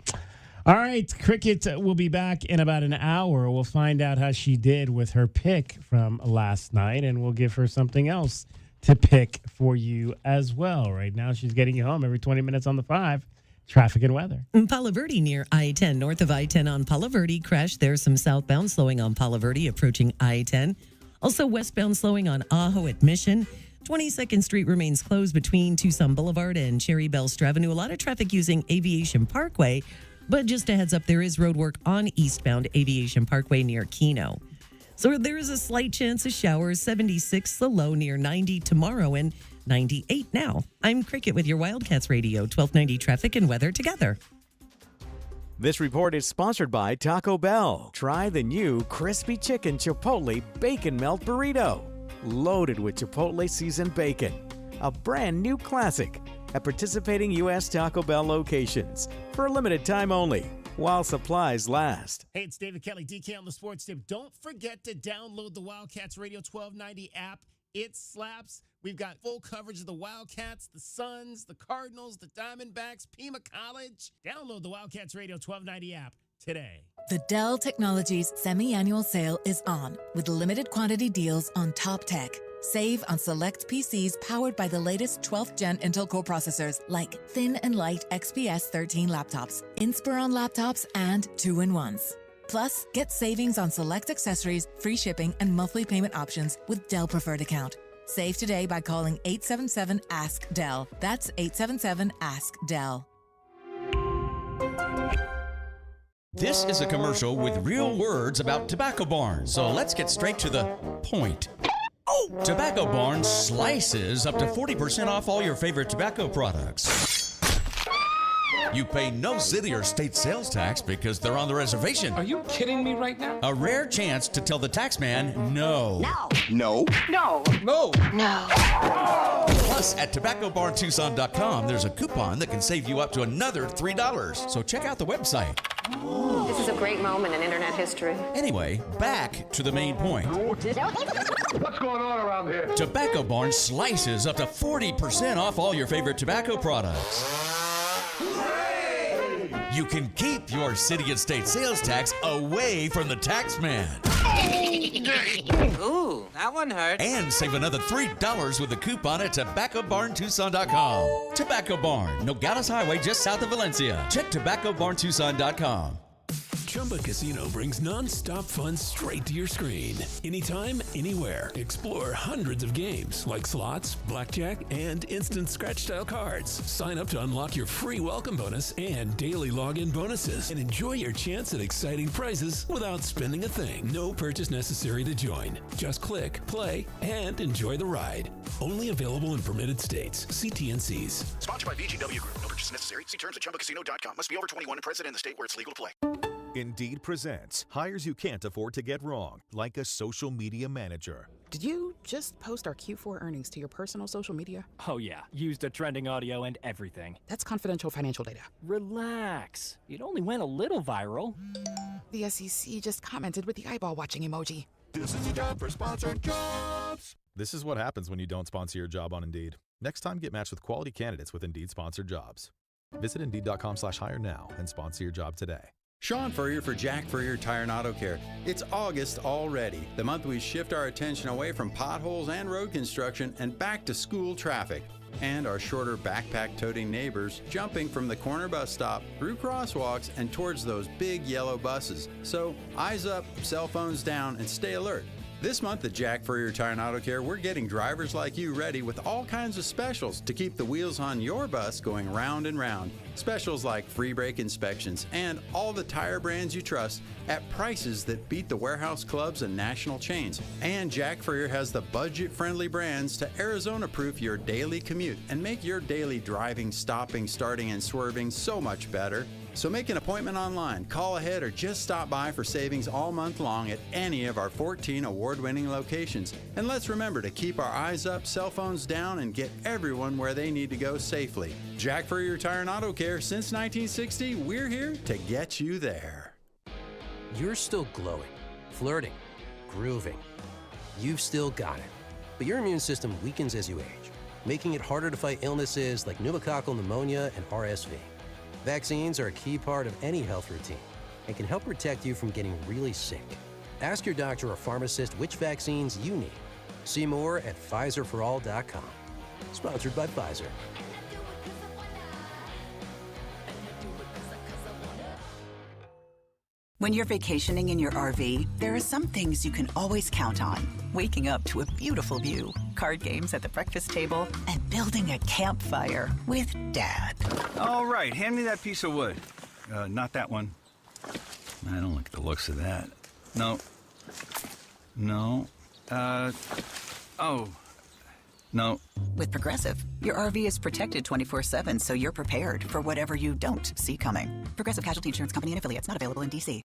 All right, Cricket will be back in about an hour. We'll find out how she did with her pick from last night, and we'll give her something else to pick for you as well. Right now, she's getting you home every 20 minutes on the 5. Traffic and weather. In Palo Verde near I-10, north of I-10 on Palo Verde, crash. There's some southbound slowing on Palo Verde approaching I-10. Also westbound slowing on Ajo at Mission. 22nd Street remains closed between Tucson Boulevard and Cherry Belle Avenue. A lot of traffic using Aviation Parkway, but just a heads up, there is road work on eastbound Aviation Parkway near Keno. So there is a slight chance of showers, 76 the low near 90 tomorrow and 98 now. I'm Cricket with your Wildcats Radio, 1290 traffic and weather together. This report is sponsored by Taco Bell. Try the new Crispy Chicken Chipotle Bacon Melt Burrito. Loaded with Chipotle seasoned bacon. A brand new classic at participating U.S. Taco Bell locations for a limited time only while supplies last. Hey, it's David Kelly, DK on the Sports Tip. Don't forget to download the Wildcats Radio 1290 app. It slaps. We've got full coverage of the Wildcats, the Suns, the Cardinals, the Diamondbacks, Pima College. Download the Wildcats Radio 1290 app today. The Dell Technologies semi-annual sale is on with limited quantity deals on top tech. Save on select PCs powered by the latest 12th gen Intel Core processors like thin and light XPS 13 laptops, Inspiron laptops, and 2-in-1s. Plus, get savings on select accessories, free shipping, and monthly payment options with Dell Preferred Account. Save today by calling 877-ASK-DELL. That's 877-ASK-DELL. This is a commercial with real words about Tobacco Barn, so let's get straight to the point. Tobacco Barn slices up to 40% off all your favorite tobacco products. You pay no city or state sales tax because they're on the reservation. Are you kidding me right now? A rare chance to tell the tax man no. No. No. Plus, at TobaccoBarnTucson.com, there's a coupon that can save you up to another $3. So check out the website. This is a great moment in internet history. Anyway, back to the main point. What's going on around here? Tobacco Barn slices up to 40% off all your favorite tobacco products. You can keep your city and state sales tax away from the tax man. Ooh, that one hurt. And save another $3 with the coupon at TobaccoBarnTucson.com. Tobacco Barn, Nogales Highway, just south of Valencia. Check TobaccoBarnTucson.com. Chumba Casino brings non-stop fun straight to your screen. Anytime, anywhere. Explore hundreds of games like slots, blackjack, and instant scratch-style cards. Sign up to unlock your free welcome bonus and daily login bonuses. And enjoy your chance at exciting prizes without spending a thing. No purchase necessary to join. Just click, play, and enjoy the ride. Only available in permitted states. See TNCs. Sponsored by VGW Group. No purchase necessary. See terms at ChumbaCasino.com. Must be over 21 and present in the state where it's legal to play. Indeed presents hires you can't afford to get wrong, like a social media manager. Did you just post our Q4 earnings to your personal social media? Oh yeah, used the trending audio and everything. That's confidential financial data. Relax. It only went a little viral. The SEC just commented with the eyeball watching emoji. This is a job for sponsored jobs. This is what happens when you don't sponsor your job on Indeed. Next time, get matched with quality candidates with Indeed sponsored jobs. Visit Indeed.com/hire now and sponsor your job today. Sean Furrier for Jack Furrier Tire and Auto Care. It's August already, the month we shift our attention away from potholes and road construction and back to school traffic. And our shorter backpack-toting neighbors jumping from the corner bus stop through crosswalks and towards those big yellow buses. So eyes up, cell phones down, and stay alert. This month at Jack Furrier Tire and Auto Care, we're getting drivers like you ready with all kinds of specials to keep the wheels on your bus going round and round. Specials like free brake inspections and all the tire brands you trust at prices that beat the warehouse clubs and national chains. And Jack Furrier has the budget-friendly brands to Arizona-proof your daily commute and make your daily driving, stopping, starting, and swerving so much better. So make an appointment online, call ahead, or just stop by for savings all month long at any of our 14 award-winning locations. And let's remember to keep our eyes up, cell phones down, and get everyone where they need to go safely. Jack Furrier Tire and Auto Care, since 1960, we're here to get you there. You're still glowing, flirting, grooving. you've still got it. But your immune system weakens as you age, making it harder to fight illnesses like pneumococcal pneumonia and RSV. Vaccines are a key part of any health routine and can help protect you from getting really sick. Ask your doctor or pharmacist which vaccines you need. See more at PfizerForAll.com. Sponsored by Pfizer. When you're vacationing in your RV, there are some things you can always count on. Waking up to a beautiful view, card games at the breakfast table, and building a campfire with Dad. All right, hand me that piece of wood. Not that one. I don't like the looks of that. No. No. Oh. No. With Progressive, your RV is protected 24/7, so you're prepared for whatever you don't see coming. Progressive Casualty Insurance Company and Affiliates, not available in D.C.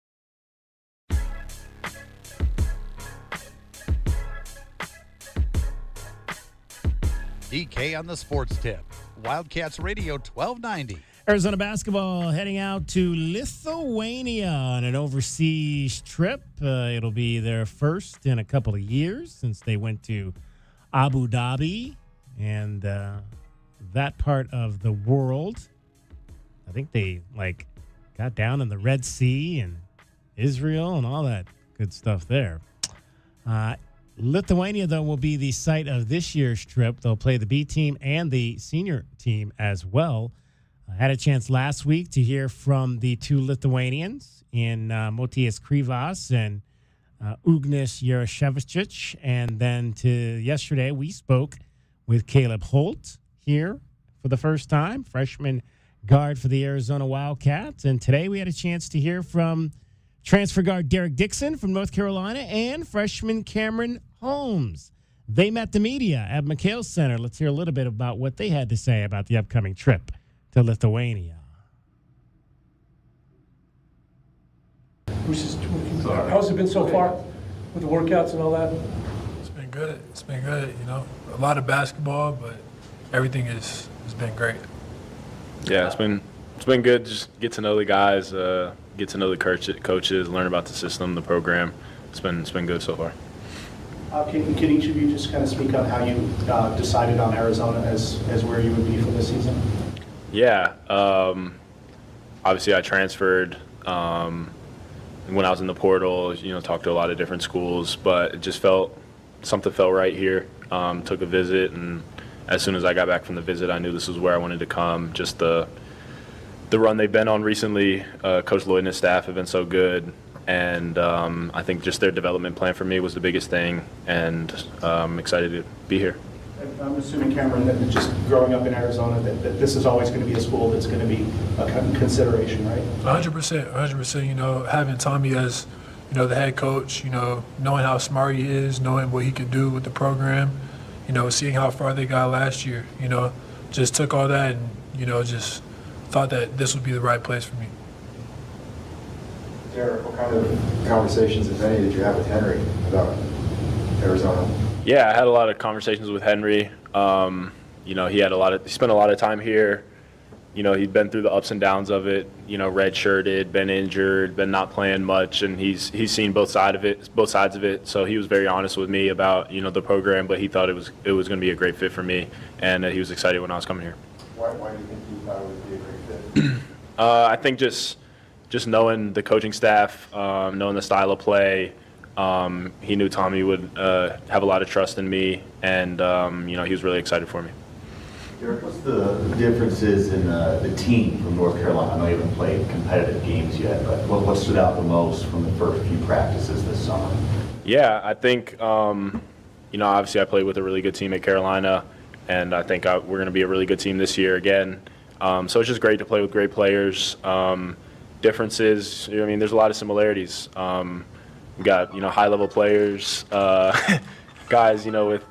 DK on the Sports Tip. Wildcats Radio 1290. Arizona basketball heading out to Lithuania on an overseas trip. It'll be their first in a couple of years since they went to Abu Dhabi and that part of the world. I think they got down in the Red Sea and Israel and all that good stuff there. Lithuania, though, will be the site of this year's trip. They'll play the B team and the senior team as well. I had a chance last week to hear from the two Lithuanians in Motijas Krivas and Ugnis Yarashevich. And then yesterday, we spoke with Caleb Holt here for the first time, freshman guard for the Arizona Wildcats. And today we had a chance to hear from transfer guard Derek Dixon from North Carolina and freshman Cameron Holmes. They met the media at McHale Center. Let's hear a little bit about what they had to say about the upcoming trip to Lithuania. How's it been so far with the workouts and all that? It's been good. It's been good, a lot of basketball, but everything has been great. Yeah, it's been good. Just get to know the guys, get to know the coaches, learn about the system, the program. It's been good so far. Can each of you just kind of speak on how you decided on Arizona as where you would be for this season? Yeah, obviously I transferred when I was in the portal. Talked to a lot of different schools, but it just something felt right here. Took a visit, and as soon as I got back from the visit, I knew this was where I wanted to come. Just the run they've been on recently, Coach Lloyd and his staff have been so good. And I think just their development plan for me was the biggest thing, and I'm excited to be here. I'm assuming, Cameron, that just growing up in Arizona, that this is always going to be a school that's going to be a consideration, right? 100%. Having Tommy as, the head coach, knowing how smart he is, knowing what he could do with the program, seeing how far they got last year, just took all that and, just thought that this would be the right place for me. Derek, what kind of conversations, if any, did you have with Henry about Arizona? Yeah, I had a lot of conversations with Henry. He spent a lot of time here. He'd been through the ups and downs of it. Redshirted, been injured, been not playing much, and he's seen both sides of it. So he was very honest with me about the program, but he thought it was going to be a great fit for me, and he was excited when I was coming here. Why do you think you thought it would be a great fit? I think just knowing the coaching staff, knowing the style of play, he knew Tommy would have a lot of trust in me, and he was really excited for me. Derek, what's the differences in the team from North Carolina? I know you haven't played competitive games yet, but what stood out the most from the first few practices this summer? Yeah, I think, obviously I played with a really good team at Carolina, and I think we're going to be a really good team this year again. So it's just great to play with great players. Differences, there's a lot of similarities. We got, high-level players, guys, with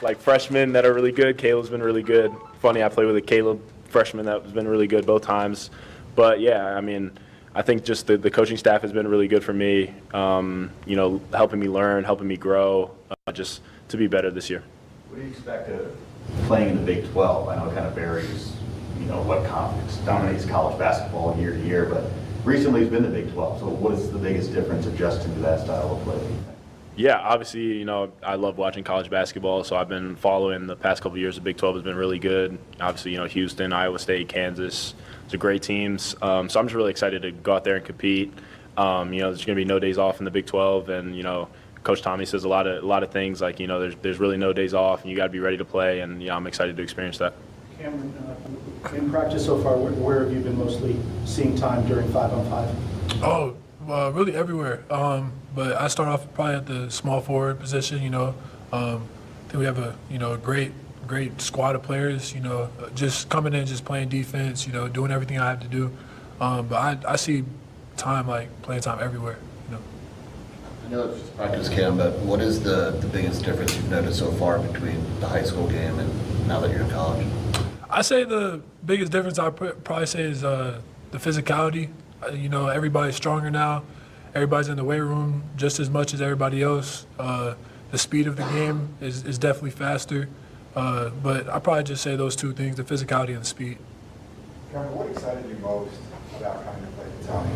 like freshmen that are really good. Caleb's been really good. Funny, I played with a Caleb freshman that's been really good both times. But, yeah, I think just the coaching staff has been really good for me, helping me learn, helping me grow, just to be better this year. What do you expect playing in the Big 12? I know it kind of varies, what conference dominates college basketball year to year, but recently it's been the Big 12. So what is the biggest difference adjusting to that style of play? Yeah, obviously, you know, I love watching college basketball, so I've been following the past couple of years. The Big 12 has been really good. Obviously, you know, Houston, Iowa State, Kansas, those are great teams. So I'm just really excited to go out there and compete. You know, there's going to be no days off in the Big 12, and, you know, Coach Tommy says a lot of things like, you know, there's really no days off, and you got to be ready to play, and, I'm excited to experience that. Cameron, in practice so far, where have you been mostly seeing time during 5-on-5? Oh, really everywhere. But I start off probably at the small forward position. You know, I think we have a great squad of players. You know, just coming in, just playing defense. You know, doing everything I have to do. But I see time playing time everywhere. You know. I know it's just practice, Cam, but what is the biggest difference you've noticed so far between the high school game and now that you're in college? I say the biggest difference I probably say is the physicality. You know, everybody's stronger now. Everybody's in the weight room just as much as everybody else. The speed of the game is definitely faster. But I probably just say those two things, the physicality and the speed. Cameron, what excited you most about coming to play with Tommy?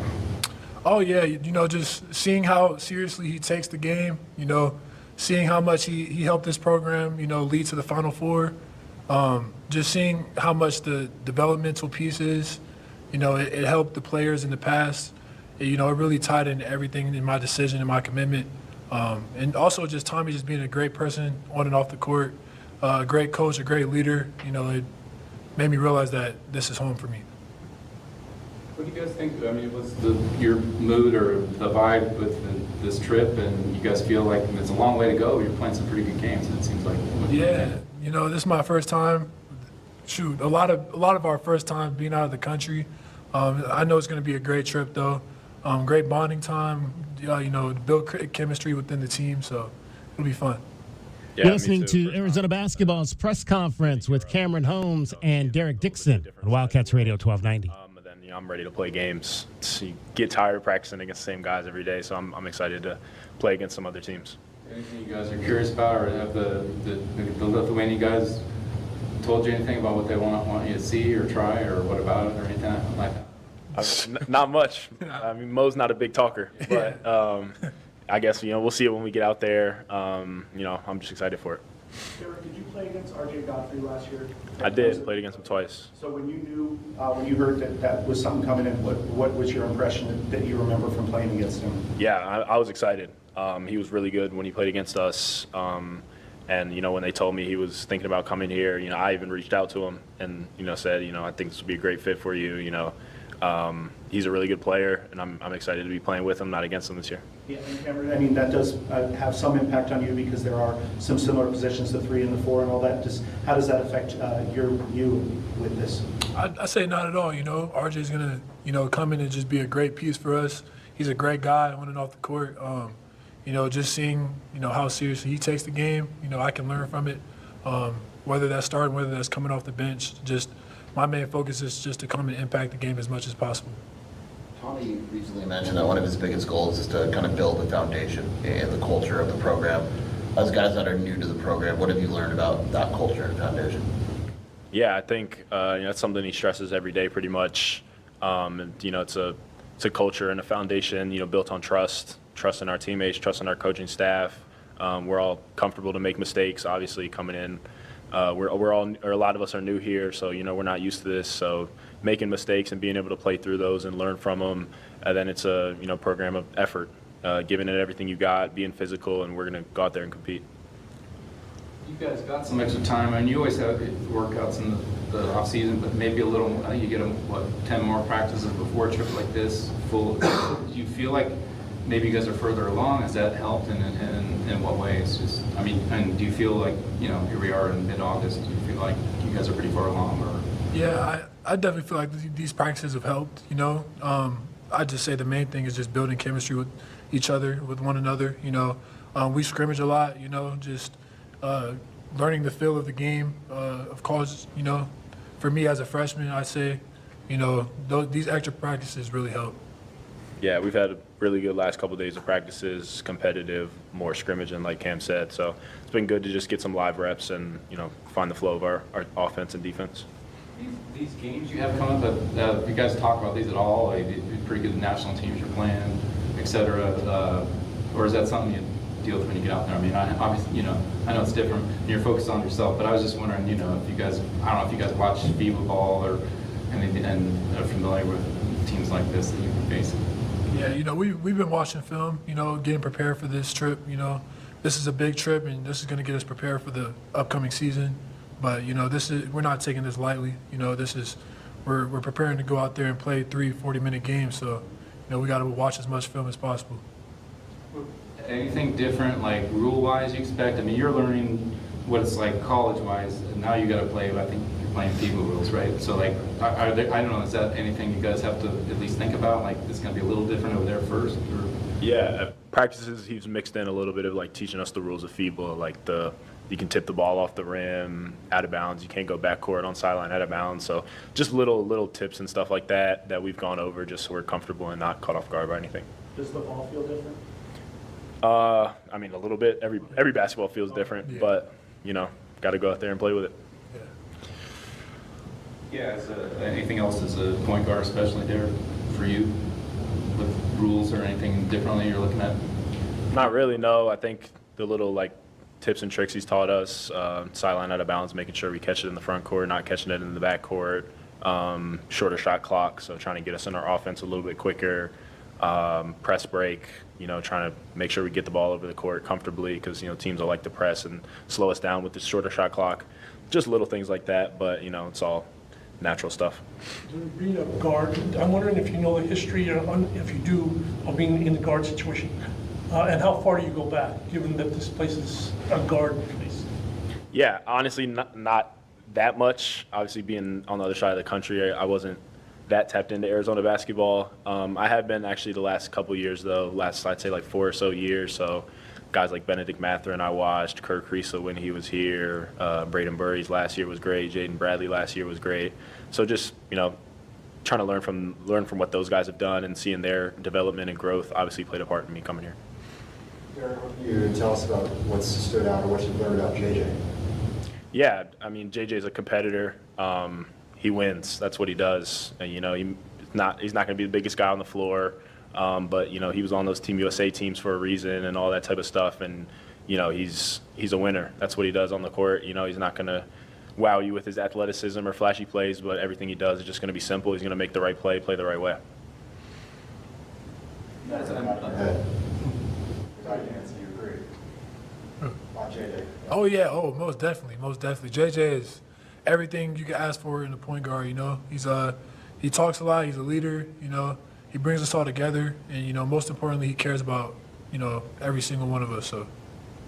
Oh, yeah, you know, just seeing how seriously he takes the game, you know, seeing how much he helped this program, you know, lead to the Final Four. Just seeing how much the developmental piece is, you know, it helped the players in the past. You know, it really tied into everything in my decision and my commitment. And also just Tommy just being a great person on and off the court, a great coach, a great leader. You know, it made me realize that this is home for me. What do you guys think? I mean, what's your mood or the vibe with this trip? And you guys feel like it's a long way to go. You're playing some pretty good games, it seems like. Yeah, you know, this is my first time. Shoot, a lot of our first time being out of the country. I know it's going to be a great trip, though. Great bonding time, you know, build chemistry within the team, so it'll be fun. You're listening to Arizona Basketball's press conference with Cameron Holmes and Derek Dixon on Wildcats Radio 1290. But then, I'm ready to play games. So you get tired of practicing against the same guys every day, so I'm excited to play against some other teams. Anything you guys are curious about, or have the Lithuanian guys told you anything about what they want you to see or try, or what about it, or anything like that? Not much. I mean, Mo's not a big talker, but I guess, we'll see it when we get out there. I'm just excited for it. Derek, did you play against R.J. Godfrey last year? I did. Played against him twice. So when you knew, when you heard that was something coming in, what was your impression that you remember from playing against him? Yeah, I was excited. He was really good when he played against us. And, when they told me he was thinking about coming here, I even reached out to him and, said, I think this would be a great fit for you, He's a really good player, and I'm excited to be playing with him, not against him this year. Yeah, and Cameron, I mean, that does have some impact on you because there are some similar positions, the 3 and the 4 and all that. How does that affect you with this? I say not at all, RJ's going to, come in and just be a great piece for us. He's a great guy on and off the court. Just seeing, how seriously he takes the game, I can learn from it. Whether that's starting, whether that's coming off the bench, just my main focus is just to come and impact the game as much as possible. Tommy recently mentioned that one of his biggest goals is to kind of build the foundation and the culture of the program. As guys that are new to the program, what have you learned about that culture and foundation? Yeah, I think that's something he stresses every day pretty much. It's a culture and a foundation, built on trust in our teammates, trust in our coaching staff. We're all comfortable to make mistakes, obviously, coming in. A lot of us are new here, so we're not used to this. So making mistakes and being able to play through those and learn from them, and then it's a program of effort, giving it everything you got, being physical, and we're going to go out there and compete. You guys got some extra time, and you always have workouts in the off season, but maybe a little. I think you get 10 more practices before a trip like this. Do you feel like maybe you guys are further along? Has that helped, and in what ways? And do you feel like, here we are in mid-August, do you feel like you guys are pretty far along? Or? Yeah, I definitely feel like these practices have helped, I'd just say the main thing is just building chemistry with each other, with one another, We scrimmage a lot, just learning the feel of the game. Of course, for me as a freshman, I'd say, these extra practices really help. Yeah, we've had a really good last couple of days of practices, competitive, more scrimmaging, like Cam said. So it's been good to just get some live reps and, find the flow of our offense and defense. These games you have coming up, if you guys talk about these at all, like pretty good national teams you're playing, et cetera, or is that something you deal with when you get out there? I mean, obviously, I know it's different and you're focused on yourself, but I was just wondering, if you guys, I don't know if you guys watch FIBA ball or anything and are familiar with teams like this that you've been facing. Yeah, we've been watching film, getting prepared for this trip. This is a big trip, and this is going to get us prepared for the upcoming season. But we're not taking this lightly. We're preparing to go out there and play 3 40-minute games. So, we got to watch as much film as possible. Anything different, like rule-wise, you expect? I mean, you're learning what it's like college-wise, and now you got to play. I think you're playing FIBA rules, right? So, like, I don't know. Is that anything you guys have to at least think about? Like, it's going to be a little different over there first, or? Yeah, practices he's mixed in a little bit of like teaching us the rules of FIBA, like you can tip the ball off the rim, out of bounds. You can't go backcourt on sideline out of bounds. So just little tips and stuff like that we've gone over just so we're comfortable and not caught off guard by anything. Does the ball feel different? I mean, a little bit. Every basketball feels different, yeah. But got to go out there and play with it. Yeah. Anything else as a point guard, especially there for you, with rules or anything differently you're looking at? Not really, no. I think the little tips and tricks he's taught us, sideline out of bounds, making sure we catch it in the front court, not catching it in the back court, shorter shot clock, so trying to get us in our offense a little bit quicker, press break, trying to make sure we get the ball over the court comfortably because, teams will like to press and slow us down with the shorter shot clock. Just little things like that, but, it's all natural stuff. Being a guard, I'm wondering if you know the history, or if you do, of being in the guard situation, and how far do you go back, given that this place is a guard place? Yeah, honestly, not that much. Obviously, being on the other side of the country, I wasn't that tapped into Arizona basketball. I have been actually the last couple years, though. I'd say 4 or so years. So guys like Benedict Mathurin I watched, Kirk Kriisa when he was here, Braden Burries last year was great, Jaden Bradley last year was great. So just, trying to learn from what those guys have done and seeing their development and growth obviously played a part in me coming here. Derek, what can you tell us about what's stood out or what you've learned about JJ? Yeah, I mean, JJ's a competitor. He wins. That's what he does. And, he's not going to be the biggest guy on the floor. But he was on those Team USA teams for a reason and all that type of stuff. And he's a winner. That's what he does on the court. He's not going to wow you with his athleticism or flashy plays, but everything he does is just going to be simple. He's going to make the right play the right way. You agree? On JJ. Oh yeah, most definitely. JJ is everything you can ask for in a point guard. He talks a lot. He's a leader. He brings us all together, and most importantly, he cares about every single one of us. So,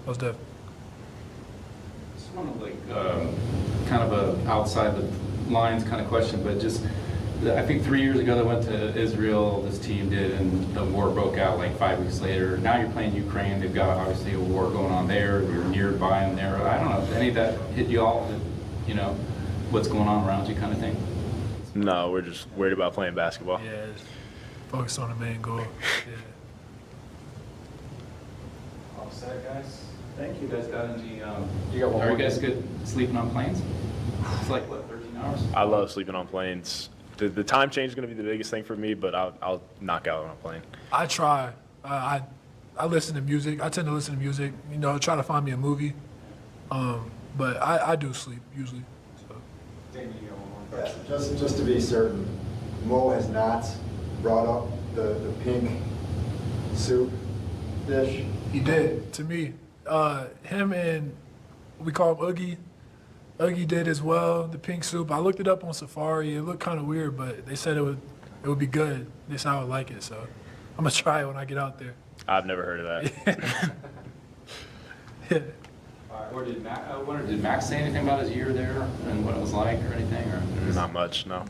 most definitely. Just want to kind of a outside the lines kind of question, but just I think 3 years ago they went to Israel. This team did, and the war broke out 5 weeks later. Now you're playing Ukraine. They've got obviously a war going on there. You're nearby them there. I don't know if any of that hit you all. What's going on around you, kind of thing. No, we're just worried about playing basketball. Yeah, focus on the main goal. Yeah. All set, guys. Thank you. You guys got any? Are you guys good sleeping on planes? It's 13 hours. I love sleeping on planes. The time change is going to be the biggest thing for me, but I'll knock out on a plane. I try. I listen to music. I tend to listen to music. Try to find me a movie. But I do sleep usually. So. Yeah, just to be certain, Mo has not brought up the pink soup dish. He did to me. Him and we call him Oogie. Oogie did as well. The pink soup. I looked it up on Safari. It looked kind of weird, but they said it would be good. They said I would like it, so I'm gonna try it when I get out there. I've never heard of that. Yeah. Or did Max say anything about his year there and what it was like or anything? Or not much, no.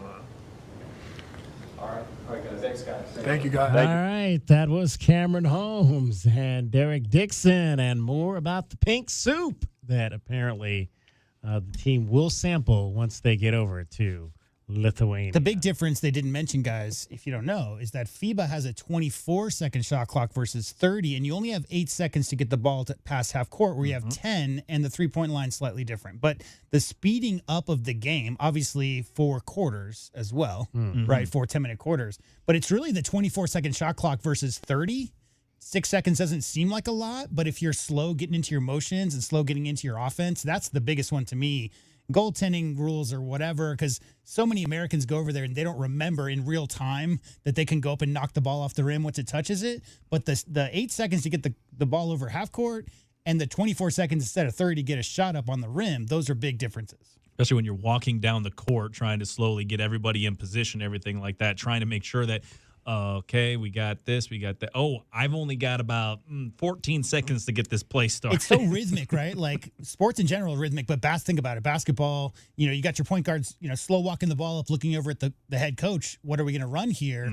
All right, guys. Thanks, guys. Thank you, guys. All right, that was Cameron Holmes and Derek Dixon, and more about the pink soup that apparently the team will sample once they get over to Lithuania. The big difference they didn't mention, guys, if you don't know, is that FIBA has a 24-second shot clock versus 30, and you only have 8 seconds to get the ball to past half court, where you have 10, and the three-point line slightly different. But the speeding up of the game, obviously 4 quarters as well, right? 4 10-minute quarters. But it's really the 24-second shot clock versus 30. 6 seconds doesn't seem like a lot, but if you're slow getting into your motions and slow getting into your offense, that's the biggest one to me. Goaltending rules or whatever, because so many Americans go over there and they don't remember in real time that they can go up and knock the ball off the rim once it touches it. But the 8 seconds to get the ball over half court and the 24 seconds instead of 30 to get a shot up on the rim, those are big differences. Especially when you're walking down the court, trying to slowly get everybody in position, everything like that, trying to make sure that, okay, we got this, we got that. Oh, I've only got about 14 seconds to get this play started. It's so rhythmic, right? Like sports in general are rhythmic, but think about it. Basketball, you got your point guards, slow walking the ball up, looking over at the head coach. What are we going to run here?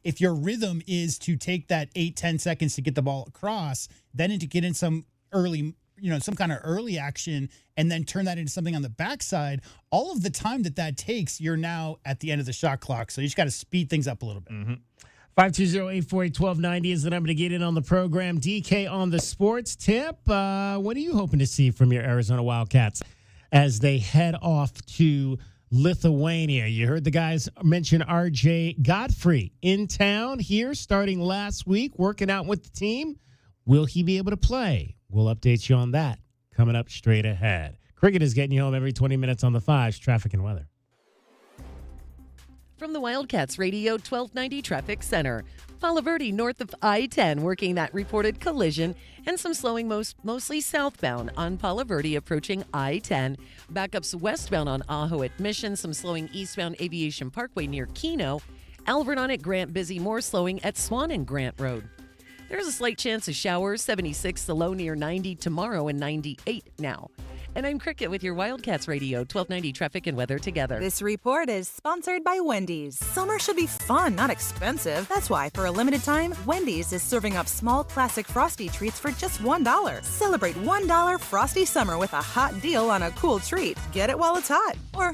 If your rhythm is to take that 8-10 seconds to get the ball across, then to get in some early, some kind of early action, and then turn that into something on the backside, all of the time that takes, you're now at the end of the shot clock. So you just got to speed things up a little bit. 520-848-1290 is the number to get in on the program. DK on the sports tip. What are you hoping to see from your Arizona Wildcats as they head off to Lithuania? You heard the guys mention RJ Godfrey in town here starting last week, working out with the team. Will he be able to play? We'll update you on that coming up straight ahead. Cricket is getting you home every 20 minutes on the 5s, traffic and weather. From the Wildcats Radio 1290 Traffic Center, Palo Verde north of I-10 working that reported collision and some slowing mostly southbound on Palo Verde approaching I-10. Backups westbound on Ajo at Mission, some slowing eastbound Aviation Parkway near Keno. Alvernon at Grant busy, more slowing at Swan and Grant Road. There's a slight chance of showers, 76 the low near 90 tomorrow and 98 now. And I'm Cricket with your Wildcats Radio 1290 Traffic and Weather together. This report is sponsored by Wendy's. Summer should be fun, not expensive. That's why, for a limited time, Wendy's is serving up small classic Frosty treats for just $1. Celebrate $1 Frosty Summer with a hot deal on a cool treat. Get it while it's hot. Or,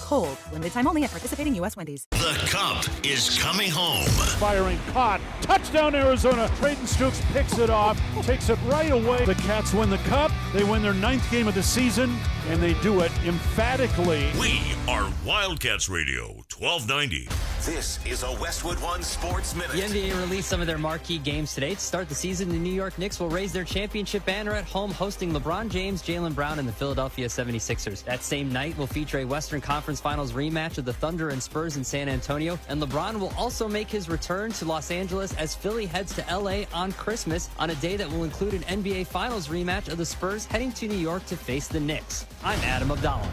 cold. Limited time only at participating U.S. Wendy's. The Cup is coming home. Firing caught. Touchdown, Arizona. Braden Stooks picks it off, takes it right away. The Cats win the Cup. They win their 9th game of the season, and they do it emphatically. We are Wildcats Radio 1290. This is a Westwood One Sports Minute. The NBA released some of their marquee games today. To start the season, the New York Knicks will raise their championship banner at home, hosting LeBron James, Jaylen Brown, and the Philadelphia 76ers. That same night will feature a Western Conference Finals rematch of the Thunder and Spurs in San Antonio. And LeBron will also make his return to Los Angeles as Philly heads to LA on Christmas, on a day that will include an NBA Finals rematch of the Spurs heading to New York to face the Knicks. I'm Adam Abdallah.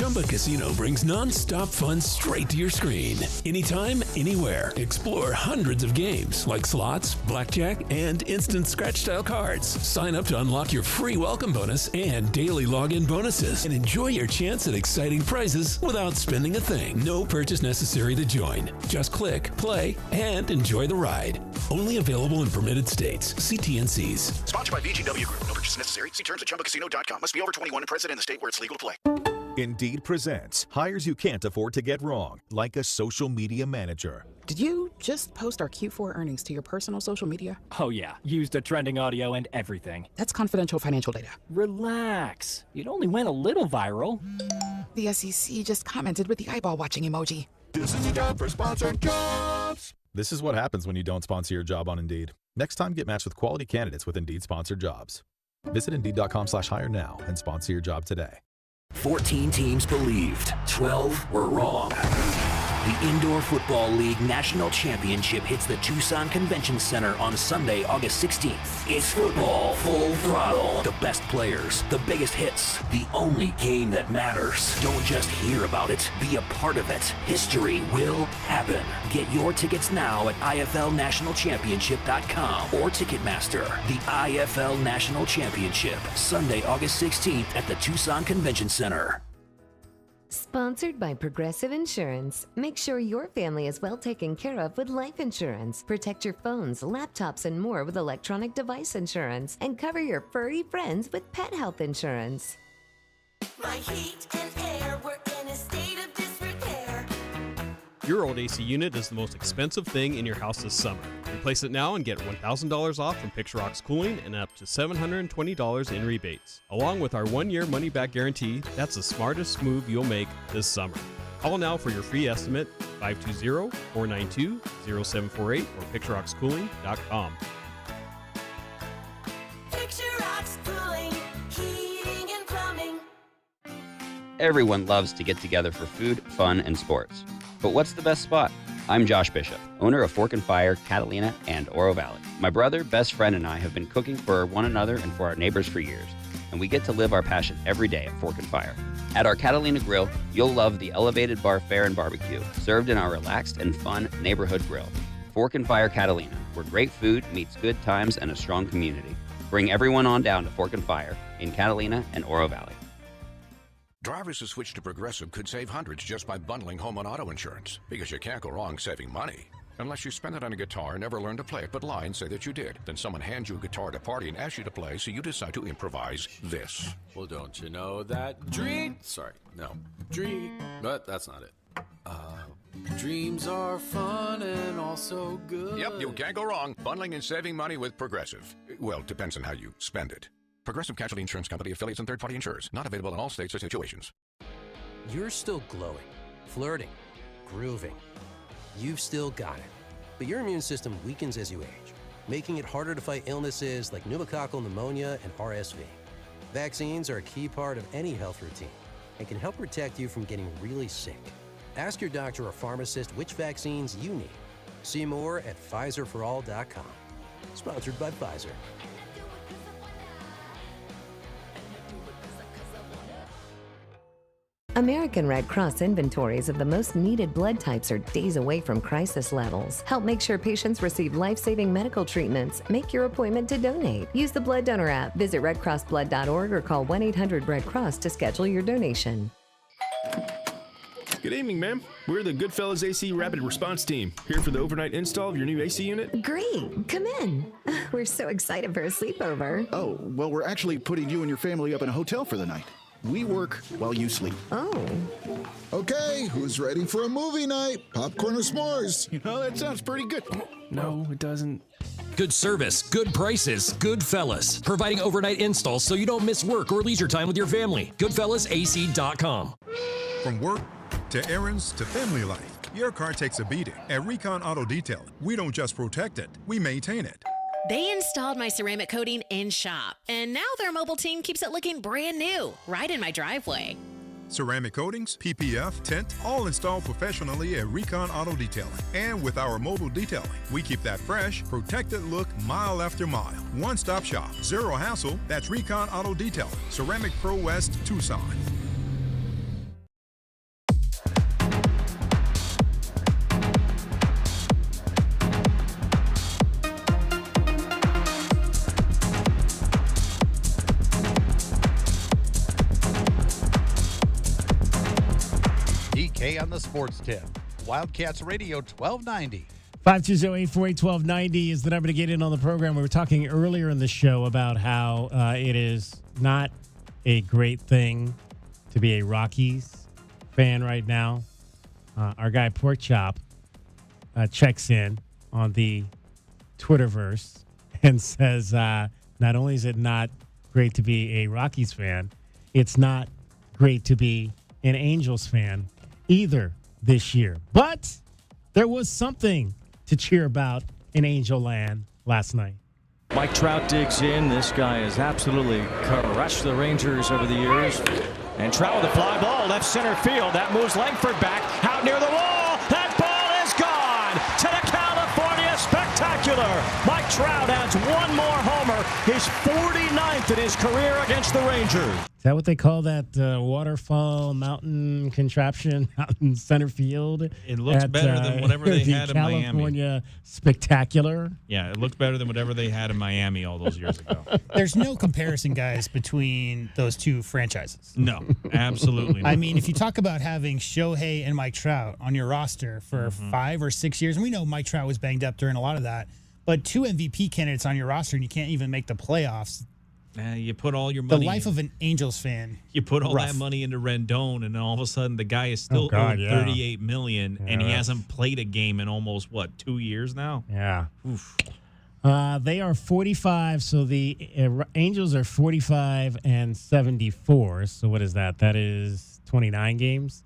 Chumba Casino brings non-stop fun straight to your screen. Anytime, anywhere. Explore hundreds of games like slots, blackjack, and instant scratch-style cards. Sign up to unlock your free welcome bonus and daily login bonuses. And enjoy your chance at exciting prizes without spending a thing. No purchase necessary to join. Just click, play, and enjoy the ride. Only available in permitted states. See TNCs. Sponsored by VGW Group. No purchase necessary. See terms at ChumbaCasino.com. Must be over 21 and present in the state where it's legal to play. Indeed presents hires you can't afford to get wrong, like a social media manager. Did you just post our Q4 earnings to your personal social media? Oh yeah, used the trending audio and everything. That's confidential financial data. Relax. It only went a little viral. The SEC just commented with the eyeball watching emoji. This is your job for sponsored jobs. This is what happens when you don't sponsor your job on Indeed. Next time, get matched with quality candidates with Indeed sponsored jobs. Visit Indeed.com/hire now and sponsor your job today. 14 teams believed, 12 were wrong. The Indoor Football League National Championship hits the Tucson Convention Center on Sunday, August 16th. It's football full throttle. The best players, the biggest hits, the only game that matters. Don't just hear about it, be a part of it. History will happen. Get your tickets now at IFLNationalChampionship.com or Ticketmaster. The IFL National Championship, Sunday, August 16th at the Tucson Convention Center. Sponsored by Progressive Insurance. Make sure your family is well taken care of with life insurance. Protect your phones, laptops, and more with electronic device insurance. And cover your furry friends with pet health insurance. My heat and air were in a state of disrepair. Your old AC unit is the most expensive thing in your house this summer. Replace it now and get $1,000 off from PictureRock's Cooling and up to $720 in rebates. Along with our 1-year money-back guarantee, that's the smartest move you'll make this summer. Call now for your free estimate, 520-492-0748 or PictureRocksCooling.com. Picture Rocks Cooling, Heating and Plumbing. Everyone loves to get together for food, fun, and sports. But what's the best spot? I'm Josh Bishop, owner of Fork and Fire, Catalina, and Oro Valley. My brother, best friend, and I have been cooking for one another and for our neighbors for years, and we get to live our passion every day at Fork and Fire. At our Catalina Grill, you'll love the elevated bar fare and barbecue, served in our relaxed and fun neighborhood grill. Fork and Fire Catalina, where great food meets good times and a strong community. Bring everyone on down to Fork and Fire in Catalina and Oro Valley. Drivers who switch to Progressive could save hundreds just by bundling home and auto insurance, because you can't go wrong saving money. Unless you spend it on a guitar and never learn to play it, but lie and say that you did. Then someone hands you a guitar at a party and asks you to play, so you decide to improvise this. Well, don't you know that but that's not it. Dreams are fun and also good. Yep, you can't go wrong bundling and saving money with Progressive. Well, depends on how you spend it. Progressive Casualty Insurance Company, affiliates, and third-party insurers. Not available in all states or situations. You're still glowing, flirting, grooving. You've still got it. But your immune system weakens as you age, making it harder to fight illnesses like pneumococcal pneumonia and RSV. Vaccines are a key part of any health routine and can help protect you from getting really sick. Ask your doctor or pharmacist which vaccines you need. See more at PfizerForAll.com. Sponsored by Pfizer. American Red Cross inventories of the most needed blood types are days away from crisis levels. Help make sure patients receive life-saving medical treatments. Make your appointment to donate. Use the Blood Donor app. Visit redcrossblood.org or call 1-800-RED-CROSS to schedule your donation. Good evening, ma'am. We're the Goodfellas AC Rapid Response Team, here for the overnight install of your new AC unit. Great. Come in. We're so excited for a sleepover. Oh, well, we're actually putting you and your family up in a hotel for the night. We work while you sleep. Oh. Okay, who's ready for a movie night? Popcorn or s'mores? You know, that sounds pretty good. No, it doesn't. Good service, good prices, Goodfellas. Providing overnight installs so you don't miss work or leisure time with your family. GoodfellasAC.com. From work to errands to family life, your car takes a beating. At Recon Auto Detailing, we don't just protect it, we maintain it. They installed my ceramic coating in shop, and now their mobile team keeps it looking brand new, right in my driveway. Ceramic coatings, PPF, tint, all installed professionally at Recon Auto Detailing. And with our mobile detailing, we keep that fresh, protected look mile after mile. One-stop shop, zero hassle, that's Recon Auto Detailing, Ceramic Pro West, Tucson. DK on the Sports Tip. Wildcats Radio 1290. 520-848-1290 is the number to get in on the program. We were talking earlier in the show about how it is not a great thing to be a Rockies fan right now. Our guy Pork Chop checks in on the Twitterverse and says not only is it not great to be a Rockies fan, it's not great to be an Angels fan either this year. But there was something to cheer about in Angel Land last night. Mike Trout digs in. This guy has absolutely crushed the Rangers over the years. And Trout with a fly ball, left center field. That moves Langford back, out near the wall. That ball is gone to the California Spectacular. Mike Trout adds one more homer his 49th in his career against the Rangers. Is that what they call that waterfall mountain contraption out in center field? It looks better than whatever they had in Miami. California Spectacular. Yeah, it looked better than whatever they had in Miami all those years ago. There's no comparison, guys, between those two franchises. No, absolutely not. I mean, if you talk about having Shohei and Mike Trout on your roster for 5 or 6 years, and we know Mike Trout was banged up during a lot of that, but 2 MVP candidates on your roster and you can't even make the playoffs. You put all your money. The life of an Angels fan. You put all rough. that money into Rendon, and then all of a sudden the guy is still owed $38 million, and he hasn't played a game in almost 2 years now. Yeah. Oof. They are 45, so the Angels are 45 and 74. So what is that? That is 29 games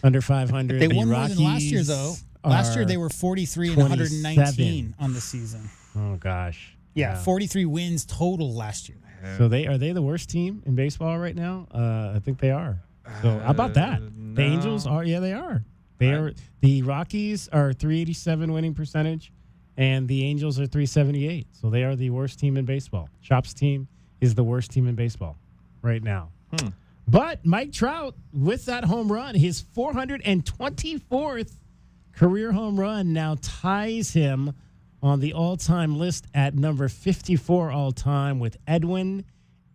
under 500. They won more than last year, though. Last year they were 43 and 119 on the season. Oh gosh. Yeah, 43 wins total last year. So are they the worst team in baseball right now? I think they are. So how about that? The Angels are. Yeah, they are. They are. The Rockies are 387 winning percentage, and the Angels are 378. So they are the worst team in baseball. Chop's team is the worst team in baseball right now. But Mike Trout, with that home run, his 424th career home run, now ties him on the all-time list at number 54 all-time with Edwin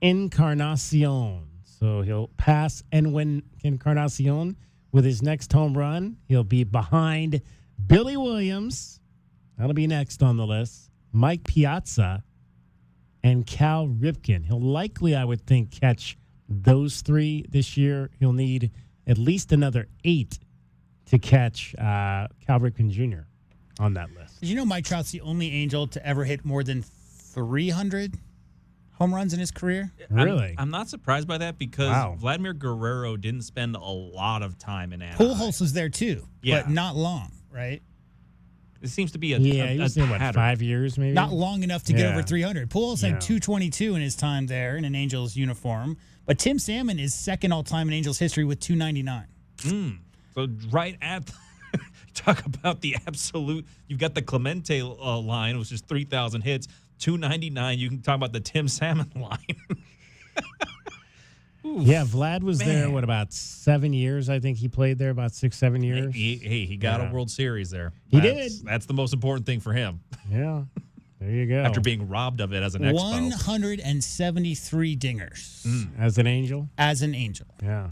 Encarnacion. So he'll pass Edwin Encarnacion with his next home run. He'll be behind Billy Williams. That'll be next on the list. Mike Piazza and Cal Ripken. He'll likely, I would think, catch those 3 this year. He'll need at least another 8 to catch Cal Ripken Jr. on that list. Did you know Mike Trout's the only Angel to ever hit more than 300 home runs in his career? Really? I'm not surprised by that because Vladimir Guerrero didn't spend a lot of time in Anaheim. Pujols was there too, but not long, right? It seems to be he was there, 5 years maybe? Not long enough to get over 300. Pujols had 222 in his time there in an Angels uniform, but Tim Salmon is second all-time in Angels history with 299. So right at talk about the absolute. You've got the Clemente line, which is 3,000 hits, 299. You can talk about the Tim Salmon line. Yeah, Vlad was there, about 7 years? I think he played there about 6-7 years. He got a World Series there. He did. That's the most important thing for him. Yeah, there you go. After being robbed of it as an Expo. 173 dingers. As an Angel? As an Angel. Yeah.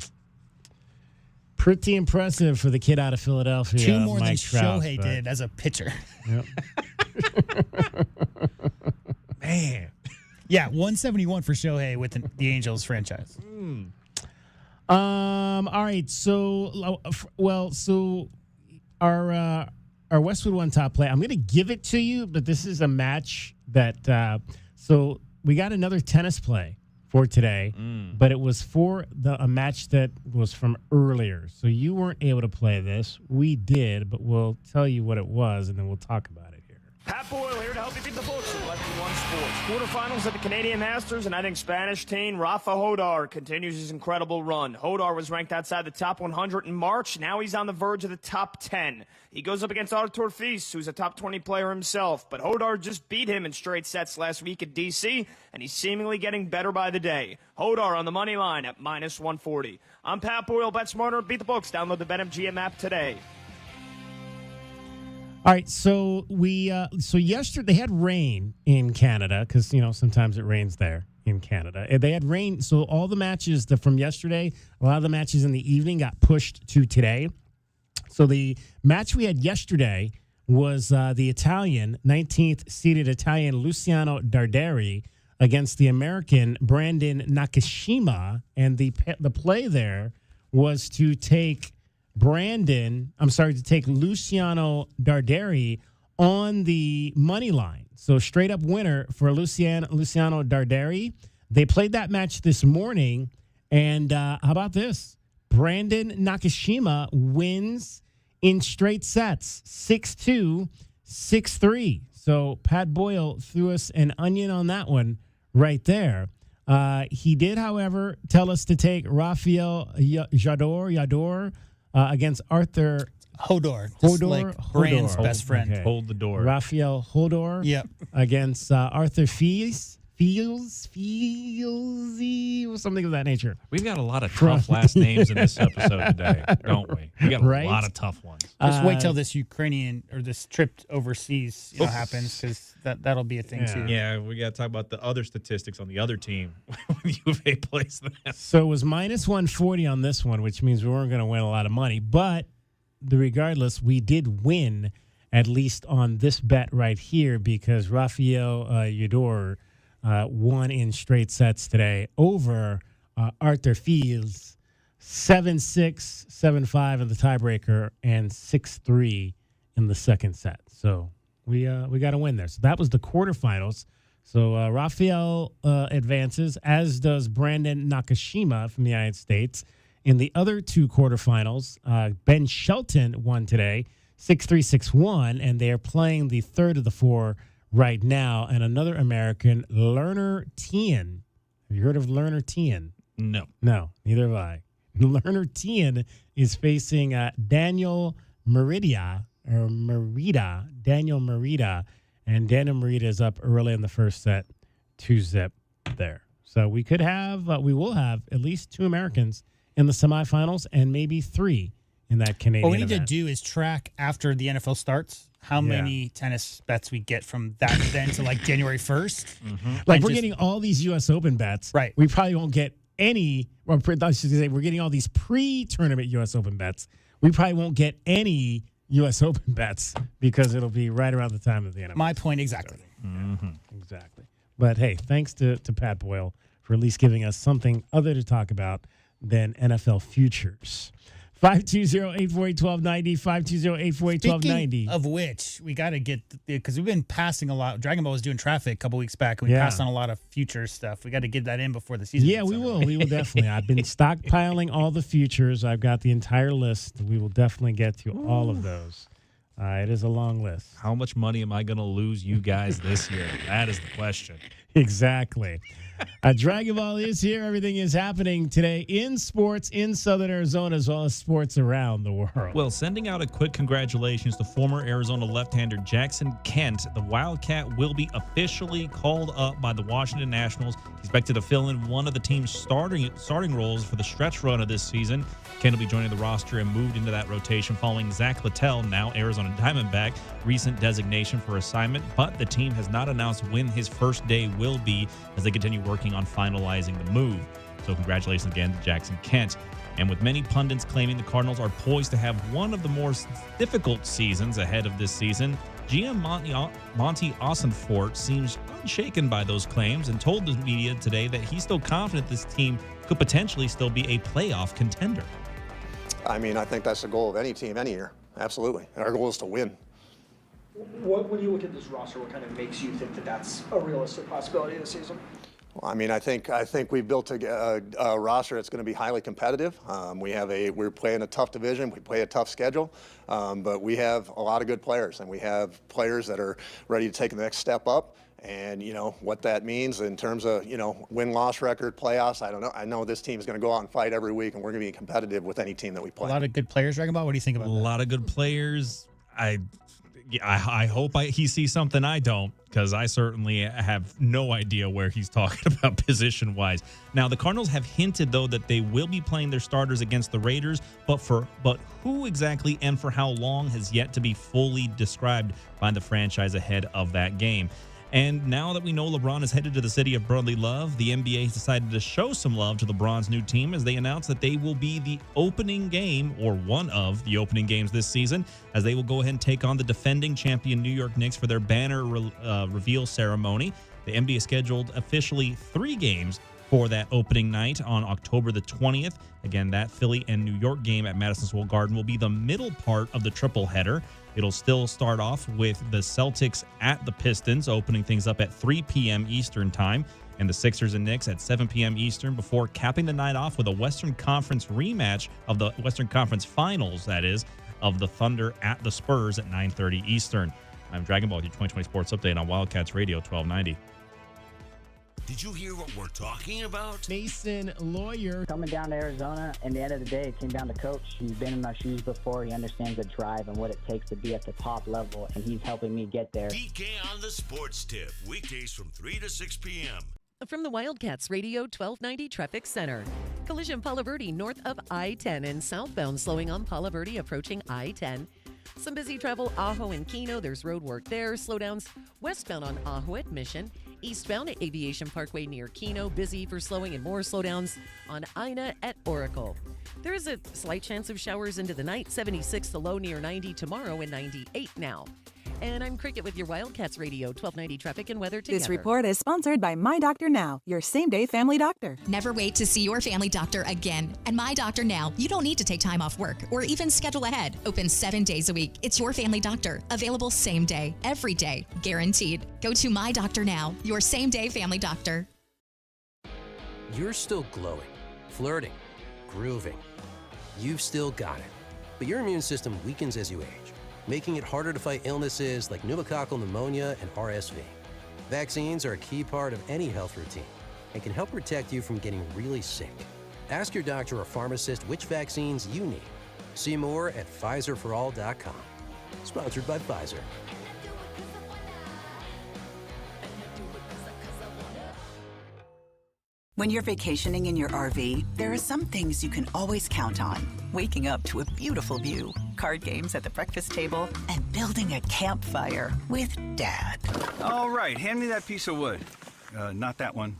Pretty impressive for the kid out of Philadelphia. 2 more Mike than Trout, Shohei did as a pitcher. Yep. Man. Yeah, 171 for Shohei with the Angels franchise. All right. So, our Westwood One top play, I'm going to give it to you, but this is a match that, so we got another tennis play for today, but it was for a match that was from earlier. So you weren't able to play this. We did, but we'll tell you what it was, and then we'll talk about it here. Pat Boyle here to help you beat the books in Westwood One Sports. Quarterfinals at the Canadian Masters, and I think Spanish teen Rafa Hodar continues his incredible run. Hodar was ranked outside the top 100 in March. Now he's on the verge of the top 10. He goes up against Artur Fils, who's a top 20 player himself. But Hodar just beat him in straight sets last week at D.C., and he's seemingly getting better by the day. Hodar on the money line at -140. I'm Pat Boyle. Bet smarter, beat the books. Download the BetMGM app today. All right, so so yesterday they had rain in Canada because sometimes it rains there in Canada. And they had rain, so all the matches from yesterday, a lot of the matches in the evening got pushed to today. So the match we had yesterday was the Italian 19th seeded Italian Luciano Darderi against the American Brandon Nakashima, and the play there was to take Luciano Darderi on the money line. So straight up winner for Luciano Darderi. They played that match this morning, and how about this? Brandon Nakashima wins in straight sets, 6-2, 6-3. So Pat Boyle threw us an onion on that one right there. He did, however, tell us to take Rafael Jador against Arthur Hodor. Hodor. Brand's best friend. Okay. Hold the door. Rafael Hodor. Yep. Against Arthur Fils. Fieldsy or something of that nature. We've got a lot of tough last names in this episode today, don't we? We got a Right? lot of tough ones. Just wait till this Ukrainian or this trip overseas happens, because that'll be a thing too. Yeah, we got to talk about the other statistics on the other team when U of A plays them. So it was minus 140 on this one, which means we weren't going to win a lot of money. But regardless, we did win, at least on this bet right here, because Rafael Yador won in straight sets today over Arthur Fields, 7-6, 7-5 in the tiebreaker, and 6-3 in the second set. So we got a win there. So that was the quarterfinals. So Rafael advances, as does Brandon Nakashima from the United States. In the other two quarterfinals, Ben Shelton won today, 6-3, 6-1, and they are playing the third of the four right now. And another American, Lerner Tien. Have you heard of Lerner Tien? No. No, neither have I. Lerner Tien is facing Daniel Merida, Daniel Merida, and Daniel Merida is up early in the first set, 2-zip there. So we will have at least two Americans in the semifinals and maybe three in that Canadian What we need event. to do is track after the NFL starts how many tennis bets we get from that then to like January 1st. Like we're getting all these U.S. Open bets. Right. We probably won't get any. Well, I should say we're getting all these pre-tournament U.S. Open bets. We probably won't get any U.S. Open bets because it'll be right around the time of the NFL. My point exactly. Exactly. But hey, thanks to Pat Boyle for at least giving us something other to talk about than NFL futures. 520-848-1290, 520-848-1290. Speaking of which, we got to get, because we've been passing a lot. Dragon Ball was doing traffic a couple weeks back, and we passed on a lot of future stuff. We got to get that in before the season. Yeah, we will. We will definitely. I've been stockpiling all the futures. I've got the entire list. We will definitely get to all of those. It is a long list. How much money am I going to lose you guys this year? That is the question. Exactly. Dragon Ball is here. Everything is happening today in sports in Southern Arizona, as well as sports around the world. Well, sending out a quick congratulations to former Arizona left-hander Jackson Kent. The Wildcat will be officially called up by the Washington Nationals. He's expected to fill in one of the team's starting roles for the stretch run of this season. Kent will be joining the roster and moved into that rotation following Zach Littell, now Arizona Diamondback, recent designation for assignment, but the team has not announced when his first day will be as they continue working on finalizing the move. So congratulations again to Jackson Kent. And with many pundits claiming the Cardinals are poised to have one of the more difficult seasons ahead of this season, GM Monty Austinfort seems unshaken by those claims and told the media today that he's still confident this team could potentially still be a playoff contender. I mean, I think that's the goal of any team any year. Absolutely. And our goal is to win. When you look at this roster, what kind of makes you think that that's a realistic possibility this season? Well, I mean, I think we built a roster that's going to be highly competitive. We're playing a tough division. We play a tough schedule, but we have a lot of good players, and we have players that are ready to take the next step up. And you know what that means in terms of win-loss record, playoffs. I don't know. I know this team is going to go out and fight every week, and we're going to be competitive with any team that we play. A lot of good players, Dragon Ball. What do you think about that? A lot of good players. I hope he sees something I don't, because I certainly have no idea where he's talking about position-wise. Now, the Cardinals have hinted, though, that they will be playing their starters against the Raiders, but who exactly and for how long has yet to be fully described by the franchise ahead of that game. And now that we know LeBron is headed to the city of brotherly love, the NBA has decided to show some love to LeBron's new team as they announce that they will be the opening game, or one of the opening games this season, as they will go ahead and take on the defending champion New York Knicks for their banner reveal ceremony. The NBA scheduled officially 3 games for that opening night on October the 20th. Again, that Philly and New York game at Madison Square Garden will be the middle part of the triple header. It'll still start off with the Celtics at the Pistons, opening things up at 3 p.m. Eastern time, and the Sixers and Knicks at 7 p.m. Eastern, before capping the night off with a Western Conference rematch of the Western Conference Finals, that is, of the Thunder at the Spurs at 9:30 Eastern. I'm Dragon Ball, your 2020 Sports Update on Wildcats Radio 1290. Did you hear what we're talking about? Mason Lawyer. Coming down to Arizona, and the end of the day, it came down to coach. He's been in my shoes before. He understands the drive and what it takes to be at the top level, and he's helping me get there. DK on the Sports Tip, weekdays from 3 to 6 p.m. From the Wildcats Radio 1290 Traffic Center. Collision Palo Verde north of I-10 and southbound slowing on Palo Verde approaching I-10. Some busy travel Ajo and Keno. There's road work there. Slowdowns westbound on Ajo at Mission. Eastbound at Aviation Parkway near Keno. Busy for slowing and more slowdowns on Ina at Oracle. There is a slight chance of showers into the night. 76 the low near 90 tomorrow and 98 now. And I'm Cricket with your Wildcats Radio 1290 traffic and weather together. This report is sponsored by My Doctor Now, your same-day family doctor. Never wait to see your family doctor again. At My Doctor Now, you don't need to take time off work or even schedule ahead. Open 7 days a week. It's your family doctor. Available same day, every day, guaranteed. Go to My Doctor Now, your same-day family doctor. You're still glowing, flirting, grooving. You've still got it. But your immune system weakens as you age, making it harder to fight illnesses like pneumococcal pneumonia and RSV. Vaccines are a key part of any health routine and can help protect you from getting really sick. Ask your doctor or pharmacist which vaccines you need. See more at PfizerForAll.com. Sponsored by Pfizer. When you're vacationing in your RV, there are some things you can always count on. Waking up to a beautiful view, card games at the breakfast table, and building a campfire with Dad. All right, hand me that piece of wood. Not that one.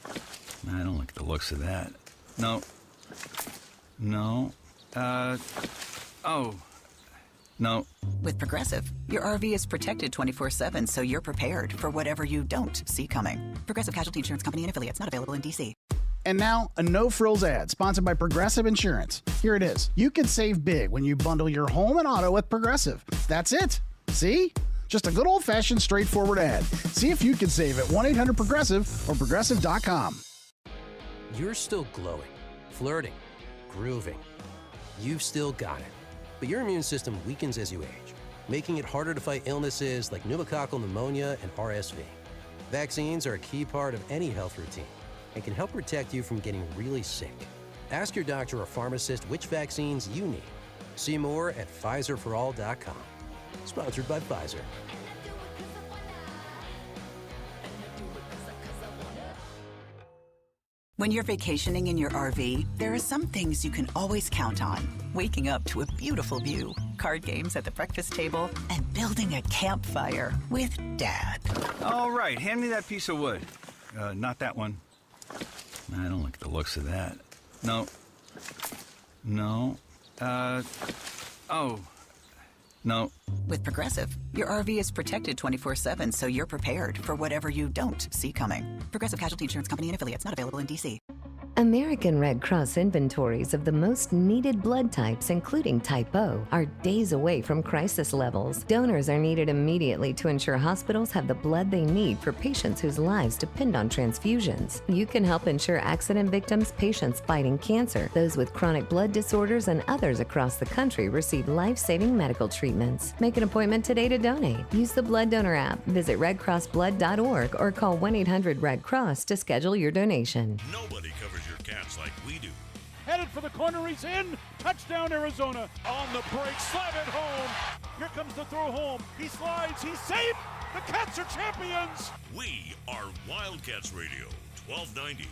I don't like the looks of that. No. No. Oh. No. With Progressive, your RV is protected 24/7, so you're prepared for whatever you don't see coming. Progressive Casualty Insurance Company and affiliates, not available in D.C. And now, a no-frills ad sponsored by Progressive Insurance. Here it is. You can save big when you bundle your home and auto with Progressive. That's it. See? Just a good old-fashioned, straightforward ad. See if you can save at 1-800-PROGRESSIVE or Progressive.com. You're still glowing, flirting, grooving. You've still got it. But your immune system weakens as you age, making it harder to fight illnesses like pneumococcal pneumonia and RSV. Vaccines are a key part of any health routine and can help protect you from getting really sick. Ask your doctor or pharmacist which vaccines you need. See more at PfizerForAll.com. Sponsored by Pfizer. When you're vacationing in your RV, there are some things you can always count on. Waking up to a beautiful view, card games at the breakfast table, and building a campfire with Dad. All right, hand me that piece of wood. Not that one. I don't like the looks of that. No. No. Oh. No. With Progressive, your RV is protected 24/7, so you're prepared for whatever you don't see coming. Progressive Casualty Insurance Company and affiliates, not available in D.C. American Red Cross inventories of the most needed blood types, including Type O, are days away from crisis levels. Donors are needed immediately to ensure hospitals have the blood they need for patients whose lives depend on transfusions. You can help ensure accident victims, patients fighting cancer, those with chronic blood disorders, and others across the country receive life-saving medical treatments. Make an appointment today to donate. Use the Blood Donor app, visit redcrossblood.org, or call 1-800-RED-CROSS to schedule your donation. Nobody covers your cats like we do. Headed for the corner, he's in. Touchdown, Arizona. On the break, slam it home. Here comes the throw home. He slides, he's safe. The Cats are champions. We are Wildcats Radio 1290.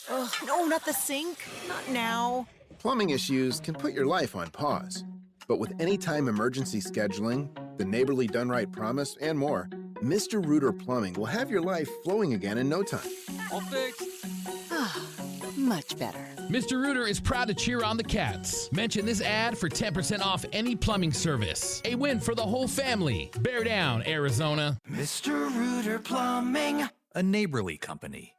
Ugh, no, not the sink. Not now. Plumbing issues can put your life on pause. But with anytime emergency scheduling, the Neighborly Done Right promise, and more, Mr. Rooter Plumbing will have your life flowing again in no time. All fixed. Much better. Mr. Rooter is proud to cheer on the Cats. Mention this ad for 10% off any plumbing service. A win for the whole family. Bear down, Arizona. Mr. Rooter Plumbing, a Neighborly company.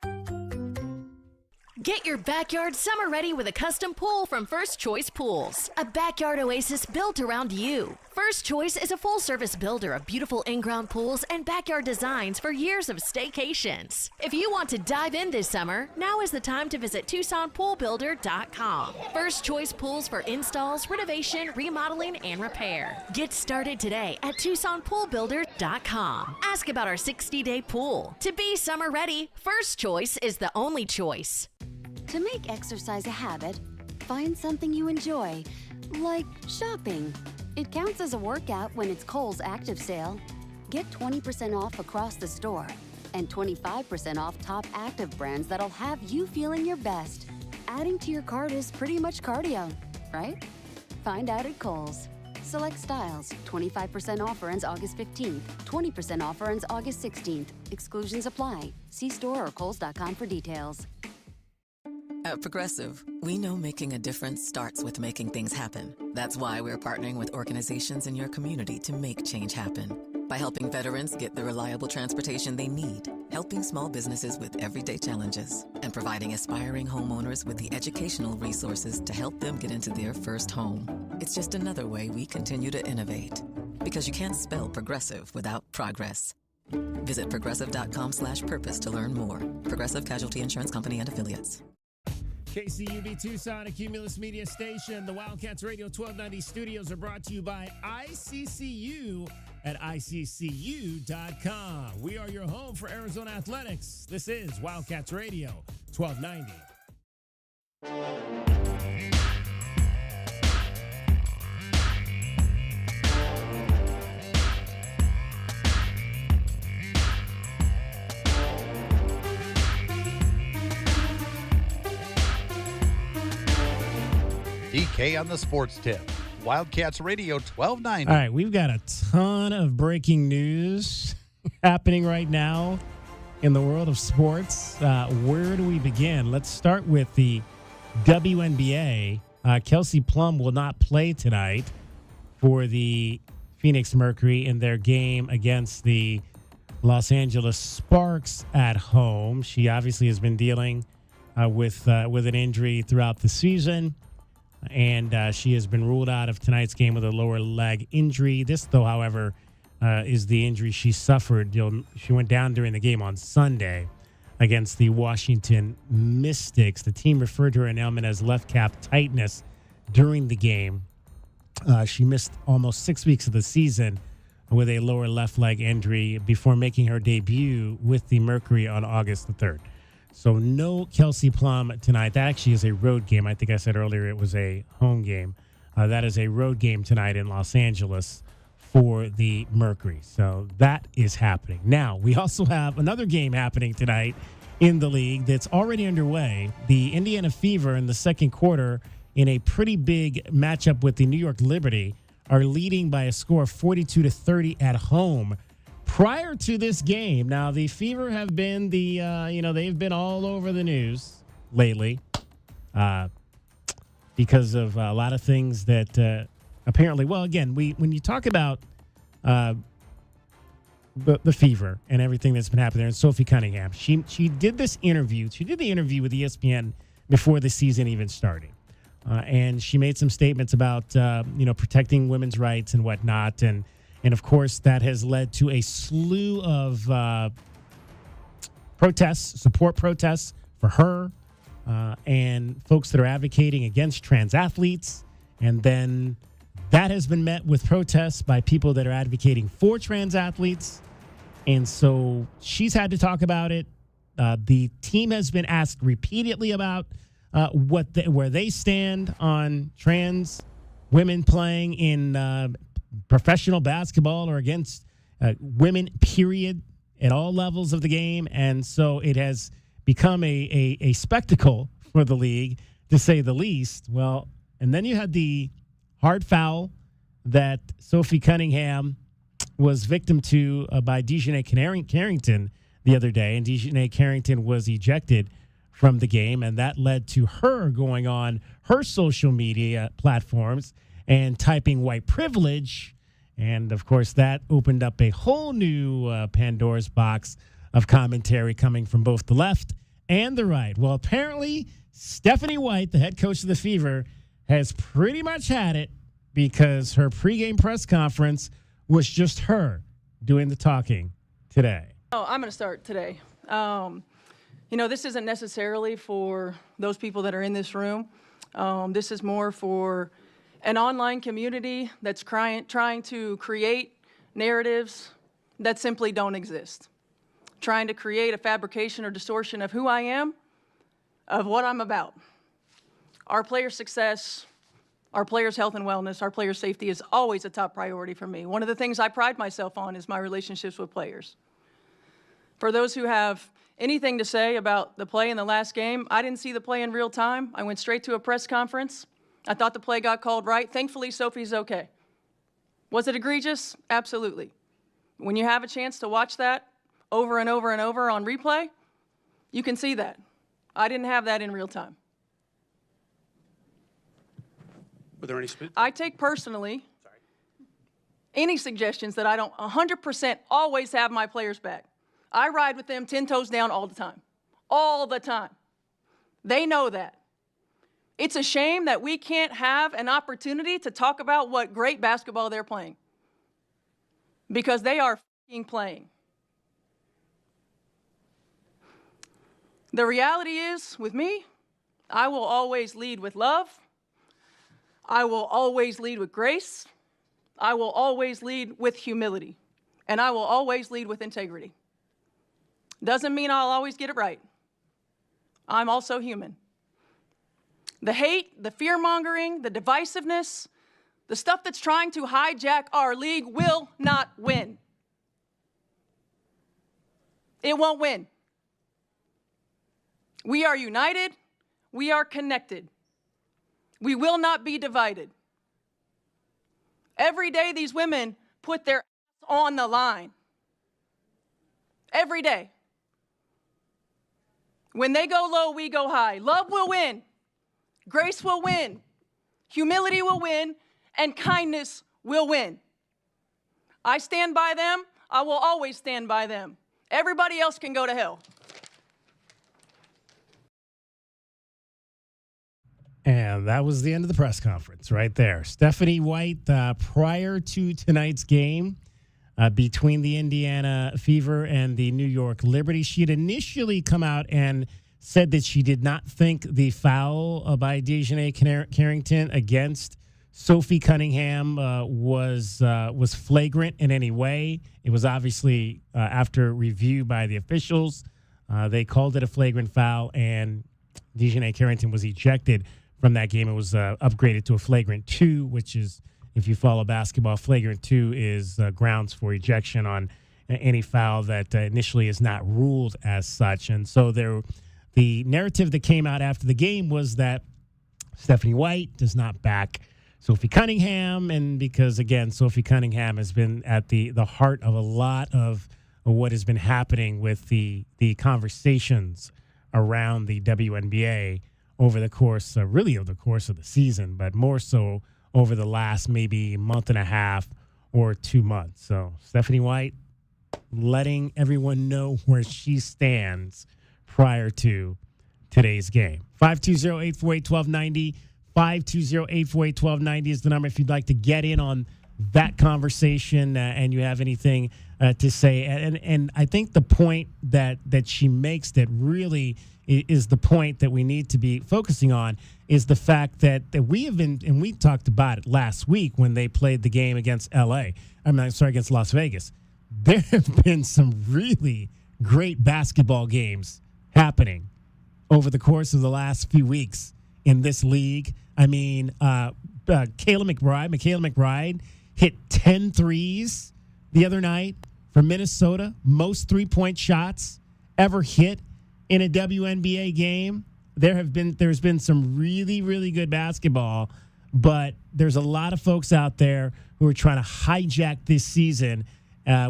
Get your backyard summer ready with a custom pool from First Choice Pools. A backyard oasis built around you. First Choice is a full-service builder of beautiful in-ground pools and backyard designs for years of staycations. If you want to dive in this summer, now is the time to visit TucsonPoolBuilder.com. First Choice Pools for installs, renovation, remodeling, and repair. Get started today at TucsonPoolBuilder.com. Ask about our 60-day pool. To be summer ready, First Choice is the only choice. To make exercise a habit, find something you enjoy, like shopping. It counts as a workout when it's Kohl's Active Sale. Get 20% off across the store and 25% off top active brands that'll have you feeling your best. Adding to your cart is pretty much cardio, right? Find out at Kohl's. Select styles. 25% offer ends August 15th. 20% offer ends August 16th. Exclusions apply. See store or kohls.com for details. At Progressive, we know making a difference starts with making things happen. That's why we're partnering with organizations in your community to make change happen. By helping veterans get the reliable transportation they need, helping small businesses with everyday challenges, and providing aspiring homeowners with the educational resources to help them get into their first home. It's just another way we continue to innovate. Because you can't spell progressive without progress. Visit progressive.com/purpose to learn more. Progressive Casualty Insurance Company and Affiliates. KCUB Tucson, a Cumulus Media Station. The Wildcats Radio 1290 studios are brought to you by ICCU at ICCU.com. We are your home for Arizona athletics. This is Wildcats Radio 1290. DK on the sports tip. Wildcats Radio 1290. All right, we've got a ton of breaking news happening right now in the world of sports. Where do we begin? Let's start with the WNBA. Kelsey Plum will not play tonight for the Phoenix Mercury in their game against the Los Angeles Sparks at home. She obviously has been dealing with an injury throughout the season. And she has been ruled out of tonight's game with a lower leg injury. This, though, however, is the injury she suffered. She went down during the game on Sunday against the Washington Mystics. The team referred to her ailment as left calf tightness during the game. She missed almost 6 weeks of the season with a lower left leg injury before making her debut with the Mercury on August the 3rd. So no Kelsey Plum tonight. That actually is a road game. I think I said earlier it was a home game. That is a road game tonight in Los Angeles for the Mercury. So that is happening. Now, we also have another game happening tonight in the league that's already underway. The Indiana Fever in the second quarter in a pretty big matchup with the New York Liberty are leading by a score of 42-30 at home. Prior to this game, now the Fever have been they've been all over the news lately because of a lot of things that apparently, well, again, when you talk about the Fever and everything that's been happening there, and Sophie Cunningham, she did this interview. She did the interview with ESPN before the season even started, and she made some statements about protecting women's rights and whatnot, and of course, that has led to a slew of support protests for her and folks that are advocating against trans athletes. And then that has been met with protests by people that are advocating for trans athletes. And so she's had to talk about it. The team has been asked repeatedly about where they stand on trans women playing in professional basketball or against women, period, at all levels of the game. And so it has become a spectacle for the league, to say the least. Well, and then you had the hard foul that Sophie Cunningham was victim to by Dejanay Carrington the other day. And Dejanay Carrington was ejected from the game. And that led to her going on her social media platforms and typing white privilege. And, of course, that opened up a whole new Pandora's box of commentary coming from both the left and the right. Well, apparently, Stephanie White, the head coach of the Fever, has pretty much had it because her pregame press conference was just her doing the talking today. Oh, I'm going to start today. This isn't necessarily for those people that are in this room. This is more for an online community that's trying to create narratives that simply don't exist, trying to create a fabrication or distortion of who I am, of what I'm about. Our players' success, our players' health and wellness, our players' safety is always a top priority for me. One of the things I pride myself on is my relationships with players. For those who have anything to say about the play in the last game, I didn't see the play in real time. I went straight to a press conference. I thought the play got called right. Thankfully, Sophie's okay. Was it egregious? Absolutely. When you have a chance to watch that over and over and over on replay, you can see that. I didn't have that in real time. Were there any I take personally any suggestions that I don't 100% always have my players back. I ride with them 10 toes down all the time. All the time. They know that. It's a shame that we can't have an opportunity to talk about what great basketball they're playing. Because they are f***ing playing. The reality is, with me, I will always lead with love. I will always lead with grace. I will always lead with humility. And I will always lead with integrity. Doesn't mean I'll always get it right. I'm also human. The hate, the fear-mongering, the divisiveness, the stuff that's trying to hijack our league will not win. It won't win. We are united. We are connected. We will not be divided. Every day these women put their ass on the line. Every day. When they go low, we go high. Love will win. Grace will win. Humility will win. And kindness will win. I stand by them. I will always stand by them. Everybody else can go to hell. And that was the end of the press conference right there. Stephanie White, prior to tonight's game between the Indiana Fever and the New York Liberty, she had initially come out and said that she did not think the foul by DeJounte Carrington against Sophie Cunningham was flagrant in any way. It was obviously after review by the officials. They called it a flagrant foul, and DeJounte Carrington was ejected from that game. It was upgraded to a flagrant 2, which is, if you follow basketball, flagrant 2 is grounds for ejection on any foul that initially is not ruled as such. And so the narrative that came out after the game was that Stephanie White does not back Sophie Cunningham, and because, again, Sophie Cunningham has been at the heart of a lot of what has been happening with the conversations around the WNBA over the course, really over the course of the season, but more so over the last maybe month and a half or 2 months. So Stephanie White letting everyone know where she stands prior to today's game. 520-848-1290. 520-848-1290 is the number if you'd like to get in on that conversation and you have anything to say. And I think the point that she makes that really is the point that we need to be focusing on is the fact that we have been, and we talked about it last week when they played the game against against Las Vegas. There have been some really great basketball games happening over the course of the last few weeks in this league. I mean, Michaela McBride hit 10 threes the other night for Minnesota, most three-point shots ever hit in a WNBA game. There's been some really, really good basketball, but there's a lot of folks out there who are trying to hijack this season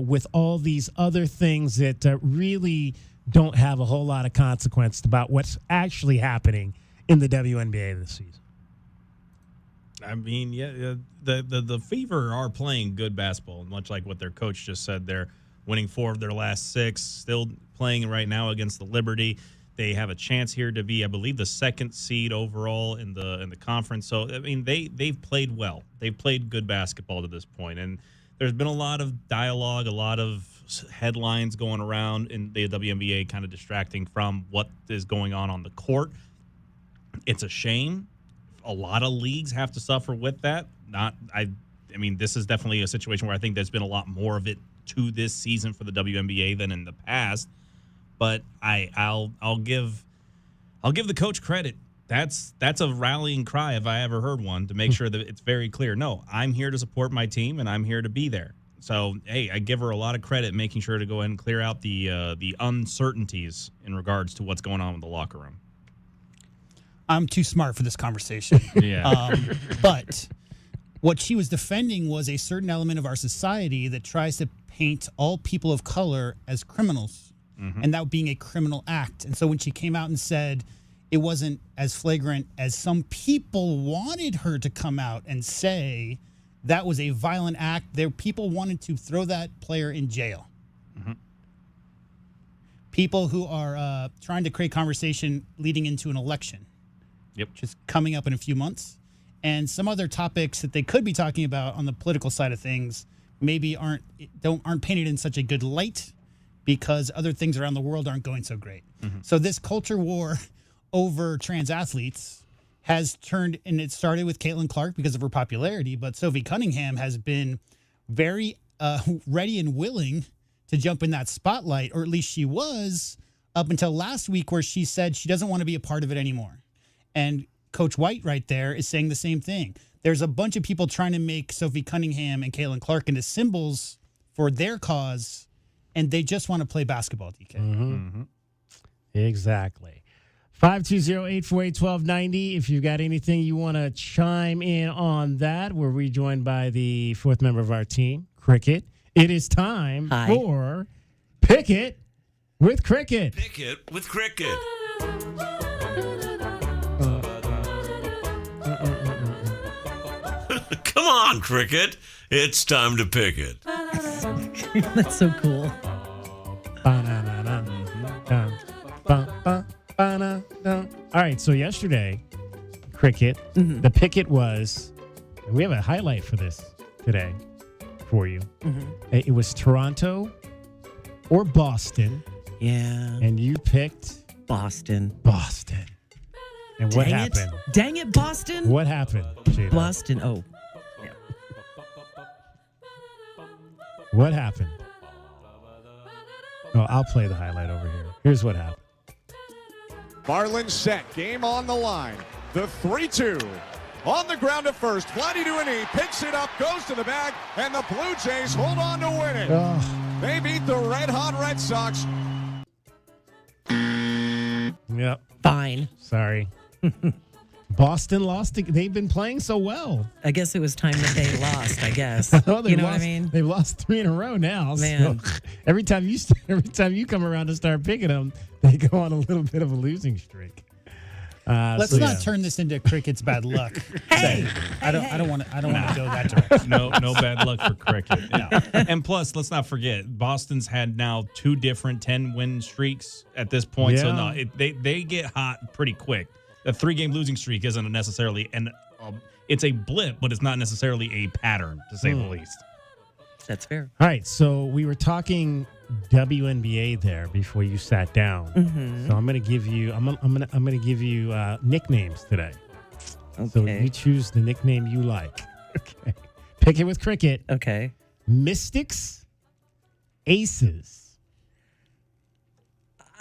with all these other things that really don't have a whole lot of consequence about what's actually happening in the WNBA this season. I mean, yeah, the Fever are playing good basketball, much like what their coach just said. They're winning 4 of their last 6, still playing right now against the Liberty. They have a chance here to be, I believe, the second seed overall in the conference. So I mean, they've played well. They've played good basketball to this point, and there's been a lot of dialogue, a lot of headlines going around in the WNBA, kind of distracting from what is going on the court. It's a shame. A lot of leagues have to suffer with that. I mean, this is definitely a situation where I think there's been a lot more of it to this season for the WNBA than in the past. But I'll give the coach credit. That's a rallying cry if I ever heard one, to make sure that it's very clear. No, I'm here to support my team and I'm here to be there. So hey, I give her a lot of credit, making sure to go ahead and clear out the uncertainties in regards to what's going on with the locker room. I'm too smart for this conversation. Yeah. But what she was defending was a certain element of our society that tries to paint all people of color as criminals. And that being a criminal act. And so when she came out and said it wasn't as flagrant as some people wanted her to come out and say, that was a violent act, people wanted to throw that player in jail. People who are trying to create conversation leading into an election. Yep. Which is coming up in a few months. And some other topics that they could be talking about on the political side of things maybe aren't painted in such a good light, because other things around the world aren't going so great. So this culture war over trans athletes has turned, and it started with Caitlin Clark because of her popularity, but Sophie Cunningham has been very ready and willing to jump in that spotlight, or at least she was up until last week, where she said she doesn't want to be a part of it anymore. And Coach White right there is saying the same thing. There's a bunch of people trying to make Sophie Cunningham and Caitlin Clark into symbols for their cause, and they just want to play basketball, DK. Exactly. 520-848-1290. If you've got anything you want to chime in on that, we're rejoined by the fourth member of our team, Cricket. It is time for Pick It with Cricket. Pick it with Cricket. Come on, Cricket. It's time to pick it. That's so cool. All right, so yesterday, Cricket, the pick it was, and we have a highlight for this today for you. It was Toronto or Boston. Yeah. And you picked Boston. And what happened? Dang it, Boston. What happened, Jada? Boston. Oh. What happened? No, I'll play the highlight over here. Here's what happened. Marlin set, game on the line. The 3-2 on the ground at first. Flatty to a knee, picks it up, goes to the bag, and the Blue Jays hold on to win it. They beat the red-hot Red Sox. Yep. Fine. Sorry. Boston lost. They've been playing so well. I guess it was time that they lost, I guess. Well, you know what I mean? They've lost 3 in a row now. Man. So every time you come around to start picking them, they go on a little bit of a losing streak. Let's not turn this into Cricket's bad luck. Hey, I don't want to go that direction. No bad luck for Cricket. No. And plus, let's not forget, Boston's had now 2 different 10-win streaks at this point. Yeah. So no, they get hot pretty quick. A 3-game losing streak isn't necessarily it's a blip, but it's not necessarily a pattern, to say the least. That's fair. All right, so we were talking WNBA there before you sat down. So I'm going to give you I'm going to give you nicknames today. Okay. So you choose the nickname you like. Okay. Pick it with Cricket. Okay. Mystics, Aces.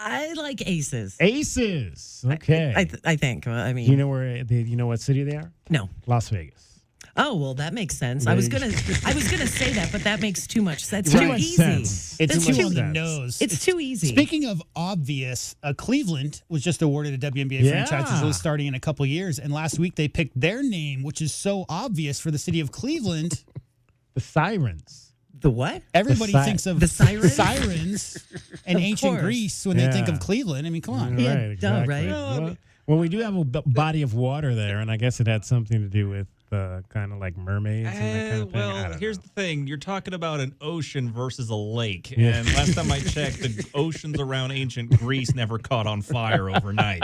I like Aces. Aces. Okay. I think. I mean, Do you know you know what city they are? No. Las Vegas. Oh, well, that makes sense. I was gonna say that, but that makes too much sense. Right. Too easy. Sense. It's That's too on the nose. It's too easy. Speaking of obvious, Cleveland was just awarded a WNBA franchise that's really starting in a couple years, and last week they picked their name, which is so obvious for the city of Cleveland. The Sirens. The what? Everybody thinks of the Sirens? Sirens in Of ancient course. Greece when they think of Cleveland. I mean, come on. Yeah, Right, exactly. right? Well, we do have a body of water there, and I guess it had something to do with the kind of like mermaids and that kind of thing? I Well, don't here's the thing. You're talking about an ocean versus a lake. Yeah. And last time I checked, the oceans around ancient Greece never caught on fire overnight.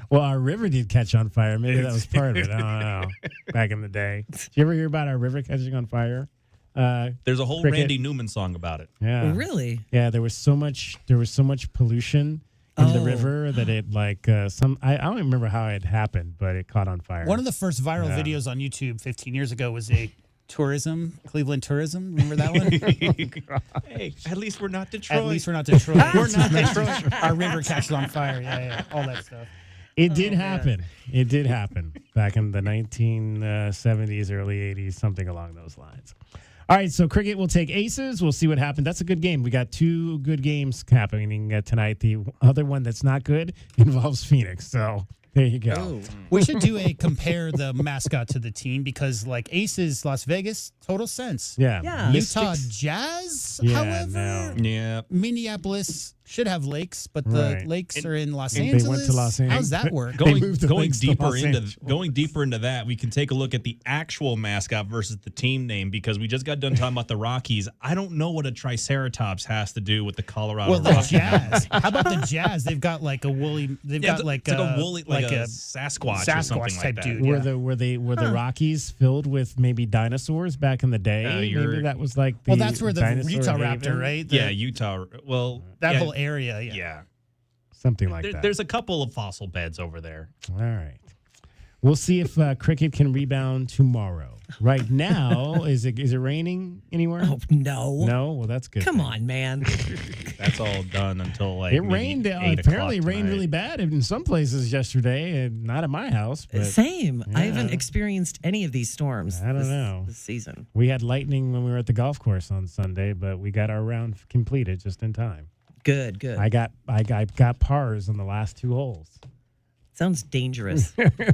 Well, our river did catch on fire. Maybe that was part of it. I don't know. Back in the day. Did you ever hear about our river catching on fire? There's a whole Cricket. Randy Newman song about it. Yeah. Really? Yeah, there was so much pollution in the river that it like I don't remember how it happened, but it caught on fire. One of the first viral videos on YouTube 15 years ago was a Cleveland tourism. Remember that one? Hey, at least we're not Detroit. At least we're not Detroit. We're not Detroit. Our river catches on fire. Yeah, all that stuff. It did happen. It did happen back in the 1970s, early 80s, something along those lines. All right, so cricket will take Aces. We'll see what happens. That's a good game. We got 2 good games happening tonight. The other one that's not good involves Phoenix. So there you go. We should do a compare the mascot to the team because, like, Aces, Las Vegas, total sense. Yeah. Utah Jazz, Yeah, however, Yeah. Minneapolis should have lakes, but the Right. lakes are in Los They Angeles. went to Los Angeles. How's that work? They moved the lakes to Los Angeles. Going deeper into that, we can take a look at the actual mascot versus the team name because we just got done talking about the Rockies. I don't know what a Triceratops has to do with the Colorado Well, the Rockies. Jazz. How about the Jazz? They've got like a woolly. They've got like it's a woolly, like a Sasquatch or something like type that. dude. Were Yeah. the Rockies filled with maybe dinosaurs back in the day? Maybe that was like the Well, that's where the dinosaur Utah haven? Raptor, right? Yeah, Utah. Well, that yeah, whole area. Yeah. Something like that. There's a couple of fossil beds over there. All right. We'll see if cricket can rebound tomorrow. Right now, is it raining anywhere? Oh, no. No? Well, that's good. Come on, man. That's all done until like It maybe rained. 8 Apparently, it o'clock rained tonight. really bad in some places yesterday, and not at my house. But Same. I yeah. haven't experienced any of these storms. I don't know. This season. We had lightning when we were at the golf course on Sunday, but we got our round completed just in time. Good. I got pars on the last 2 holes. Sounds dangerous.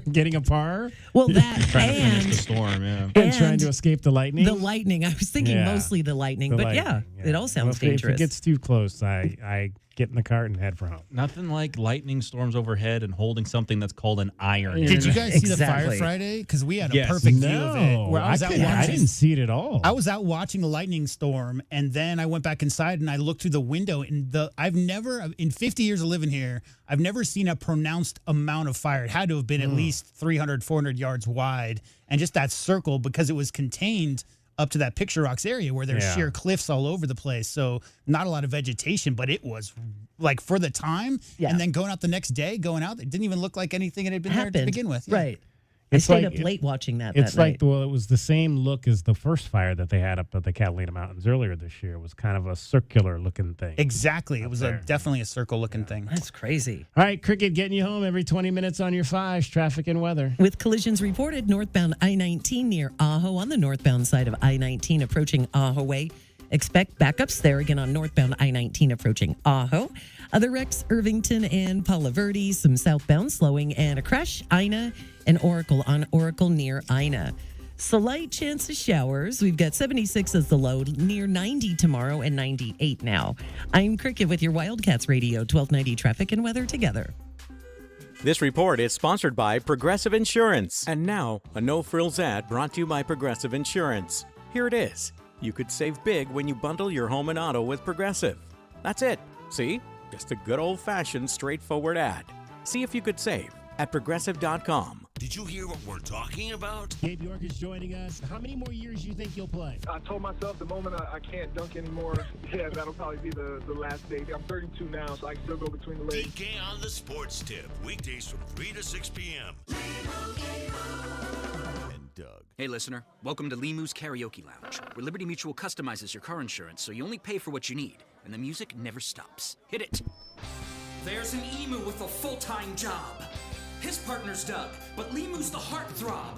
Getting a par? Well, that Trying to finish and the storm, yeah. And trying to escape the lightning? the lightning. I was thinking Yeah. mostly the lightning, The but lightning, yeah, it all sounds Well, dangerous. If it gets too close, I get in the cart and head for home. Nothing like lightning storms overhead and holding something that's called an iron. Did you guys see the fire Exactly. Friday? Because we had a Yes. perfect view of it. No, Where I was out I watching. didn't see it at all. I was out watching the lightning storm, and then I went back inside and I looked through the window. And I've never, in 50 years of living here, I've never seen a pronounced amount of fire. It had to have been at least 300, 400 yards wide, and just that circle because it was contained up to that Picture Rocks area where there's Yeah. sheer cliffs all over the place. So not a lot of vegetation, but it was like for the time. Yeah. And then going out the next day, it didn't even look like anything had been there to Happened. begin with. Yeah. Right. I It's stayed like- up late watching that. It's that like, night. well, it was the same look as the first fire that they had up at the Catalina Mountains earlier this year. It was kind of a circular looking thing. Exactly. It was there. definitely a circle looking thing. That's crazy. All right, cricket getting you home every 20 minutes on your 5s, traffic and weather. With collisions reported northbound I-19 near Ajo on the northbound side of I-19 approaching Ajo Way. Expect backups there again on northbound I-19 approaching Ajo. Other wrecks, Irvington and Palo Verde, some southbound slowing, and a crash, Ina and Oracle on Oracle near Ina. Slight chance of showers. We've got 76 as the low, near 90 tomorrow and 98 now. I'm Cricket with your Wildcats Radio, 1290 traffic and weather together. This report is sponsored by Progressive Insurance. And now, a no-frills ad brought to you by Progressive Insurance. Here it is. You could save big when you bundle your home and auto with Progressive. That's it. See? Just a good old-fashioned, straightforward ad. See if you could save at Progressive.com. Did you hear what we're talking about? Gabe York is joining us. How many more years do you think you'll play? I told myself the moment I can't dunk anymore, yeah, that'll probably be the last day. I'm 32 now, so I can still go between the legs. DK on the Sports Tip, weekdays from 3 to 6 p.m. And Doug. Hey, listener. Welcome to Limu's Karaoke Lounge, where Liberty Mutual customizes your car insurance so you only pay for what you need, and the music never stops. Hit it. There's an emu with a full-time job. His partner's Doug, but Limu's the heartthrob.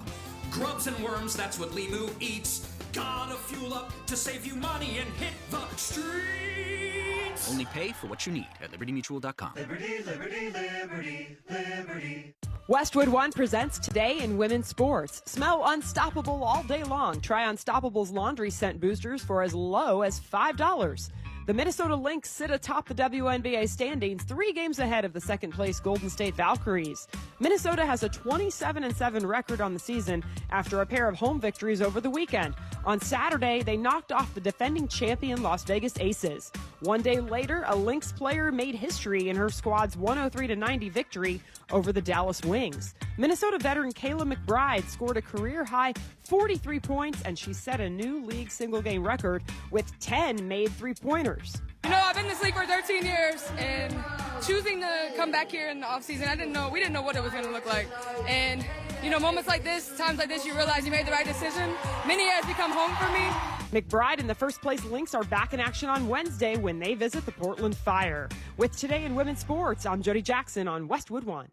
Grubs and worms, that's what Limu eats. Gotta fuel up to save you money and hit the streets. Only pay for what you need at libertymutual.com. Liberty, liberty, liberty, liberty. Westwood One presents Today in Women's Sports. Smell unstoppable all day long. Try Unstoppable's laundry scent boosters for as low as $5. The Minnesota Lynx sit atop the WNBA standings, 3 games ahead of the second-place Golden State Valkyries. Minnesota has a 27-7 record on the season after a pair of home victories over the weekend. On Saturday, they knocked off the defending champion Las Vegas Aces. One day later, a Lynx player made history in her squad's 103-90 victory over the Dallas Wings. Minnesota veteran Kayla McBride scored a career-high 43 points, and she set a new league single-game record with 10 made three-pointers. You know, I've been in this league for 13 years, and choosing to come back here in the offseason, we didn't know what it was going to look like. And, you know, moments like this, times like this, you realize you made the right decision. Mini has become home for me. McBride and the first-place Lynx are back in action on Wednesday when they visit the Portland Fire. With Today in Women's Sports, I'm Jody Jackson on Westwood One.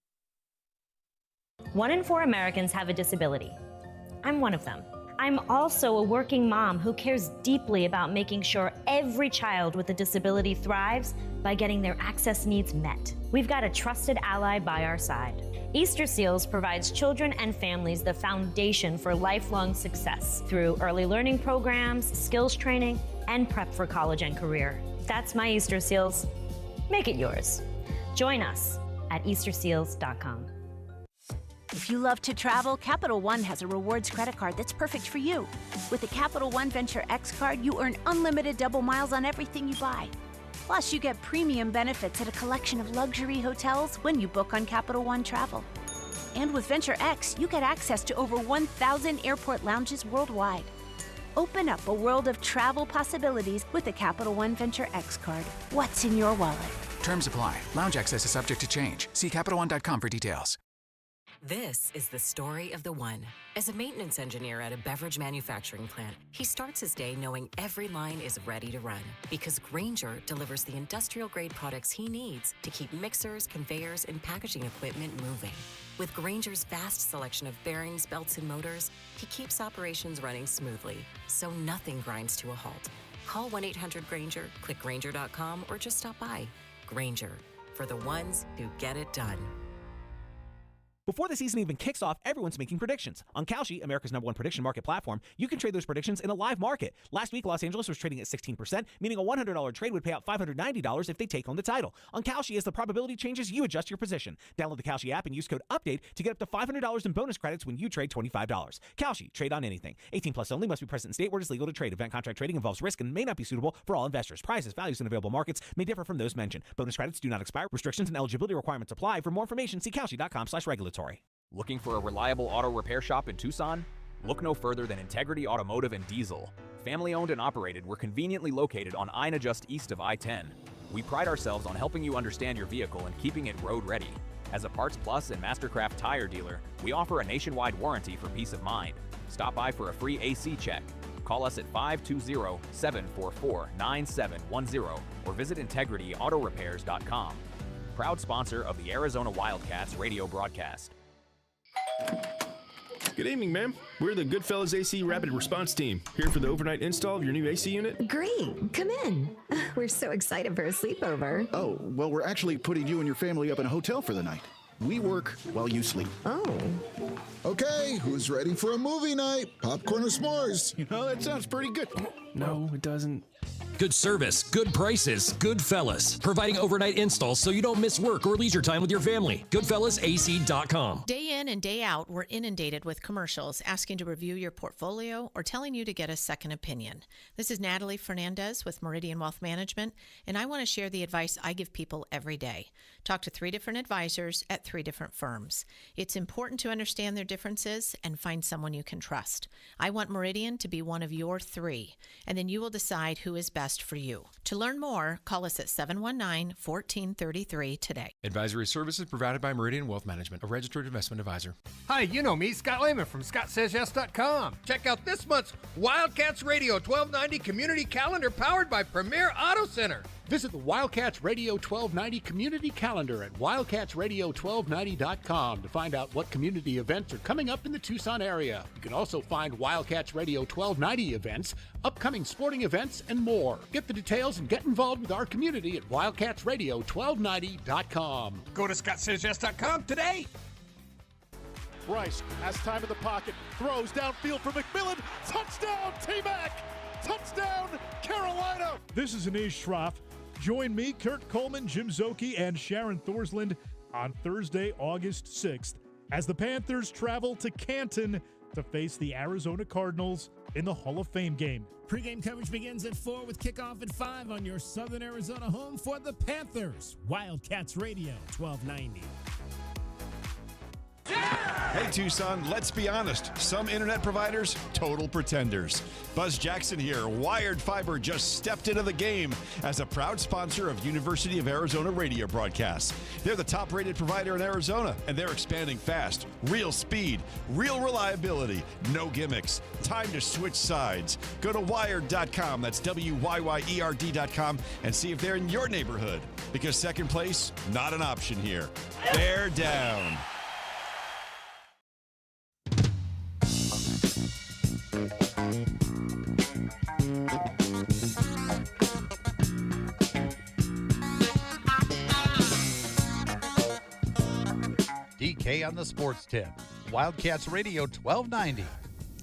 1 in 4 Americans have a disability. I'm one of them. I'm also a working mom who cares deeply about making sure every child with a disability thrives by getting their access needs met. We've got a trusted ally by our side. Easter Seals provides children and families the foundation for lifelong success through early learning programs, skills training, and prep for college and career. That's my Easter Seals. Make it yours. Join us at easterseals.com. If you love to travel, Capital One has a rewards credit card that's perfect for you. With the Capital One Venture X card, you earn unlimited double miles on everything you buy. Plus, you get premium benefits at a collection of luxury hotels when you book on Capital One Travel. And with Venture X, you get access to over 1,000 airport lounges worldwide. Open up a world of travel possibilities with the Capital One Venture X card. What's in your wallet? Terms apply. Lounge access is subject to change. See CapitalOne.com for details. This is the story of the one. As a maintenance engineer at a beverage manufacturing plant, he starts his day knowing every line is ready to run because Grainger delivers the industrial-grade products he needs to keep mixers, conveyors, and packaging equipment moving. With Grainger's vast selection of bearings, belts, and motors, he keeps operations running smoothly, so nothing grinds to a halt. Call 1-800-GRAINGER, click Grainger.com, or just stop by. Grainger, for the ones who get it done. Before the season even kicks off, everyone's making predictions. On Kalshi, America's #1 prediction market platform, you can trade those predictions in a live market. Last week, Los Angeles was trading at 16%, meaning a $100 trade would pay out $590 if they take home the title. On Kalshi, as the probability changes, you adjust your position. Download the Kalshi app and use code UPDATE to get up to $500 in bonus credits when you trade $25. Kalshi, trade on anything. 18 plus only, must be present in state where it is legal to trade. Event contract trading involves risk and may not be suitable for all investors. Prices, values, and available markets may differ from those mentioned. Bonus credits do not expire. Restrictions and eligibility requirements apply. For more information, see Kalshi.com/regulatory. Looking for a reliable auto repair shop in Tucson? Look no further than Integrity Automotive and Diesel. Family owned and operated, we're conveniently located on Ina just east of I-10. We pride ourselves on helping you understand your vehicle and keeping it road ready. As a Parts Plus and Mastercraft tire dealer, we offer a nationwide warranty for peace of mind. Stop by for a free AC check. Call us at 520-744-9710 or visit IntegrityAutoRepairs.com. Proud sponsor of the Arizona Wildcats radio broadcast. Good evening, ma'am. We're the Goodfellas AC Rapid Response Team, here for the overnight install of your new AC unit. Great. Come in. We're so excited for a sleepover. Oh, well, we're actually putting you and your family up in a hotel for the night. We work while you sleep. Oh. Okay, who's ready for a movie night? Popcorn or s'mores? You know, that sounds pretty good. No, it doesn't. Good service, good prices, Goodfellas. Providing overnight installs so you don't miss work or leisure time with your family. GoodfellasAC.com. Day in and day out, we're inundated with commercials asking to review your portfolio or telling you to get a second opinion. This is Natalie Fernandez with Meridian Wealth Management, and I want to share the advice I give people every day. Talk to 3 different advisors at 3 different firms. It's important to understand their differences and find someone you can trust. I want Meridian to be one of your 3, and then you will decide who is best for you. To learn more, call us at 719-1433 today. Advisory services provided by Meridian Wealth Management, a registered investment advisor. Hi, you know me, Scott Lehman from ScottSaysYes.com. Check out this month's Wildcats Radio 1290 Community Calendar powered by Premier Auto Center. Visit the Wildcats Radio 1290 Community Calendar at wildcatsradio1290.com to find out what community events are coming up in the Tucson area. You can also find Wildcats Radio 1290 events, upcoming sporting events, and more. Get the details and get involved with our community at wildcatsradio1290.com. Go to ScottSaysYes.com today. Bryce has time in the pocket, throws downfield for McMillan. Touchdown, T-Mac! Touchdown, Carolina! This is Anish Shroff. Join me, Kurt Coleman, Jim Zoki, and Sharon Thorsland on Thursday, August 6th, as the Panthers travel to Canton to face the Arizona Cardinals in the Hall of Fame game. Pre-game coverage begins at 4 with kickoff at 5 on your Southern Arizona home for the Panthers. Wildcats Radio, 1290. Hey Tucson, let's be honest. Some internet providers, total pretenders. Buzz Jackson here. Wired Fiber just stepped into the game as a proud sponsor of University of Arizona radio broadcasts. They're the top-rated provider in Arizona, and they're expanding fast. Real speed, real reliability, no gimmicks. Time to switch sides. Go to wired.com, that's WYYERD.com, and see if they're in your neighborhood. Because second place, not an option here. They're down. DK on the Sports Tip. Wildcats Radio 1290.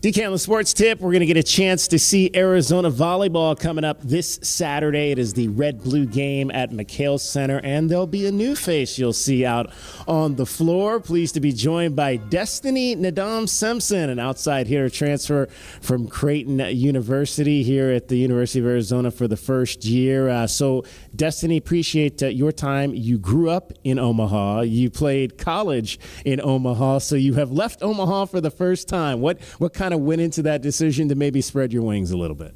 DK on the Sports Tip. We're going to get a chance to see Arizona volleyball coming up this Saturday. It is the red-blue game at McHale Center, and there'll be a new face you'll see out on the floor. Pleased to be joined by Destiny Nadam-Simpson, an outside hitter transfer from Creighton University here at the University of Arizona for the first year. So, Destiny, appreciate your time. You grew up in Omaha. You played college in Omaha, so you have left Omaha for the first time. What kind of went into that decision to maybe spread your wings a little bit?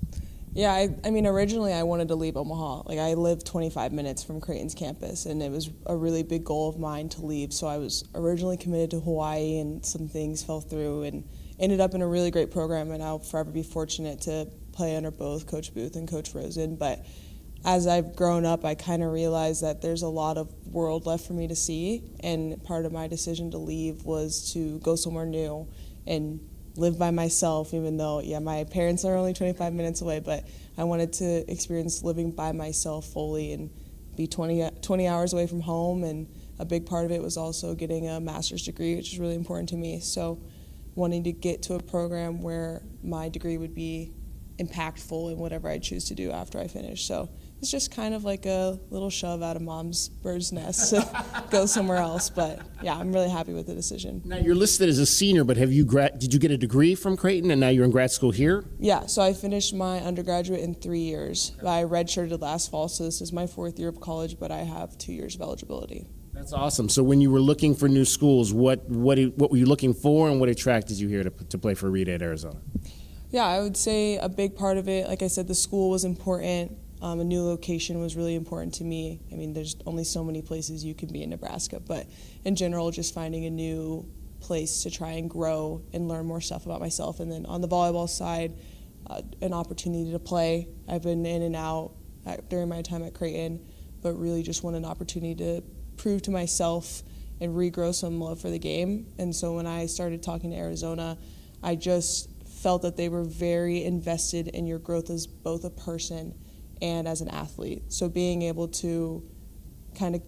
Yeah, I mean, originally I wanted to leave Omaha. Like, I lived 25 minutes from Creighton's campus, and it was a really big goal of mine to leave. So I was originally committed to Hawaii, and some things fell through, and ended up in a really great program, and I'll forever be fortunate to play under both Coach Booth and Coach Rosen. But as I've grown up, I kind of realized that there's a lot of world left for me to see, and part of my decision to leave was to go somewhere new and live by myself, even though, yeah, my parents are only 25 minutes away, but I wanted to experience living by myself fully and be 20 hours away from home. And a big part of it was also getting a master's degree, which is really important to me. So wanting to get to a program where my degree would be impactful in whatever I choose to do after I finish. So it's just kind of like a little shove out of mom's bird's nest to go somewhere else. But yeah, I'm really happy with the decision. Now you're listed as a senior, but did you get a degree from Creighton and now you're in grad school here? Yeah, so I finished my undergraduate in 3 years. I redshirted last fall, so this is my 4th year of college, but I have 2 years of eligibility. That's awesome. So when you were looking for new schools, what were you looking for, and what attracted you here to play for Rita at Arizona? Yeah, I would say a big part of it, like I said, the school was important. A new location was really important to me. I mean, there's only so many places you can be in Nebraska, but in general, just finding a new place to try and grow and learn more stuff about myself. And then on the volleyball side, an opportunity to play. I've been in and out during my time at Creighton, but really just want an opportunity to prove to myself and regrow some love for the game. And so when I started talking to Arizona, I just felt that they were very invested in your growth as both a person and as an athlete. So being able to kind of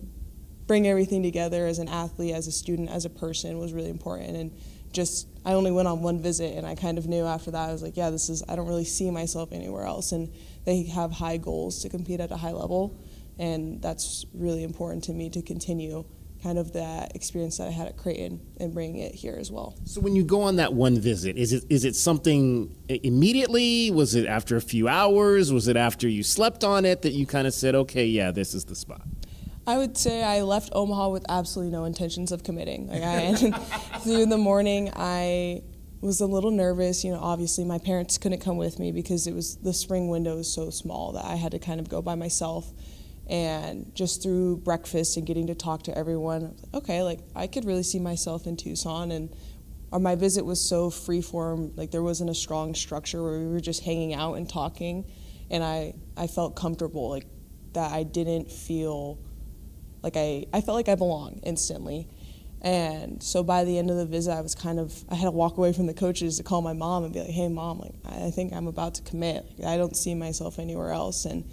bring everything together as an athlete, as a student, as a person was really important. And just, I only went on one visit, and I kind of knew after that, I was like, yeah, I don't really see myself anywhere else. And they have high goals to compete at a high level, and that's really important to me to continue kind of that experience that I had at Creighton and bringing it here as well. So when you go on that one visit, is it something immediately? Was it after a few hours? Was it after you slept on it that you kind of said, okay, yeah, this is the spot? I would say I left Omaha with absolutely no intentions of committing. Through the morning, I was a little nervous. You know, obviously my parents couldn't come with me because the spring window was so small that I had to kind of go by myself. And just through breakfast and getting to talk to everyone, okay, like I could really see myself in Tucson. And my visit was so free-form, like there wasn't a strong structure where we were just hanging out and talking. And I felt comfortable, like that I didn't feel like I felt like I belonged instantly. And so by the end of the visit, I had to walk away from the coaches to call my mom and be like, hey mom, like I think I'm about to commit. Like, I don't see myself anywhere else. And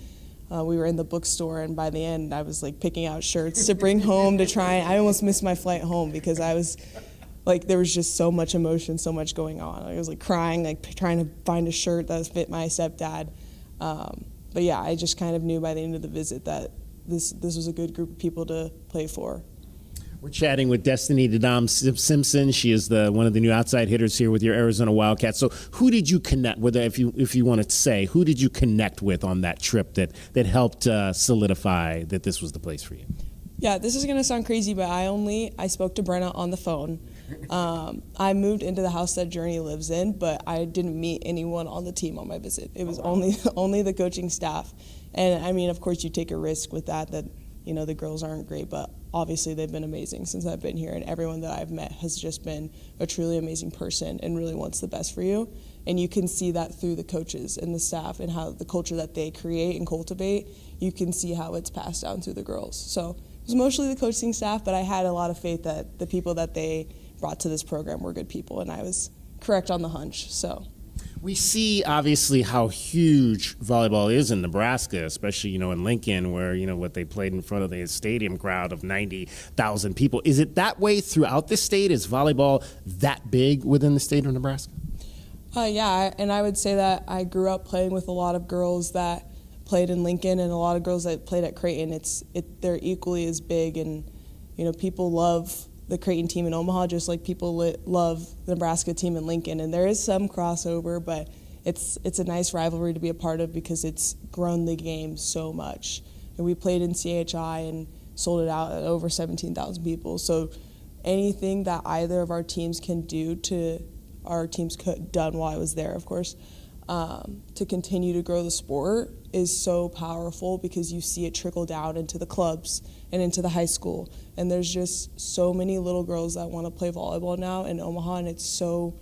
we were in the bookstore, and by the end, I was like picking out shirts to bring home to try. I almost missed my flight home because I was like there was just so much emotion, so much going on. I was like crying, like trying to find a shirt that fit my stepdad. But yeah, I just kind of knew by the end of the visit that this was a good group of people to play for. We're chatting with Destiny Nadam Simpson. She is one of the new outside hitters here with your Arizona Wildcats. So who did you connect with, if you wanted to say, who did you connect with on that trip that helped solidify that this was the place for you? Yeah, this is going to sound crazy, but I spoke to Brenna on the phone. I moved into the house that Journey lives in, but I didn't meet anyone on the team on my visit. It was only the coaching staff. And I mean, of course, you take a risk with that, you know, the girls aren't great, but obviously they've been amazing since I've been here, and everyone that I've met has just been a truly amazing person and really wants the best for you. And you can see that through the coaches and the staff and how the culture that they create and cultivate, you can see how it's passed down through the girls. So it was mostly the coaching staff, but I had a lot of faith that the people that they brought to this program were good people, and I was correct on the hunch. So we see obviously how huge volleyball is in Nebraska, especially, you know, in Lincoln, where, you know, what they played in front of the stadium crowd of 90,000 people. Is it that way throughout the state? Is volleyball that big within the state of Nebraska? Yeah, and I would say that I grew up playing with a lot of girls that played in Lincoln and a lot of girls that played at Creighton. They're equally as big, and you know, people love the Creighton team in Omaha just like people love the Nebraska team in Lincoln. And there is some crossover, but it's a nice rivalry to be a part of because it's grown the game so much. And we played in CHI and sold it out at over 17,000 people. So anything that either of our teams can do our teams done while I was there, of course, to continue to grow the sport is so powerful because you see it trickle down into the clubs and into the high school. And there's just so many little girls that want to play volleyball now in Omaha, and it's so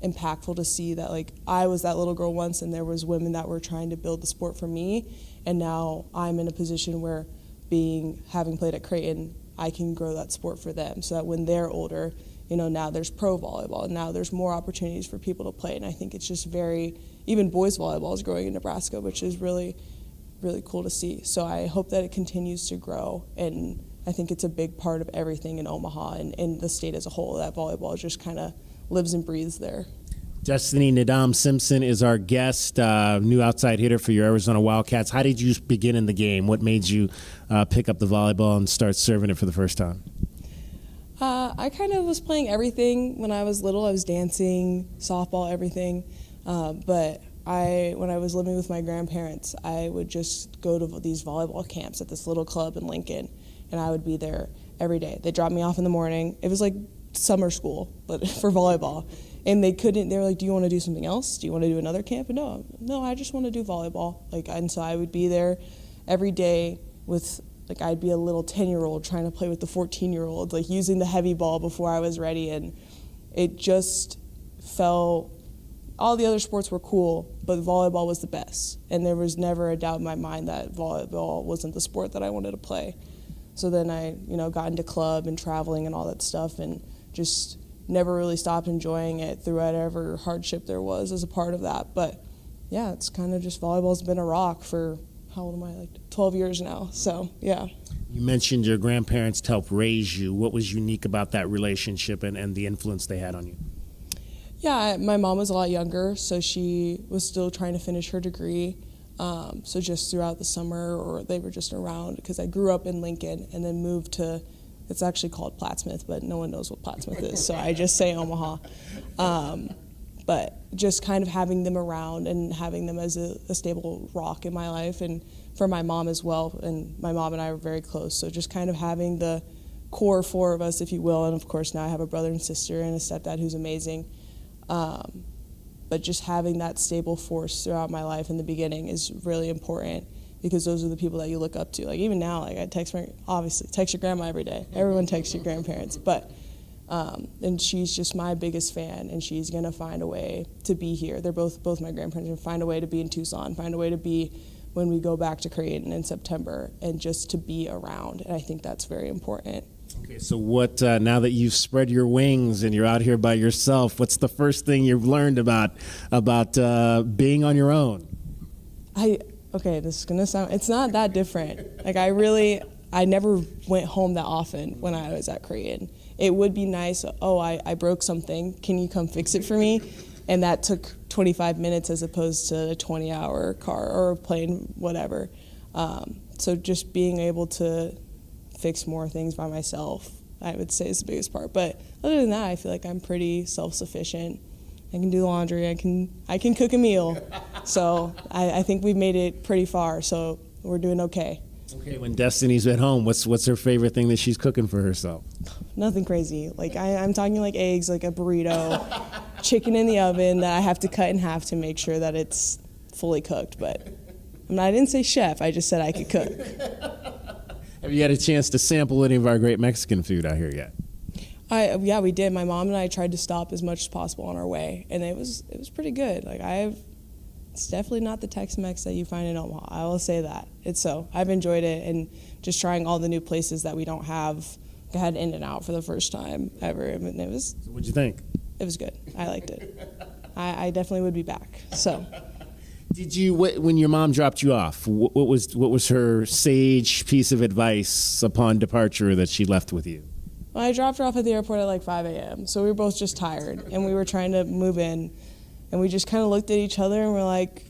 impactful to see that, like, I was that little girl once and there was women that were trying to build the sport for me, and now I'm in a position where having played at Creighton, I can grow that sport for them so that when they're older, you know, now there's pro volleyball, and now there's more opportunities for people to play. And I think it's just even boys volleyball is growing in Nebraska, which is really, really cool to see. So I hope that it continues to grow, and I think it's a big part of everything in Omaha and in the state as a whole, that volleyball just kind of lives and breathes there. Destiny Nadam Simpson is our guest, new outside hitter for your Arizona Wildcats. How did you begin in the game? What made you pick up the volleyball and start serving it for the first time? I kind of was playing everything when I was little. I was dancing, softball, everything. But when I was living with my grandparents, I would just go to these volleyball camps at this little club in Lincoln, and I would be there every day. They dropped me off in the morning. It was like summer school, but for volleyball. And they were like, do you want to do something else? Do you want to do another camp? And no, I just want to do volleyball. And so I would be there every day with, I'd be a little 10-year-old trying to play with the 14-year-olds, using the heavy ball before I was ready. And it just felt, all the other sports were cool, but volleyball was the best. And there was never a doubt in my mind that volleyball wasn't the sport that I wanted to play. So then I, got into club and traveling and all that stuff, and just never really stopped enjoying it through whatever hardship there was as a part of that. But yeah, it's kind of just, volleyball's been a rock for, how old am I, 12 years now. So yeah. You mentioned your grandparents helped raise you. What was unique about that relationship and the influence they had on you? Yeah, my mom was a lot younger, so she was still trying to finish her degree. So just throughout the summer, or they were just around, because I grew up in Lincoln and then moved to, it's actually called Plattsmouth, but no one knows what Plattsmouth is, so I just say Omaha. But just kind of having them around and having them as a stable rock in my life, and for my mom as well, and my mom and I were very close, so just kind of having the core four of us, if you will, and of course now I have a brother and sister and a stepdad who's amazing. But just having that stable force throughout my life in the beginning is really important, because those are the people that you look up to. Even now, I text your grandma every day. Everyone texts your grandparents, but and she's just my biggest fan, and she's gonna find a way to be here. They're both my grandparents, and find a way to be in Tucson, find a way to be when we go back to Creighton in September, and just to be around. And I think that's very important. Okay, so what, now that you've spread your wings and you're out here by yourself, what's the first thing you've learned about being on your own? Okay, this is gonna sound, it's not that different. I never went home that often when I was at Creighton. it would be nice, I broke something, can you come fix it for me? And that took 25 minutes as opposed to a 20-hour car or plane, whatever. So just being able to fix more things by myself, I would say, is the biggest part. But other than that, I feel like I'm pretty self-sufficient. I can do laundry, I can cook a meal. So I think we've made it pretty far, so we're doing okay. Okay, when Destiny's at home, what's her favorite thing that she's cooking for herself? Nothing crazy. Like I'm talking like eggs, like a burrito, chicken in the oven that I have to cut in half to make sure that it's fully cooked. But I didn't say chef, I just said I could cook. Have you had a chance to sample any of our great Mexican food out here yet? Yeah, we did. My mom and I tried to stop as much as possible on our way, and it was pretty good. Like it's definitely not the Tex-Mex that you find in Omaha. I will say that. I've enjoyed it, and just trying all the new places that we don't have. I had In-N-Out for the first time ever, and it was. So what'd you think? It was good. I liked it. I definitely would be back. So. Did you, when your mom dropped you off, what was her sage piece of advice upon departure that she left with you? Well, I dropped her off at the airport at like 5 a.m., so we were both just tired, and we were trying to move in, and we just kind of looked at each other and we're like,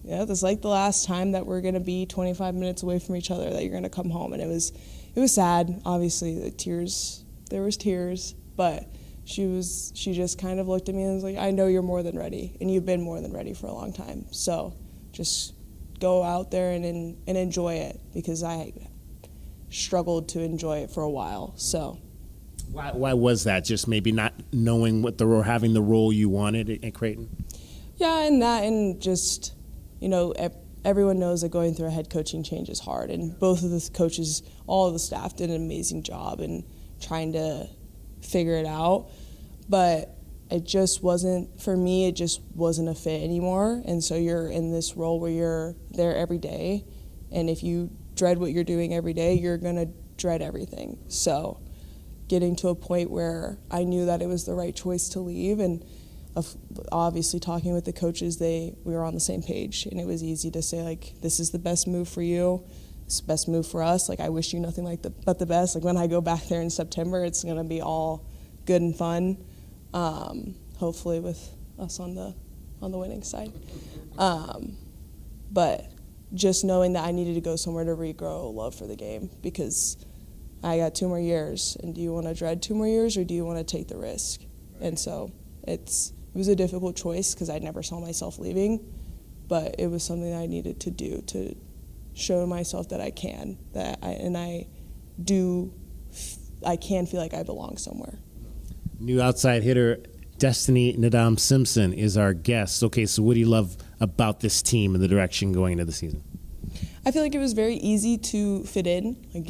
yeah, this is like the last time that we're going to be 25 minutes away from each other, that you're going to come home. And it was sad, obviously, there was tears, but she just kind of looked at me and was like, I know you're more than ready, and you've been more than ready for a long time, so just go out there and enjoy it, because I struggled to enjoy it for a while, so. Why was that? Just maybe not knowing having the role you wanted at Creighton? Yeah, and just, everyone knows that going through a head coaching change is hard, and both of the coaches, all of the staff did an amazing job in trying to figure it out, but it just wasn't, for me, it just wasn't a fit anymore. And so you're in this role where you're there every day, and if you dread what you're doing every day, you're gonna dread everything. So getting to a point where I knew that it was the right choice to leave, and obviously talking with the coaches, we were on the same page, and it was easy to say, like, this is the best move for you, it's the best move for us. Like, I wish you nothing but the best. Like, when I go back there in September, it's gonna be all good and fun, hopefully with us on the winning side. But just knowing that I needed to go somewhere to regrow love for the game, because I got 2 more years, and do you want to dread 2 more years, or do you want to take the risk? And so it was a difficult choice, because I never saw myself leaving, but it was something that I needed to do to show myself that I can, I can feel like I belong somewhere. New outside hitter Destiny Nadam Simpson is our guest. Okay, so what do you love about this team and the direction going into the season? I feel like it was very easy to fit in. Like,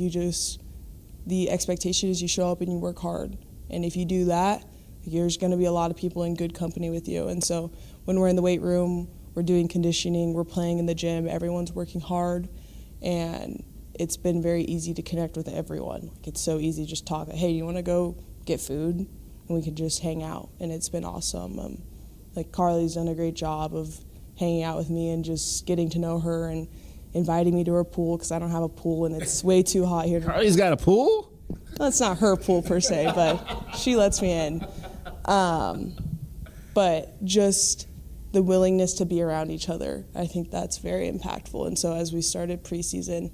the expectation is you show up and you work hard. And if you do that, there's going to be a lot of people in good company with you. And so when we're in the weight room, we're doing conditioning, we're playing in the gym, everyone's working hard. And it's been very easy to connect with everyone. Like, it's so easy to just talk, hey, do you want to go get food? And we can just hang out. And it's been awesome. Like, Carly's done a great job of hanging out with me and just getting to know her and inviting me to her pool, because I don't have a pool and it's way too hot here. Carly's got a pool? Well, it's not her pool per se, but she lets me in. But just the willingness to be around each other, I think that's very impactful. And so as we started preseason,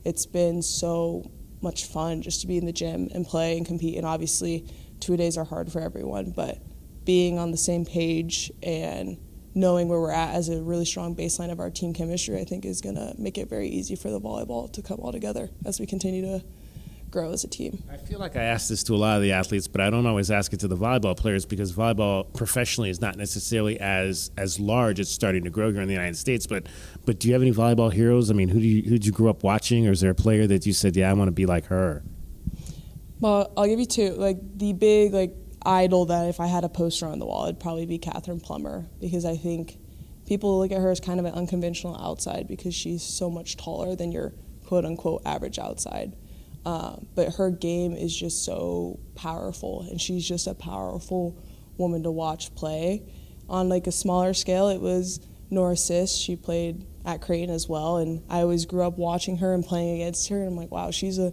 it's been so much fun just to be in the gym and play and compete. And obviously 2 days are hard for everyone, but being on the same page and knowing where we're at as a really strong baseline of our team chemistry, I think is going to make it very easy for the volleyball to come all together as we continue to grow as a team. I feel like I ask this to a lot of the athletes, but I don't always ask it to the volleyball players, because volleyball professionally is not necessarily as large. It's starting to grow here in the United States, but do you have any volleyball heroes? I mean, who did you grow up watching, or is there a player that you said, yeah, I want to be like her? Well, I'll give you 2. Like, the big, idol that if I had a poster on the wall, it'd probably be Catherine Plummer, because I think people look at her as kind of an unconventional outside because she's so much taller than your quote-unquote average outside. But her game is just so powerful, and she's just a powerful woman to watch play. On a smaller scale, it was Nora Sis. She played at Creighton as well, and I always grew up watching her and playing against her, and I'm like, wow, she's a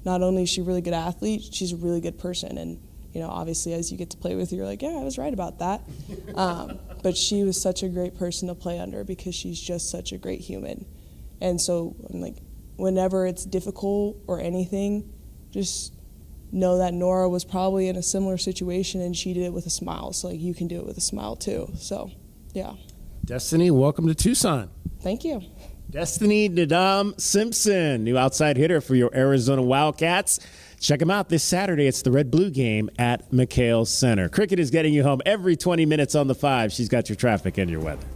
not only is she a really good athlete, she's a really good person. And, you know, obviously as you get to play with her, you're like, yeah, I was right about that. But she was such a great person to play under because she's just such a great human. And so, I'm like, whenever it's difficult or anything, just know that Nora was probably in a similar situation and she did it with a smile. So, like, you can do it with a smile too. So, yeah. Destiny, welcome to Tucson. Thank you. Destiny Nadam Simpson, new outside hitter for your Arizona Wildcats. Check them out this Saturday. It's the Red Blue game at McHale Center. Cricket is getting you home every 20 minutes on the 5. She's got your traffic and your weather.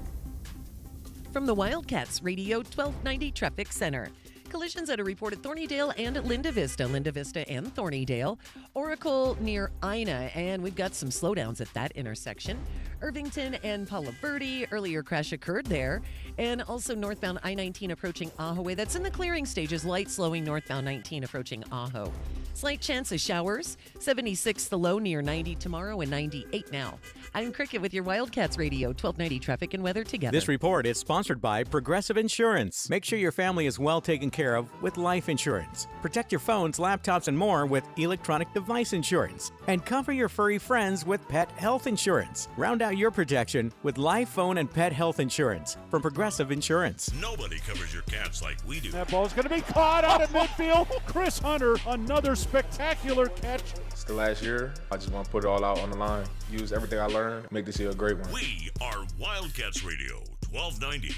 From the Wildcats Radio 1290 Traffic Center. Collisions that are reported Thornydale and Linda Vista and Thornydale. Oracle near Ina, and we've got some slowdowns at that intersection. Irvington and Palo Verde, earlier crash occurred there. And also northbound I-19 approaching Ajo. That's in the clearing stages, light slowing northbound 19 approaching Ajo. Slight chance of showers, 76 the low, near 90 tomorrow and 98 now. I'm Cricket with your Wildcats Radio 1290 traffic and weather together. This report is sponsored by Progressive Insurance. Make sure your family is well taken care of with life insurance. Protect your phones, laptops, and more with electronic device insurance. And cover your furry friends with pet health insurance. Round out your protection with life, phone, and pet health insurance from Progressive Insurance. Nobody covers your cats like we do. That ball's going to be caught out of midfield. Chris Hunter, another spectacular catch. It's the last year. I just want to put it all out on the line. Use everything I learned, make this year a great one. We are Wildcats Radio 1290.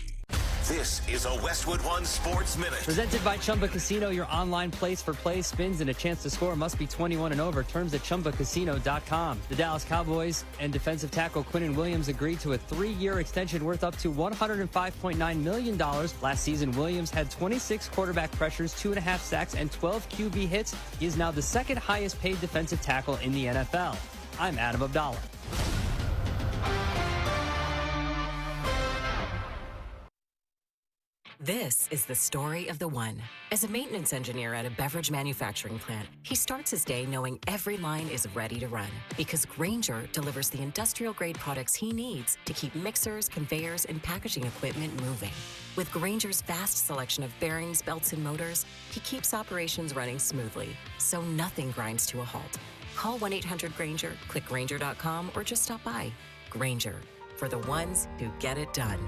This is a Westwood One Sports Minute. Presented by Chumba Casino, your online place for play, spins, and a chance to score must be 21 and over. Terms at ChumbaCasino.com. The Dallas Cowboys and defensive tackle Quinnen Williams agreed to a 3-year extension worth up to $105.9 million. Last season, Williams had 26 quarterback pressures, 2.5 sacks, and 12 QB hits. He is now the second highest paid defensive tackle in the NFL. I'm Adam Abdallah. This is the story of the one. As a maintenance engineer at a beverage manufacturing plant, he starts his day knowing every line is ready to run because Grainger delivers the industrial-grade products he needs to keep mixers, conveyors, and packaging equipment moving. With Grainger's vast selection of bearings, belts, and motors, he keeps operations running smoothly, so nothing grinds to a halt. Call 1-800-GRAINGER, click Grainger.com, or just stop by. Grainger, for the ones who get it done.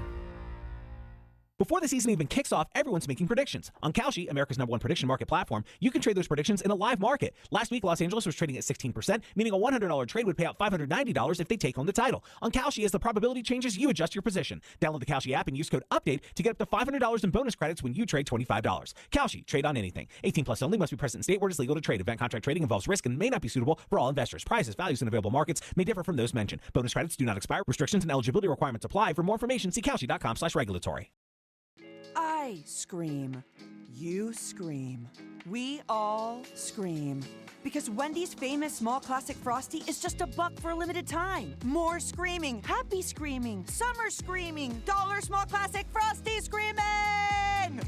Before the season even kicks off, everyone's making predictions. On Kalshi, America's #1 prediction market platform, you can trade those predictions in a live market. Last week, Los Angeles was trading at 16%, meaning a $100 trade would pay out $590 if they take home the title. On Kalshi, as the probability changes, you adjust your position. Download the Kalshi app and use code UPDATE to get up to $500 in bonus credits when you trade $25. Kalshi, trade on anything. 18 plus only, must be present in state where it is legal to trade. Event contract trading involves risk and may not be suitable for all investors. Prices, values, and available markets may differ from those mentioned. Bonus credits do not expire. Restrictions and eligibility requirements apply. For more information, see Kalshi.com/regulatory. I scream. You scream. We all scream. Because Wendy's famous small classic Frosty is just $1 for a limited time. More screaming, happy screaming, summer screaming, dollar small classic Frosty screaming!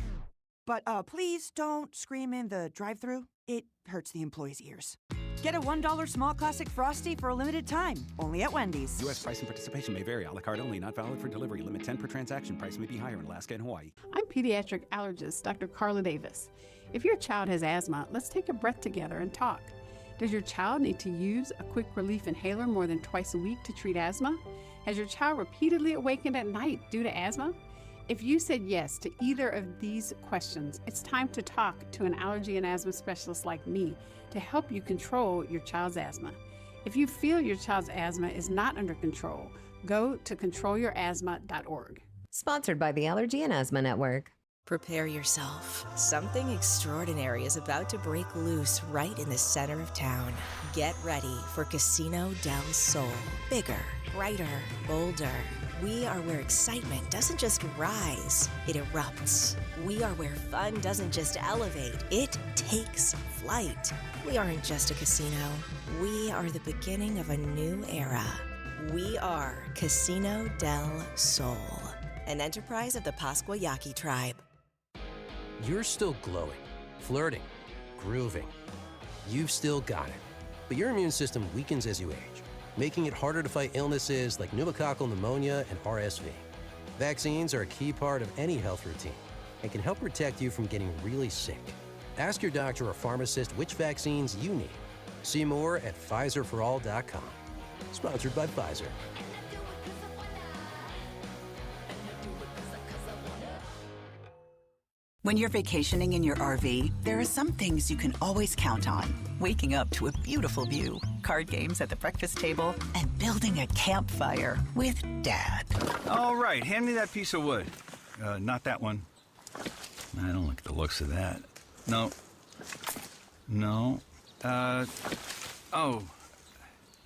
But please don't scream in the drive-thru. It hurts the employees' ears. Get a $1 small classic Frosty for a limited time, only at Wendy's. U.S. price and participation may vary. A la carte only, not valid for delivery. Limit 10 per transaction. Price may be higher in Alaska and Hawaii. I'm pediatric allergist Dr. Carla Davis. If your child has asthma, let's take a breath together and talk. Does your child need to use a quick relief inhaler more than twice a week to treat asthma? Has your child repeatedly awakened at night due to asthma? If you said yes to either of these questions, it's time to talk to an allergy and asthma specialist like me to help you control your child's asthma. If you feel your child's asthma is not under control, go to controlyourasthma.org. Sponsored by the Allergy and Asthma Network. Prepare yourself. Something extraordinary is about to break loose right in the center of town. Get ready for Casino del Sol. Bigger, brighter, bolder. We are where excitement doesn't just rise, it erupts. We are where fun doesn't just elevate, it takes flight. We aren't just a casino. We are the beginning of a new era. We are Casino del Sol, an enterprise of the Pascua Yaqui tribe. You're still glowing, flirting, grooving. You've still got it. But your immune system weakens as you age, making it harder to fight illnesses like pneumococcal pneumonia and RSV. Vaccines are a key part of any health routine and can help protect you from getting really sick. Ask your doctor or pharmacist which vaccines you need. See more at PfizerForAll.com. Sponsored by Pfizer. When you're vacationing in your RV, there are some things you can always count on. Waking up to a beautiful view, card games at the breakfast table, and building a campfire with Dad. All right, hand me that piece of wood. Not that one. I don't like the looks of that. No. Oh.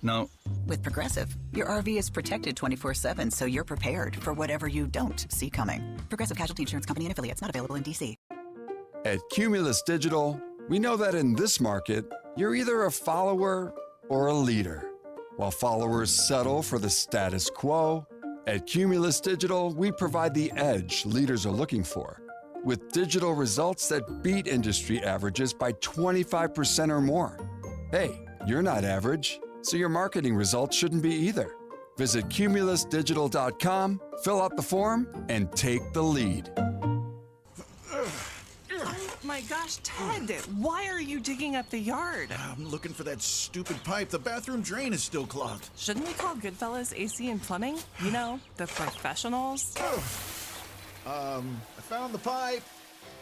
No. With Progressive, your RV is protected 24/7, so you're prepared for whatever you don't see coming. Progressive Casualty Insurance Company and Affiliates, not available in D.C. At Cumulus Digital, we know that in this market, you're either a follower or a leader. While followers settle for the status quo, at Cumulus Digital, we provide the edge leaders are looking for, with digital results that beat industry averages by 25% or more. Hey, you're not average, so your marketing results shouldn't be either. Visit cumulusdigital.com, fill out the form, and take the lead. My gosh, Ted, why are you digging up the yard? I'm looking for that stupid pipe. The bathroom drain is still clogged. Shouldn't we call Goodfellas AC and Plumbing? You know, the professionals. I found the pipe.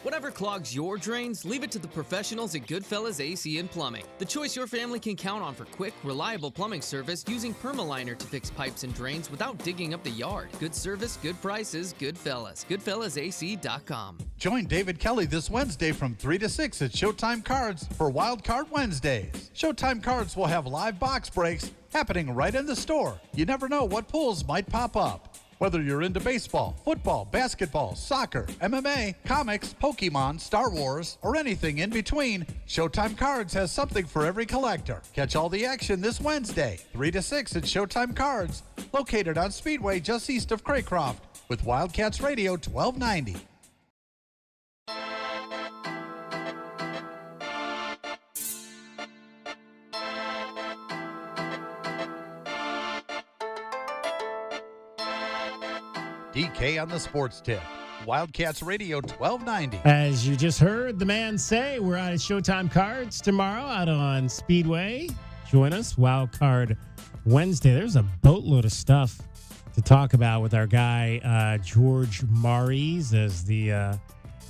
Whatever clogs your drains, leave it to the professionals at Goodfellas AC and Plumbing. The choice your family can count on for quick, reliable plumbing service using Permaliner to fix pipes and drains without digging up the yard. Good service, good prices, Goodfellas. GoodfellasAC.com. Join David Kelly this Wednesday from 3 to 6 at Showtime Cards for Wild Card Wednesdays. Showtime Cards will have live box breaks happening right in the store. You never know what pulls might pop up. Whether you're into baseball, football, basketball, soccer, MMA, comics, Pokemon, Star Wars, or anything in between, Showtime Cards has something for every collector. Catch all the action this Wednesday, 3 to 6 at Showtime Cards, located on Speedway just east of Craycroft, with Wildcats Radio 1290. DK on the Sports Tip. Wildcats Radio 1290. As you just heard the man say, we're out at Showtime Cards tomorrow out on Speedway. Join us, Wild Card Wednesday. There's a boatload of stuff to talk about with our guy, George Maries, as the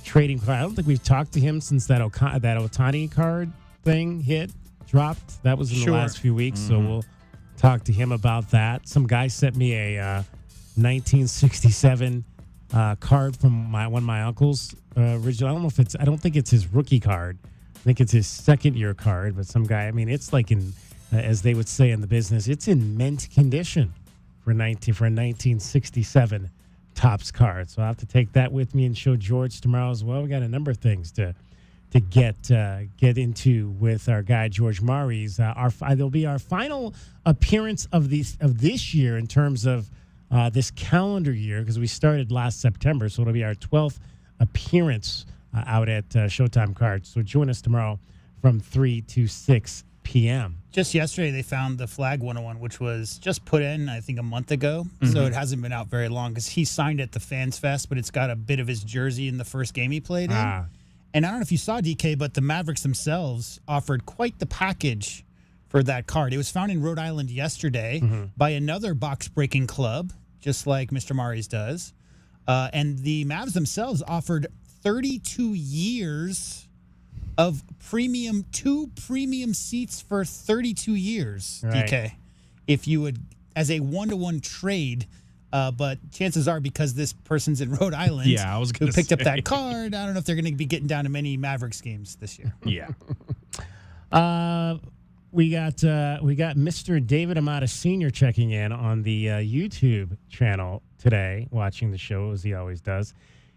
trading card. I don't think we've talked to him since that Ohtani card thing dropped. That was in the last few weeks, so we'll talk to him about that. Some guy sent me a 1967 card from one of my uncle's original. I don't think it's his rookie card. I think it's his second year card, but some guy, I mean, it's like in, as they would say in the business, it's in mint condition for a 1967 Topps card. So I'll have to take that with me and show George tomorrow as well. We got a number of things to get into with our guy George Maries. There'll be our final appearance of this year in terms of this calendar year, because we started last September, so it'll be our 12th appearance out at Showtime Cards. So join us tomorrow from 3 to 6 p.m. Just yesterday, they found the Flag 101, which was just put in, I think, a month ago. So it hasn't been out very long because he signed at the Fans Fest, but it's got a bit of his jersey in the first game he played in. And I don't know if you saw, DK, but the Mavericks themselves offered quite the package for that card. It was found in Rhode Island yesterday by another box-breaking club, just like Mr. Maries does. And the Mavs themselves offered 32 years of two premium seats for 32 years, right. DK, if you would, as a one-to-one trade. But chances are, because this person's in Rhode Island, who picked up that card, I don't know if they're going to be getting down to many Mavericks games this year. Yeah. We got Mr. David Amata Sr. checking in on the YouTube channel today, watching the show as he always does.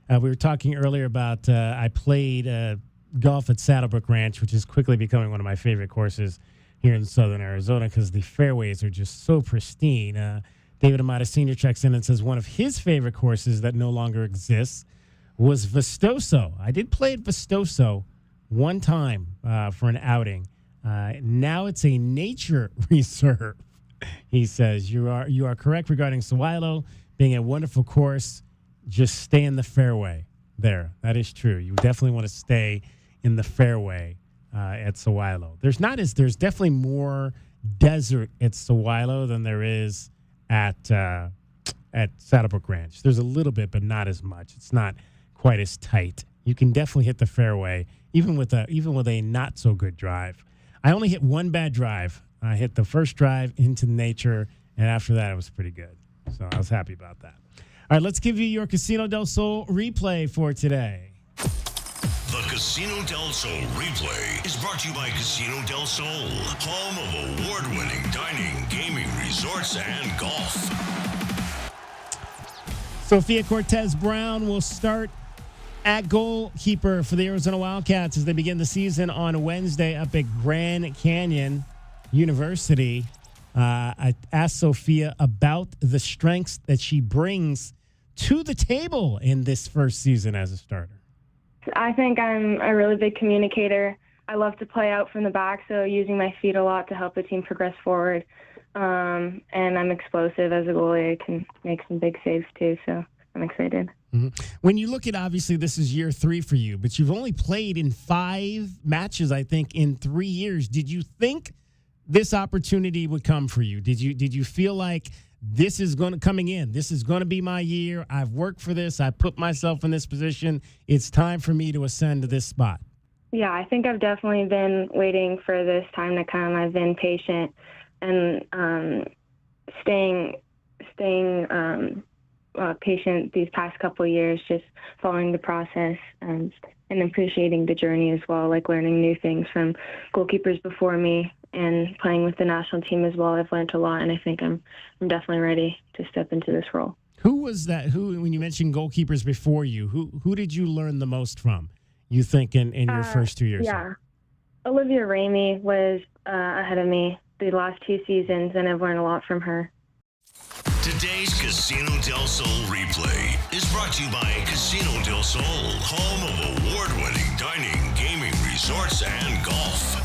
We were talking earlier about I played golf at Saddlebrook Ranch, which is quickly becoming one of my favorite courses here in southern Arizona because the fairways are just so pristine. David Amata Sr. checks in and says one of his favorite courses that no longer exists was Vistoso. I did play at Vistoso one time for an outing. Now it's a nature reserve. He says you are correct regarding Sawilo being a wonderful course. Just stay in the fairway there. That is true. You definitely want to stay in the fairway at Sawilo. There's definitely more desert at Sawilo than there is at Saddlebrook Ranch. There's a little bit, but not as much. It's not quite as tight. You can definitely hit the fairway, even with a not so good drive. I only hit one bad drive. I hit the first drive into nature, and after that, it was pretty good. So I was happy about that. All right, let's give you your Casino del Sol replay for today. The Casino del Sol replay is brought to you by Casino del Sol, home of award-winning dining, gaming, resorts, and golf. Sophia Cortez Brown will start at goalkeeper for the Arizona Wildcats as they begin the season on Wednesday up at Grand Canyon University. I asked Sophia about the strengths that she brings to the table in this first season as a starter. I think I'm a really big communicator. I love to play out from the back, so using my feet a lot to help the team progress forward. And I'm explosive as a goalie. I can make some big saves too, so I'm excited. Mm-hmm. When you look at, obviously, this is year 3 for you, but you've only played in 5 matches, I think, in 3 years. Did you think this opportunity would come for you? Did you feel like this is coming in? This is going to be my year. I've worked for this. I put myself in this position. It's time for me to ascend to this spot. Yeah, I think I've definitely been waiting for this time to come. I've been patient and staying patient these past couple of years, just following the process and appreciating the journey as well, like learning new things from goalkeepers before me and playing with the national team as well. I've learned a lot, and I think I'm definitely ready to step into this role. Who was that? When you mentioned goalkeepers before you, who did you learn the most from, you think, in your first 2 years? Yeah. Olivia Ramey was ahead of me the last 2 seasons, and I've learned a lot from her. Today's Casino del Sol replay is brought to you by Casino del Sol, home of award-winning dining, gaming, resorts, and golf.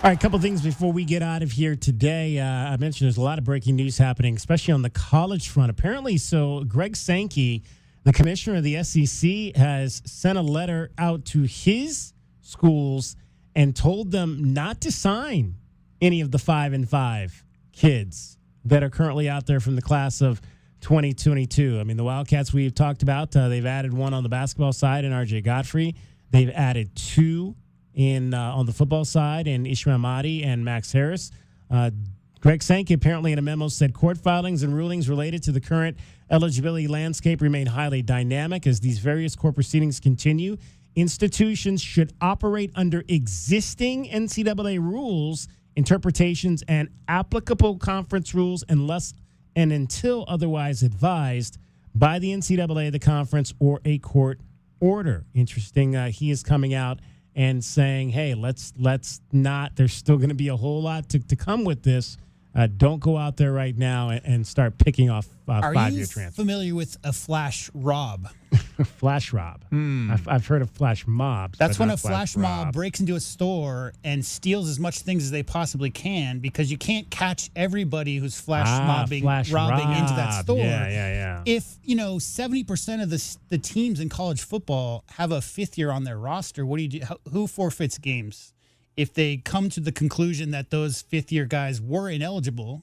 All right, a couple things before we get out of here today. I mentioned there's a lot of breaking news happening, especially on the college front. Apparently, so Greg Sankey, the commissioner of the SEC, has sent a letter out to his schools and told them not to sign any of the 5-5 kids that are currently out there from the class of 2022. I mean, the Wildcats we've talked about, they've added one on the basketball side in RJ Godfrey. They've added 2 on the football side in Ishmael Mahdi and Max Harris. Greg Sankey apparently in a memo said court filings and rulings related to the current eligibility landscape remain highly dynamic as these various court proceedings continue. Institutions should operate under existing NCAA rules, interpretations, and applicable conference rules unless and until otherwise advised by the NCAA, the conference, or a court order. Interesting. He is coming out and saying, hey, let's not, there's still going to be a whole lot to come with this. Don't go out there right now and start picking off 5-year transfers. Are you familiar with a flash rob? Flash rob. I've heard of flash mobs. That's when a flash mob breaks into a store and steals as much things as they possibly can, because you can't catch everybody who's robbing into that store. Yeah. If 70% of the teams in college football have a 5th year on their roster, what do you do? Who forfeits games? If they come to the conclusion that those 5th-year guys were ineligible,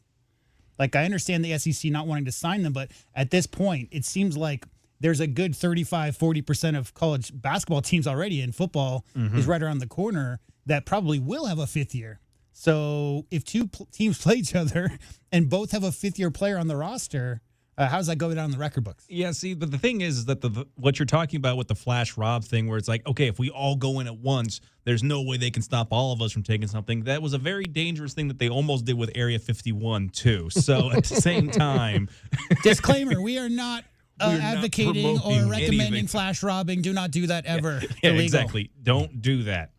like I understand the SEC not wanting to sign them, but at this point, it seems like there's a good 35-40% of college basketball teams already, and football is right around the corner, that probably will have a 5th year. So if 2 teams play each other and both have a 5th-year player on the roster, how does that go down in the record books? Yeah, see, but the thing is that what you're talking about with the flash rob thing, where it's like, okay, if we all go in at once, there's no way they can stop all of us from taking something. That was a very dangerous thing that they almost did with Area 51, too. So at the same time... Disclaimer, we are not advocating or recommending flash robbing. Do not do that ever. Yeah, exactly. Don't do that.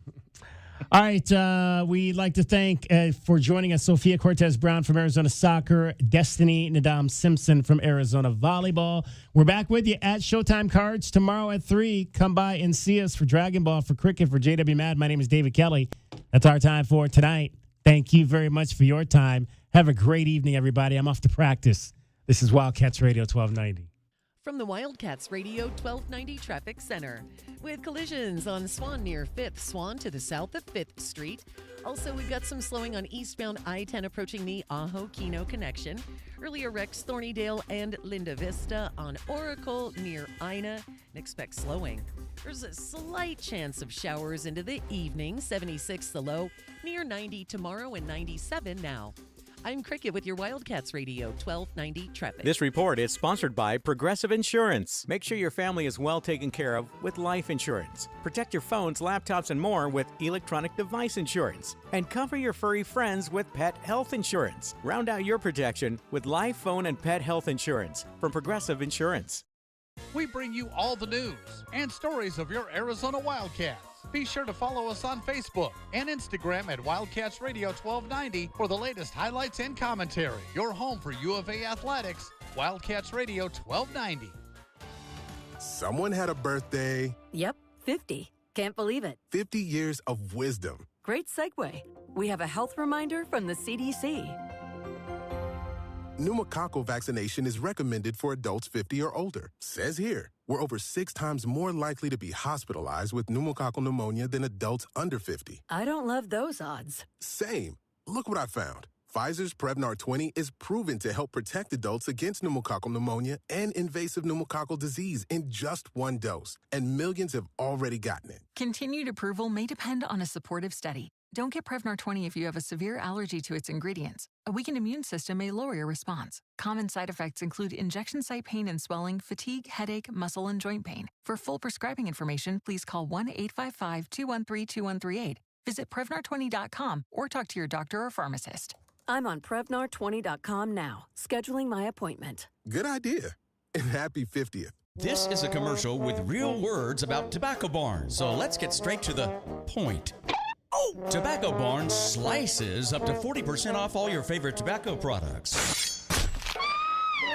All right, we'd like to thank for joining us Sophia Cortez Brown from Arizona Soccer, Destiny Nadam Simpson from Arizona Volleyball. We're back with you at Showtime Cards tomorrow at 3. Come by and see us for Dragon Ball, for cricket, for JW Mad. My name is David Kelly. That's our time for tonight. Thank you very much for your time. Have a great evening, everybody. I'm off to practice. This is Wildcats Radio 1290. from the Wildcats Radio 1290 Traffic Center. With collisions on Swan near 5th, Swan to the south of 5th Street. Also, we've got some slowing on eastbound I-10 approaching the Ajo-Kino connection. Earlier wrecks Thornydale and Linda Vista on Oracle near Ina, and expect slowing. There's a slight chance of showers into the evening, 76 the low, near 90 tomorrow and 97 now. I'm Cricket with your Wildcats Radio 1290 Traffic. This report is sponsored by Progressive Insurance. Make sure your family is well taken care of with life insurance. Protect your phones, laptops, and more with electronic device insurance. And cover your furry friends with pet health insurance. Round out your protection with life, phone, and pet health insurance from Progressive Insurance. We bring you all the news and stories of your Arizona Wildcats. Be sure to follow us on Facebook and Instagram at Wildcats Radio 1290 for the latest highlights and commentary. Your home for U of A athletics, Wildcats Radio 1290. Someone had a birthday. Yep, 50. Can't believe it. 50 years of wisdom. Great segue. We have a health reminder from the CDC. Pneumococcal vaccination is recommended for adults 50 or older. Says here, we're over 6 times more likely to be hospitalized with pneumococcal pneumonia than adults under 50. I don't love those odds. Same. Look what I found. Pfizer's Prevnar 20 is proven to help protect adults against pneumococcal pneumonia and invasive pneumococcal disease in just 1 dose, and millions have already gotten it. Continued approval may depend on a supportive study. Don't get Prevnar 20 if you have a severe allergy to its ingredients. A weakened immune system may lower your response. Common side effects include injection site pain and swelling, fatigue, headache, muscle, and joint pain. For full prescribing information, please call 1-855-213-2138. Visit Prevnar20.com or talk to your doctor or pharmacist. I'm on Prevnar20.com now, scheduling my appointment. Good idea. And happy 50th. This is a commercial with real words about Tobacco Barn, so let's get straight to the point. Tobacco Barn slices up to 40% off all your favorite tobacco products.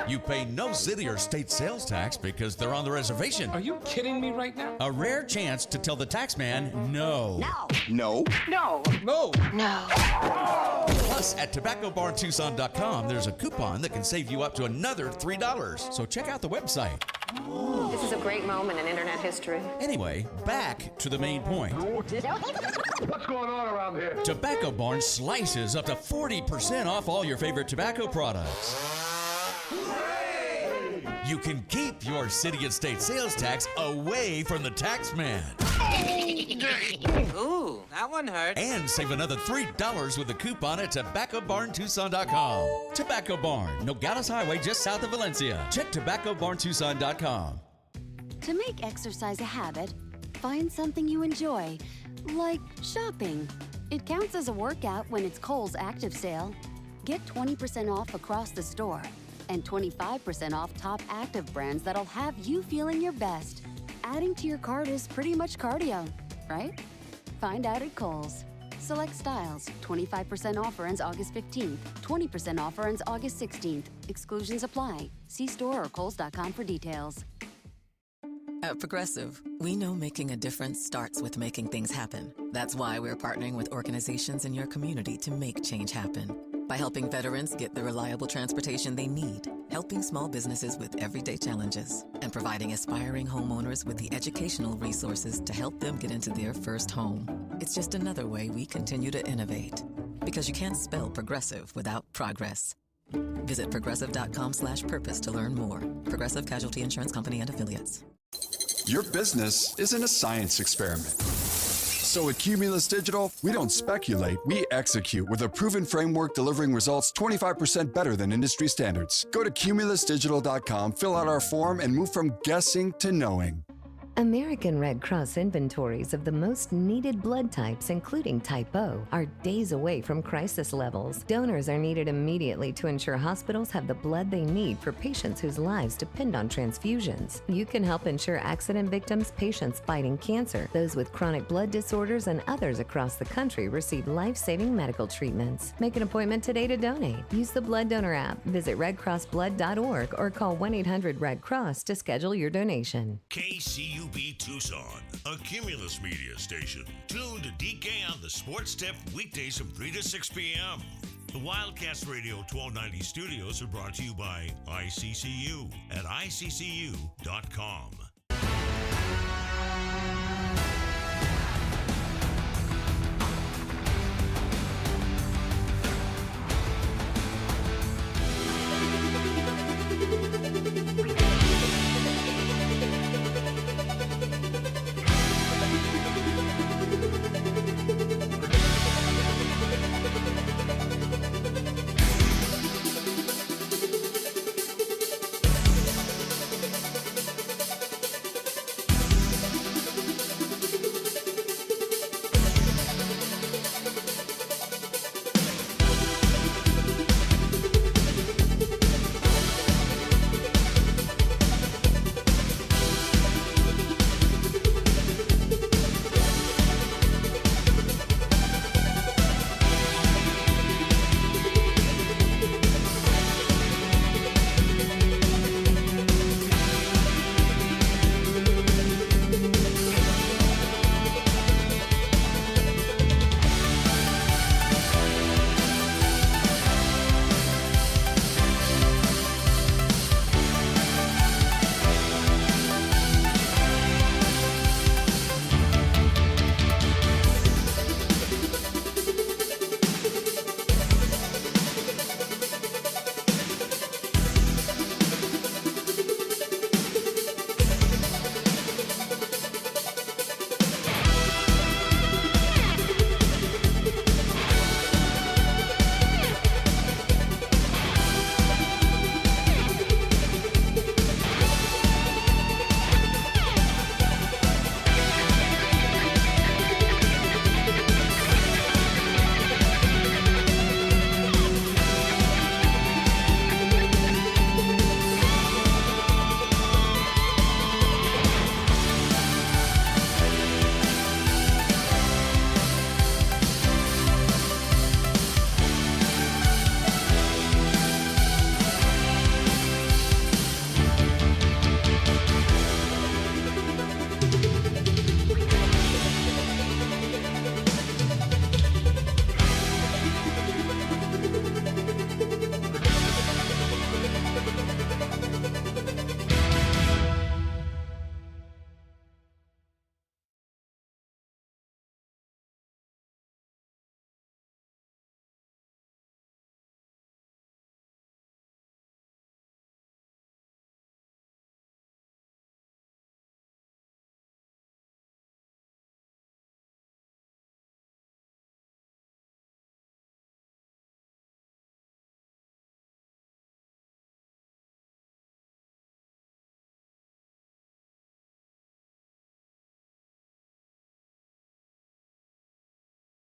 You pay no city or state sales tax because they're on the reservation. Are you kidding me right now? A rare chance to tell the tax man no. No. No. No. No. Plus, at TobaccoBarnTucson.com, there's a coupon that can save you up to another $3. So check out the website. This is a great moment in internet history. Anyway, back to the main point. What's going on around here? Tobacco Barn slices up to 40% off all your favorite tobacco products. You can keep your city and state sales tax away from the tax man. Ooh, that one hurt. And save another $3 with a coupon at TobaccoBarnTucson.com. Tobacco Barn, Nogales Highway, just south of Valencia. Check TobaccoBarnTucson.com. To make exercise a habit, find something you enjoy, like shopping. It counts as a workout when it's Kohl's Active Sale. Get 20% off across the store and 25% off top active brands that'll have you feeling your best. Adding to your cart is pretty much cardio, right? Find out at Kohl's. Select styles. 25% offer ends August 15th. 20% offer ends August 16th. Exclusions apply. See store or kohls.com for details. At Progressive, we know making a difference starts with making things happen. That's why we're partnering with organizations in your community to make change happen. By helping veterans get the reliable transportation they need, helping small businesses with everyday challenges, and providing aspiring homeowners with the educational resources to help them get into their first home. It's just another way we continue to innovate. Because you can't spell progressive without progress. Visit progressive.com/purpose to learn more. Progressive Casualty Insurance Company and Affiliates. Your business isn't a science experiment. So at Cumulus Digital, we don't speculate, we execute with a proven framework delivering results 25% better than industry standards. Go to cumulusdigital.com, fill out our form, and move from guessing to knowing. American Red Cross inventories of the most needed blood types, including Type O, are days away from crisis levels. Donors are needed immediately to ensure hospitals have the blood they need for patients whose lives depend on transfusions. You can help ensure accident victims, patients fighting cancer, those with chronic blood disorders, and others across the country receive life-saving medical treatments. Make an appointment today to donate. Use the Blood Donor app, visit redcrossblood.org, or call 1-800-RED-CROSS to schedule your donation. KCUB Tucson, a Cumulus media station. Tune to DK on the Sports Tip weekdays from 3 to 6 p.m. The Wildcast Radio 1290 studios are brought to you by ICCU at iccu.com.